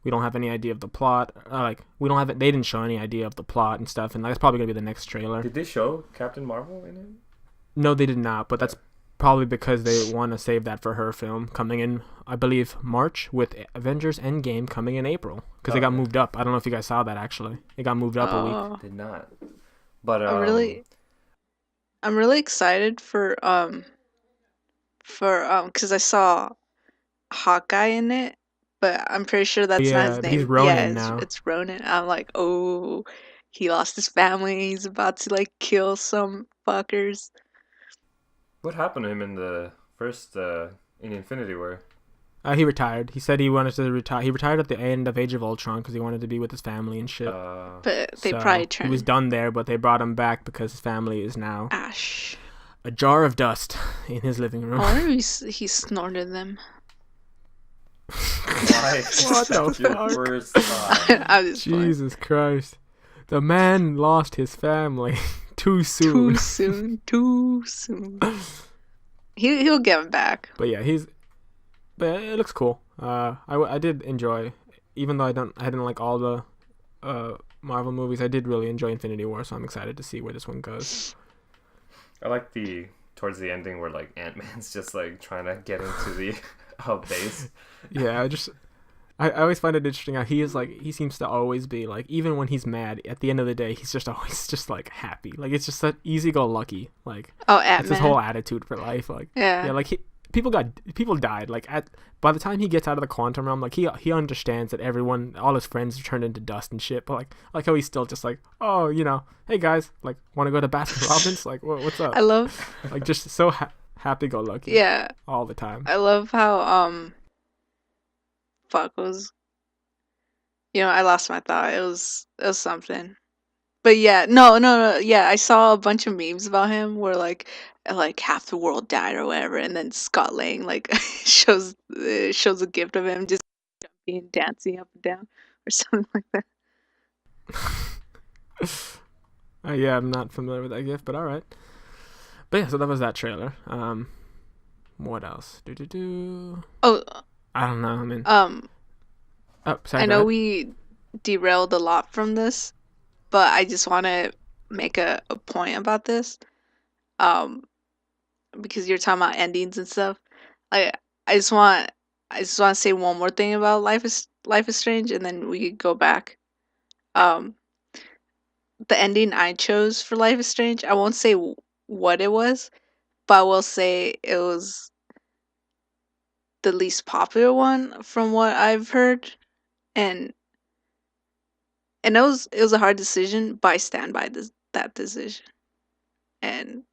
we don't have any idea of the plot. Like we don't have it. They didn't show any idea of the plot and stuff, and that's probably gonna be the next trailer. Did they show Captain Marvel in it? No, they did not, but that's probably because they want to save that for her film coming in, I believe, March, with Avengers Endgame coming in April because it got Okay. moved up. I don't know if you guys saw that actually. It got moved up a week. Oh, Did not. But I'm really excited for because I saw Hawkeye in it, but I'm pretty sure that's not Yeah, his but he's name. Yeah, Ronin now. it's Ronan. I'm like, oh, he lost his family. He's about to like kill some fuckers. what happened to him in the first in Infinity War? He retired. He said he wanted to retire. He retired at the end of Age of Ultron because he wanted to be with his family and shit. But they So probably he was turned done there, but they brought him back because his family is now ash. a jar of dust in his living room. I wonder if he snorted them. Why? What the That's your fuck? first thought. I'm just playing. Jesus Christ. The man lost his family too Too soon. soon. Too soon. He'll get him back. But yeah, but it looks cool. I did enjoy, even though I didn't like all the Marvel movies. I did really enjoy Infinity War, so I'm excited to see where this one goes. I like towards the ending where like Ant-Man's just like trying to get into the base. Yeah, I always find it interesting how he seems to always be like, even when he's mad, at the end of the day, he's just always just like happy. Like it's just that easy-go-lucky. Like Oh, that's his Ant-Man. whole attitude for life. Like Yeah. yeah, like people died. Like by the time he gets out of the quantum realm, like he understands that all his friends are turned into dust and shit. But like how he's still just like, oh, hey guys, like want to go to Baskin Robbins? Like what's up? I love. Like just so happy-go-lucky. Yeah. all the time. I love how fuck was. I lost my thought. It was something. But yeah, no. Yeah, I saw a bunch of memes about him where like half the world died or whatever, and then Scott Lang like shows a gift of him just jumping, dancing up and down, or something like that. Yeah, I'm not familiar with that gift, but all right. But yeah, so that was that trailer. What else? Oh, I don't know. I mean, oh, sorry. I go know ahead. we derailed a lot from this, but I just want to make a point about this. Um, because you're talking about endings and stuff. I I just want I just want to say one more thing about Life is Strange, and then we could go back. Um, the ending I chose for Life is Strange, I won't say what it was, but I will say it was the least popular one from what I've heard, and it was a hard decision, but I stand by that decision. And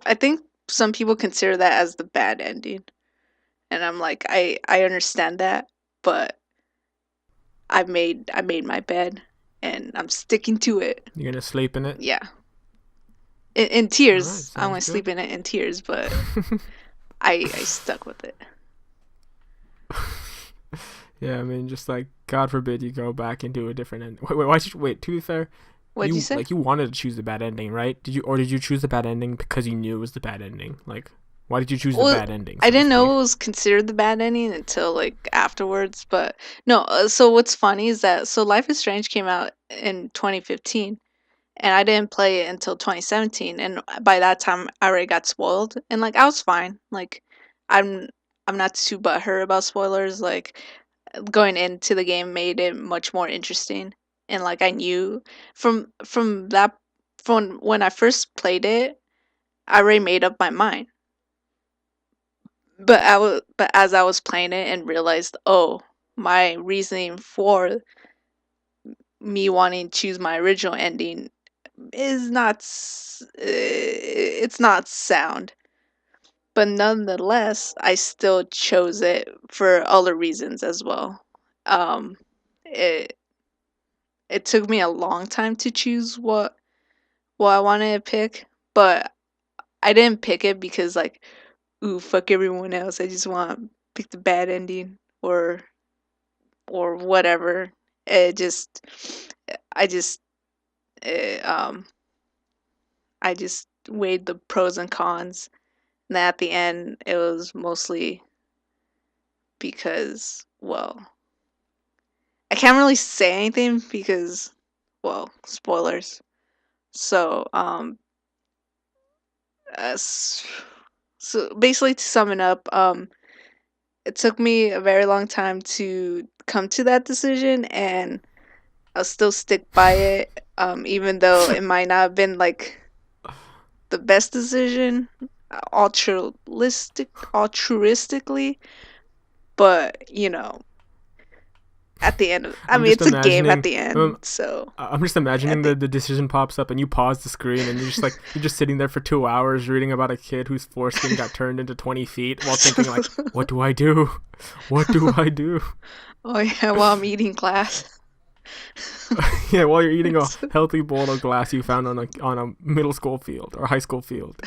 I think some people consider that as the bad ending, and I'm like, I understand that, but I made my bed, and I'm sticking to it. You're gonna sleep in it. Yeah, in All right, tears. I'm gonna sounds sleep good. in it in tears, but I stuck with it. Yeah, I mean, just like God forbid you go back and do a different end. Wait. To be fair, What'd you say? you wanted to choose the bad ending, right? Did you choose the bad ending because you knew it was the bad ending? Like, why did you choose the Well, bad ending? I So to didn't know speak? it was considered the bad ending until like afterwards. But no, so what's funny is that Life is Strange came out in 2015, and I didn't play it until 2017. And by that time, I already got spoiled, and like I was fine. Like I'm I'm not too butthurt about spoilers. Like going into the game made it much more interesting, and like I knew from when I first played it, I already made up my mind. But as I was playing it and realized, oh, my reasoning for me wanting to choose my original ending is not it's not sound. but nonetheless, I still chose it for other reasons as well. Um, it it took me a long time to choose what I wanted to pick, but I didn't pick it because like, ooh, fuck everyone else. I just want to pick the bad ending or whatever. It just, I just, eh, I just weighed the pros and cons, and at the end, it was mostly because, well, I can't really say anything because, well, spoilers. So, so basically, to sum it up, it took me a very long time to come to that decision, and I'll still stick by it, even though it might not have been like the best decision, altruistically, but at the end, I I'm mean, just it's a game at imagining. the end, so I'm just imagining at the the decision pops up and you pause the screen and you're just sitting there for 2 hours reading about a kid whose foreskin got turned into 20 feet while thinking like, what do I do? What do I do? oh yeah, while I'm eating glass. Yeah, while you're eating a healthy bowl of glass you found on a middle school field or high school field.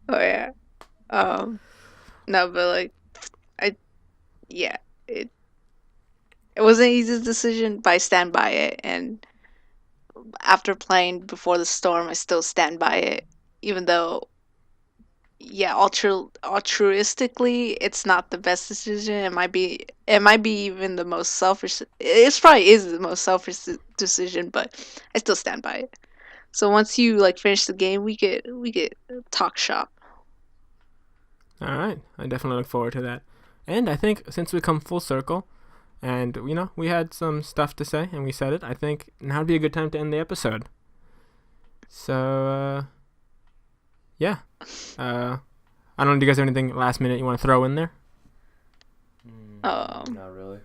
Oh yeah. No, but like, I yeah, it wasn't an easy decision, but I stand by it. And after playing Before the Storm, I still stand by it, even though, yeah, altruistically, it's not the best decision. It might be even the most selfish. It probably is the most selfish decision, but I still stand by it. So once you like finish the game, we get talk shop. All right, I definitely look forward to that. And I think since we come full circle, and we had some stuff to say and we said it, I think now would be a good time to end the episode. So yeah, I don't know. Do you guys have anything last minute you want to throw in there? Not really.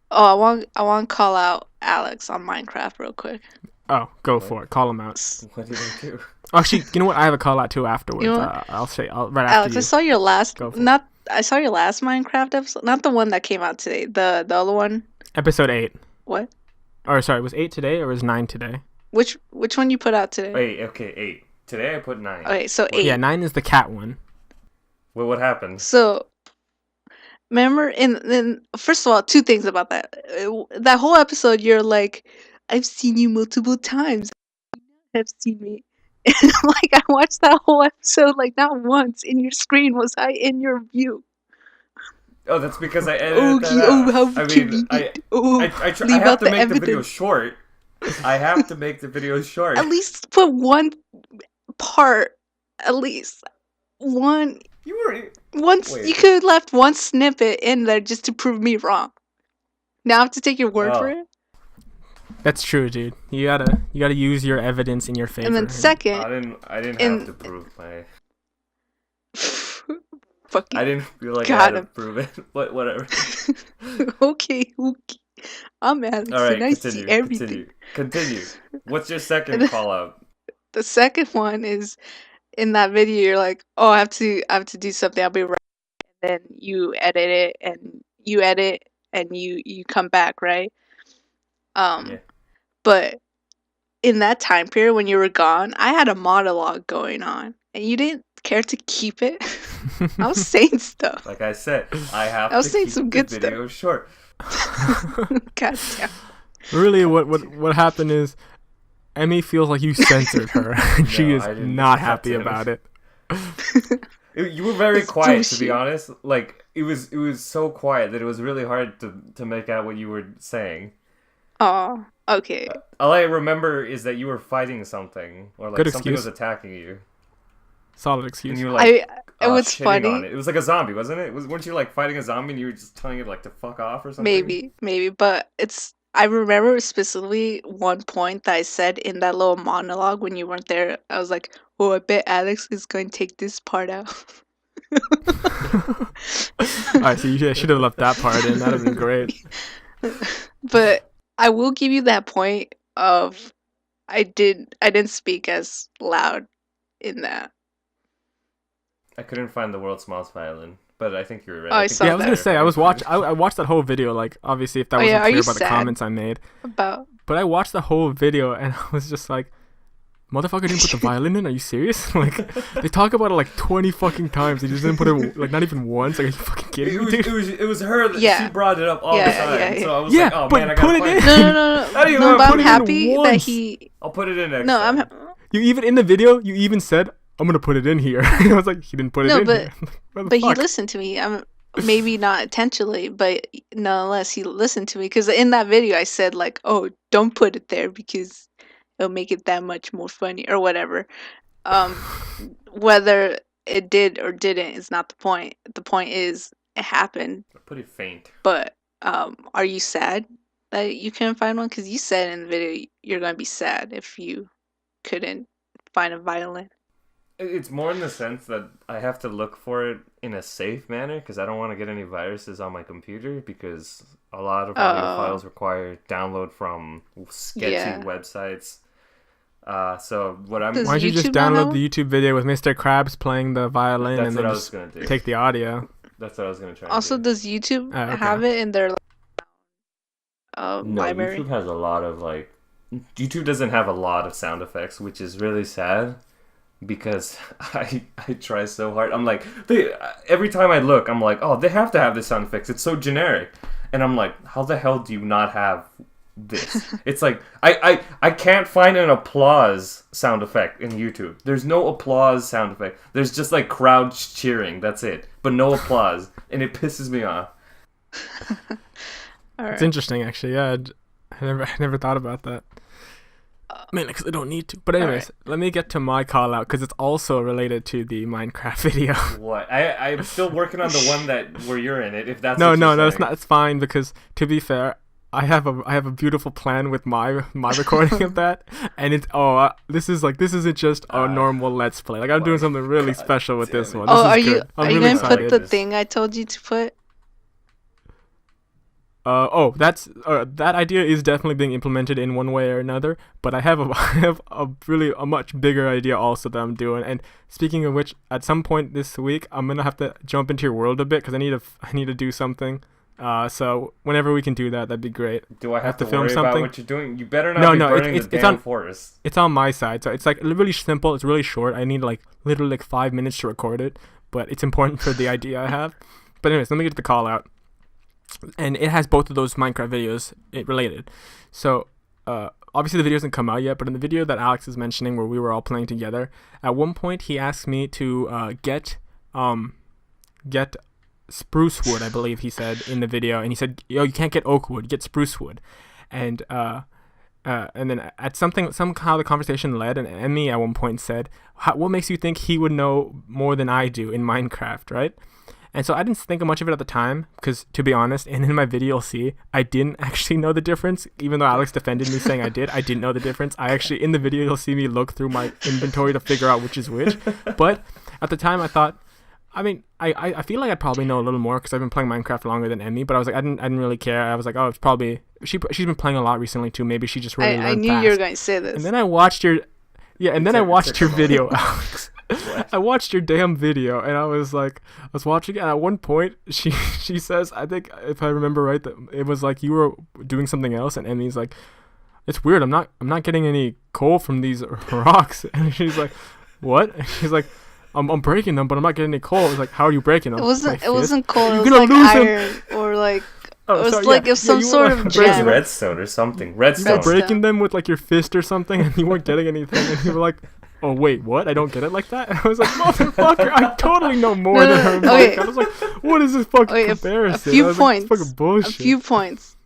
Oh, I want to call out Alex on Minecraft real quick. Oh, go What? for it. Call him out. What did I do? Actually, you know what? I have a call out too afterwards. You know what? I'll right Alex, after I you. saw your last Go for it. not I saw your last Minecraft episode, not the one that came out today. The other one. Episode 8. What? Or sorry, was 8 today or was 9 today? Which one you put out today? Wait, okay, 8. Today I put 9. Okay, so What- 8. Yeah, 9 is the cat one. Wait, what happened? So remember, in first of all, two things about that. That whole episode, you're like, I've seen you multiple times. You have seen me. And like I watched that whole episode, like not once in your screen was I in your view. Oh, that's because I Oh, edited that out. how I mean, convenient. Oh, I leave have out to the make the video evidence. short. I have to make the video short. At least put one part. At least one. You were. Once Wait. you could have left one snippet in there just to prove me wrong. Now I have to take your word for Oh. it. That's true, dude. You gotta use your evidence in your favor. And then second, I didn't And- have to prove my. fucking I didn't feel like I Got had to him. prove it. But whatever. okay. I'm Alex, All right, and I see everything. Continue. What's your And second then- call out? The second one is in that video. You're like, oh, I have to do something. I'll be right. And then you edit it, and you come back, right? Yeah. But in that time period when you were gone, I had a monologue going on, and you didn't care to keep it. I was saying stuff. Like I said, I have I was to saying keep some the good video short. God damn. Really, what happened is, Emmy feels like you censored her, and she No, is I didn't not do that happy to him. about it. You were very It's quiet, to be douchey. honest. Like it was so quiet that it was really hard to make out what you were saying. Oh, okay. All I remember is that you were fighting something, or like Good something was excuse. attacking you, Solid and excuse. you were like, It was shitting funny. on it. It was like a zombie, wasn't it? Weren't you like fighting a zombie and you were just telling it like to fuck off or something? Maybe, but I remember specifically one point that I said in that little monologue when you weren't there. I was like, "Oh, I bet Alex is going to take this part out." Alright, so you should have left that part in. That'd have been great. But I will give you that point of I didn't speak as loud in that. I couldn't find the world's smallest violin, but I think you were right. Oh, I think saw Yeah, I it's was that. gonna there. say I watched that whole video. Like, obviously, if that Oh, yeah, wasn't are clear you by the sad? comments I made, About but I watched the whole video and I was just like, motherfucker didn't put the violin in. Are you serious? Like, they talk about it like 20 fucking times. They just didn't put it like not even once. Like, are you fucking kidding me, dude? It was her that Yeah. she brought it up all Yeah, the time. yeah, yeah. So I was Yeah, like, oh but man, I put gotta it find in. it. no. Not even No, wanna but I'm put it in happy that once. he. I'll put it in next No, time. I'm. You even in the video, you even said, "I'm gonna put it in here." I was like, he didn't put it No, in but here. What the but he fuck? listened to me. Maybe not intentionally, but nonetheless, he listened to me because in that video I said like, "Oh, don't put it there because it'll make it that much more funny or whatever." Um, whether it did or didn't is not the point. The point is it happened. Pretty faint. But are you sad that you couldn't find one? Because you said in the video you're gonna be sad if you couldn't find a violin. It's more in the sense that I have to look for it in a safe manner because I don't want to get any viruses on my computer because a lot of audio files require download from sketchy websites. So what I'm Does Why don't you just YouTube not download have the YouTube video with Mr. Krabs playing the violin that's and what then I was just gonna do. take the audio? That's what I was gonna try. Also, to do. does YouTube Oh, okay. have it in their No, library? YouTube has a lot of YouTube doesn't have a lot of sound effects, which is really sad because I try so hard. I'm like every time I look, I'm like, oh, they have to have this sound effects. It's so generic, and I'm like, how the hell do you not have this? It's like I can't find an applause sound effect in YouTube. There's no applause sound effect. There's just like crowds cheering. That's it, but no applause, and it pisses me off. All right. It's interesting, actually. Yeah, I never thought about that. Mainly because I don't need to. But anyways, let me get to my call out because it's also related to the Minecraft video. What? I'm still working on the one where you're in it. If that's No, what you're it's saying. not. It's fine because to be fair, I have a beautiful plan with my recording of that, and it's this isn't just a normal Let's Play. Like I'm doing something really special with this one. Oh, This are is you good. I'm are you really gonna put excited. the thing I told you to put? That's that idea is definitely being implemented in one way or another. But I have a much bigger idea also that I'm doing. And speaking of which, at some point this week, I'm gonna have to jump into your world a bit because I need to do something. So whenever we can do that, that'd be great. Do I have to film worry something? about what you're doing? You better not be burning the damn forest. It's on my side, so it's like really simple. It's really short. I need like literally like 5 minutes to record it, but it's important for the idea I have. But anyways, let me get to the call out. And it has both of those Minecraft videos related. So, obviously the video hasn't come out yet, but in the video that Alex is mentioning where we were all playing together, at one point he asked me to get spruce wood, I believe he said in the video, and he said, yo, you can't get oak wood, get spruce wood. And then at somehow the conversation led, and Emmy at one point said, what makes you think he would know more than I do in Minecraft, right? And so I didn't think much of it at the time because, to be honest, and in my video you'll see, I didn't actually know the difference. Even though Alex defended me saying I didn't know the difference. I actually, in the video you'll see me look through my inventory to figure out which is which. But at the time I thought, I mean, I feel like I'd probably know a little more because I've been playing Minecraft longer than Emmy. But I was like, I didn't really care. I was like, oh, it's probably, she's been playing a lot recently too. Maybe she just really learned I knew fast. you were going to say this. And then I watched your, I watched your video, Alex. I watched your damn video and I was watching it, and at one point she says, I think if I remember right, that it was like you were doing something else, and Emmy's like, it's weird, I'm not getting any coal from these rocks. And she's like, what? And she's like, I'm breaking them, but I'm not getting any coal. It's like, how are you breaking them? It wasn't coal, it was You're like gonna lose iron or like Oh, it was sorry, like yeah. if some Yeah, you sort were of breaking gem. Redstone or something. You Redstone. were breaking them with like your fist or something, and you weren't getting anything, and you were like, oh wait, what? I don't get it like that? And I was like, motherfucker, I totally know more No, than no, her. no, okay. I was like, what is this fucking Okay, comparison? a few I was like, points. "This fucking bullshit." A few points.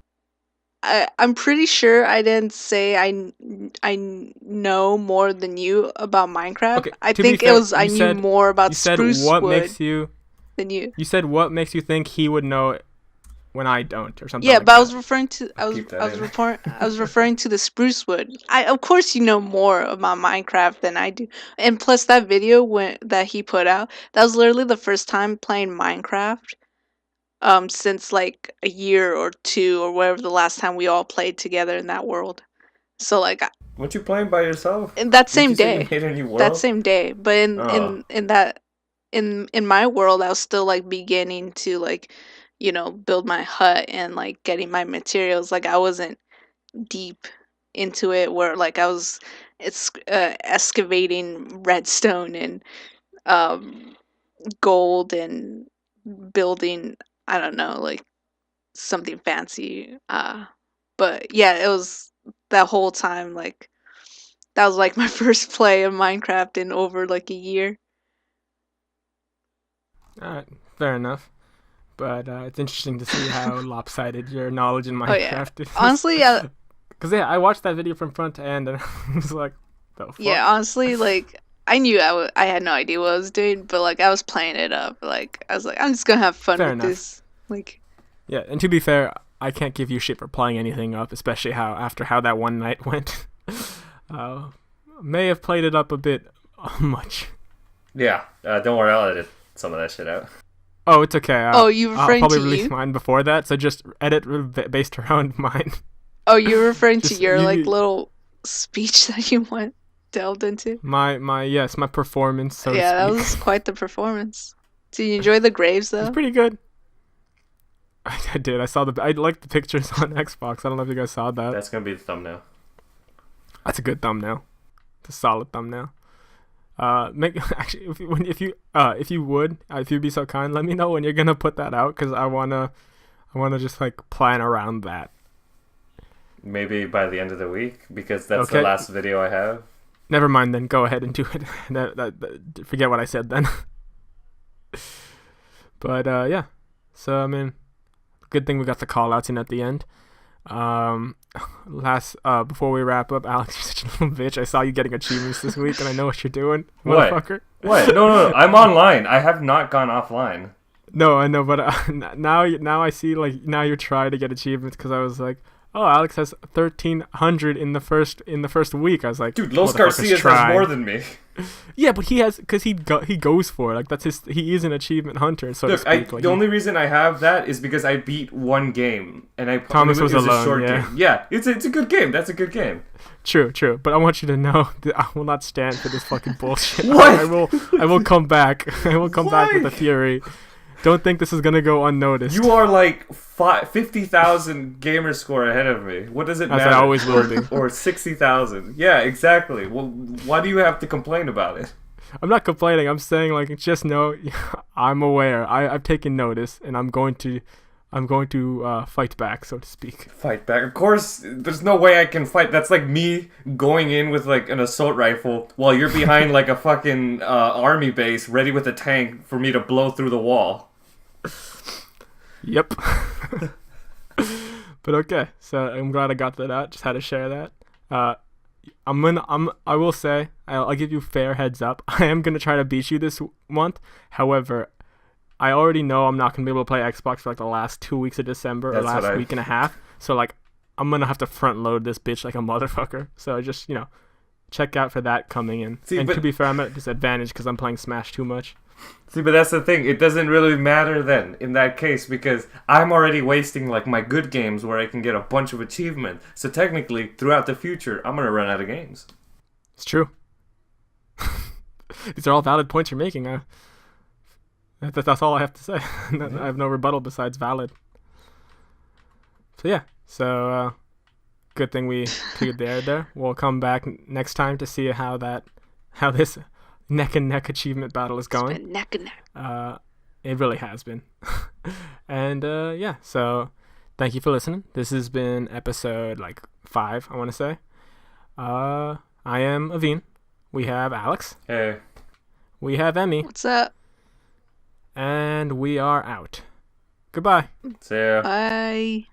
I'm pretty sure I didn't say I know more than you about Minecraft. Okay, I to be think fair, it was I you knew said- more about You said spruce what wood makes you. than you. You said what makes you think he would know it when I don't, or something. Yeah, like but I that. was referring to Keep that I was referring to the spruce wood. Of course you know more about Minecraft than I do. And plus that video that he put out, that was literally the first time playing Minecraft since like a year or two or whatever the last time we all played together in that world. So like Weren't you playing by yourself? in that Didn't same you say day. you made a new world? That same day, but Oh. in that in my world, I was still like beginning to like, build my hut and like getting my materials. Like I wasn't deep into it where like it's excavating redstone and um gold and building, I don't know, like something fancy. But yeah, it was that whole time like that was like my first play of Minecraft in over like a year. Alright, fair enough. But it's interesting to see how lopsided your knowledge in Oh yeah. Minecraft is. Honestly, Because I watched that video from front to end and I was like, the fuck? yeah, honestly, like I knew I had no idea what I was doing, but like I was playing it up. Like I was like, I'm just gonna have fun Fair with enough. this. Like, Yeah, and to be fair, I can't give you shit for playing anything up, especially after how that one night went. uh, may have played it up a bit much. Yeah, don't worry, I'll edit some of that shit out. Oh, it's okay. oh, you I'll referring probably to release you? mine before that, so just edit based around mine. Oh, you're referring to Just your like you- little speech that you went delved into? My performance, so Yeah, to that speak. was quite the performance. Did you enjoy the graves It's though? pretty good. I did. I liked the pictures on Xbox. I don't know if you guys saw that. That's gonna be the thumbnail. That's a good thumbnail. It's a solid thumbnail. Make actually if you'd be so kind, let me know when you're gonna put that out, because I wanna just like plan around that. Maybe by the end of the week, because that's Okay. the last video I have. Never mind then. Go ahead and do it. Forget what I said then. But yeah. So I mean, good thing we got the call outs in at the end. Before we wrap up, Alex, you're such a little bitch. I saw you getting achievements this week, and I know what you're doing, What? motherfucker. What? No, I'm online. I have not gone offline. No, I know, but now I see like now you're trying to get achievements, because I was like, oh, Alex has 1,300 in the first week. I was like, Dude, Los motherfucker's Garcias has trying. more than me. Yeah, but he has, because he goes for it. Like that's his. He is an achievement hunter, so to Look, speak. Like, the only reason I have that is because I beat one game, and Thomas it was a alone, short yeah. game. Yeah, it's a good game. That's a good game. True. But I want you to know that I will not stand for this fucking bullshit. What? I will come back. I will come back with Why? a fury. Don't think this is gonna go unnoticed. You are like 50,000 gamer score ahead of me. What does it As matter? I always will be. Or 60,000. Yeah, exactly. Well, why do you have to complain about it? I'm not complaining. I'm saying like just know I'm aware. I've taken notice, and I'm going to fight back, so to speak. Fight back. Of course, there's no way I can fight. That's like me going in with like an assault rifle while you're behind like a fucking army base ready with a tank for me to blow through the wall. Yep. But okay, so I'm glad I got that out. Just had to share that. I will say, I'll give you fair heads up. I am gonna try to beat you this month. However, I already know I'm not gonna be able to play Xbox for like the last 2 weeks of December, or That's what last I- week and a half. So like, I'm gonna have to front load this bitch like a motherfucker. So just check out for that coming in. See, and but- to be fair, I'm at a disadvantage because I'm playing Smash too much. See, but that's the thing. It doesn't really matter then in that case, because I'm already wasting like my good games where I can get a bunch of achievements. So technically, throughout the future, I'm gonna run out of games. It's true. These are all valid points you're making. That's all I have to say. I have no rebuttal besides valid. So yeah. So good thing we cleared the air there. We'll come back next time to see how this neck and neck achievement battle is going. It's been neck and neck. It really has been. And yeah, so thank you for listening. This has been episode like 5, I want to say. I am Aveen. We have Alex. Hey. We have Emmy. What's up? And we are out. Goodbye. See ya. Bye.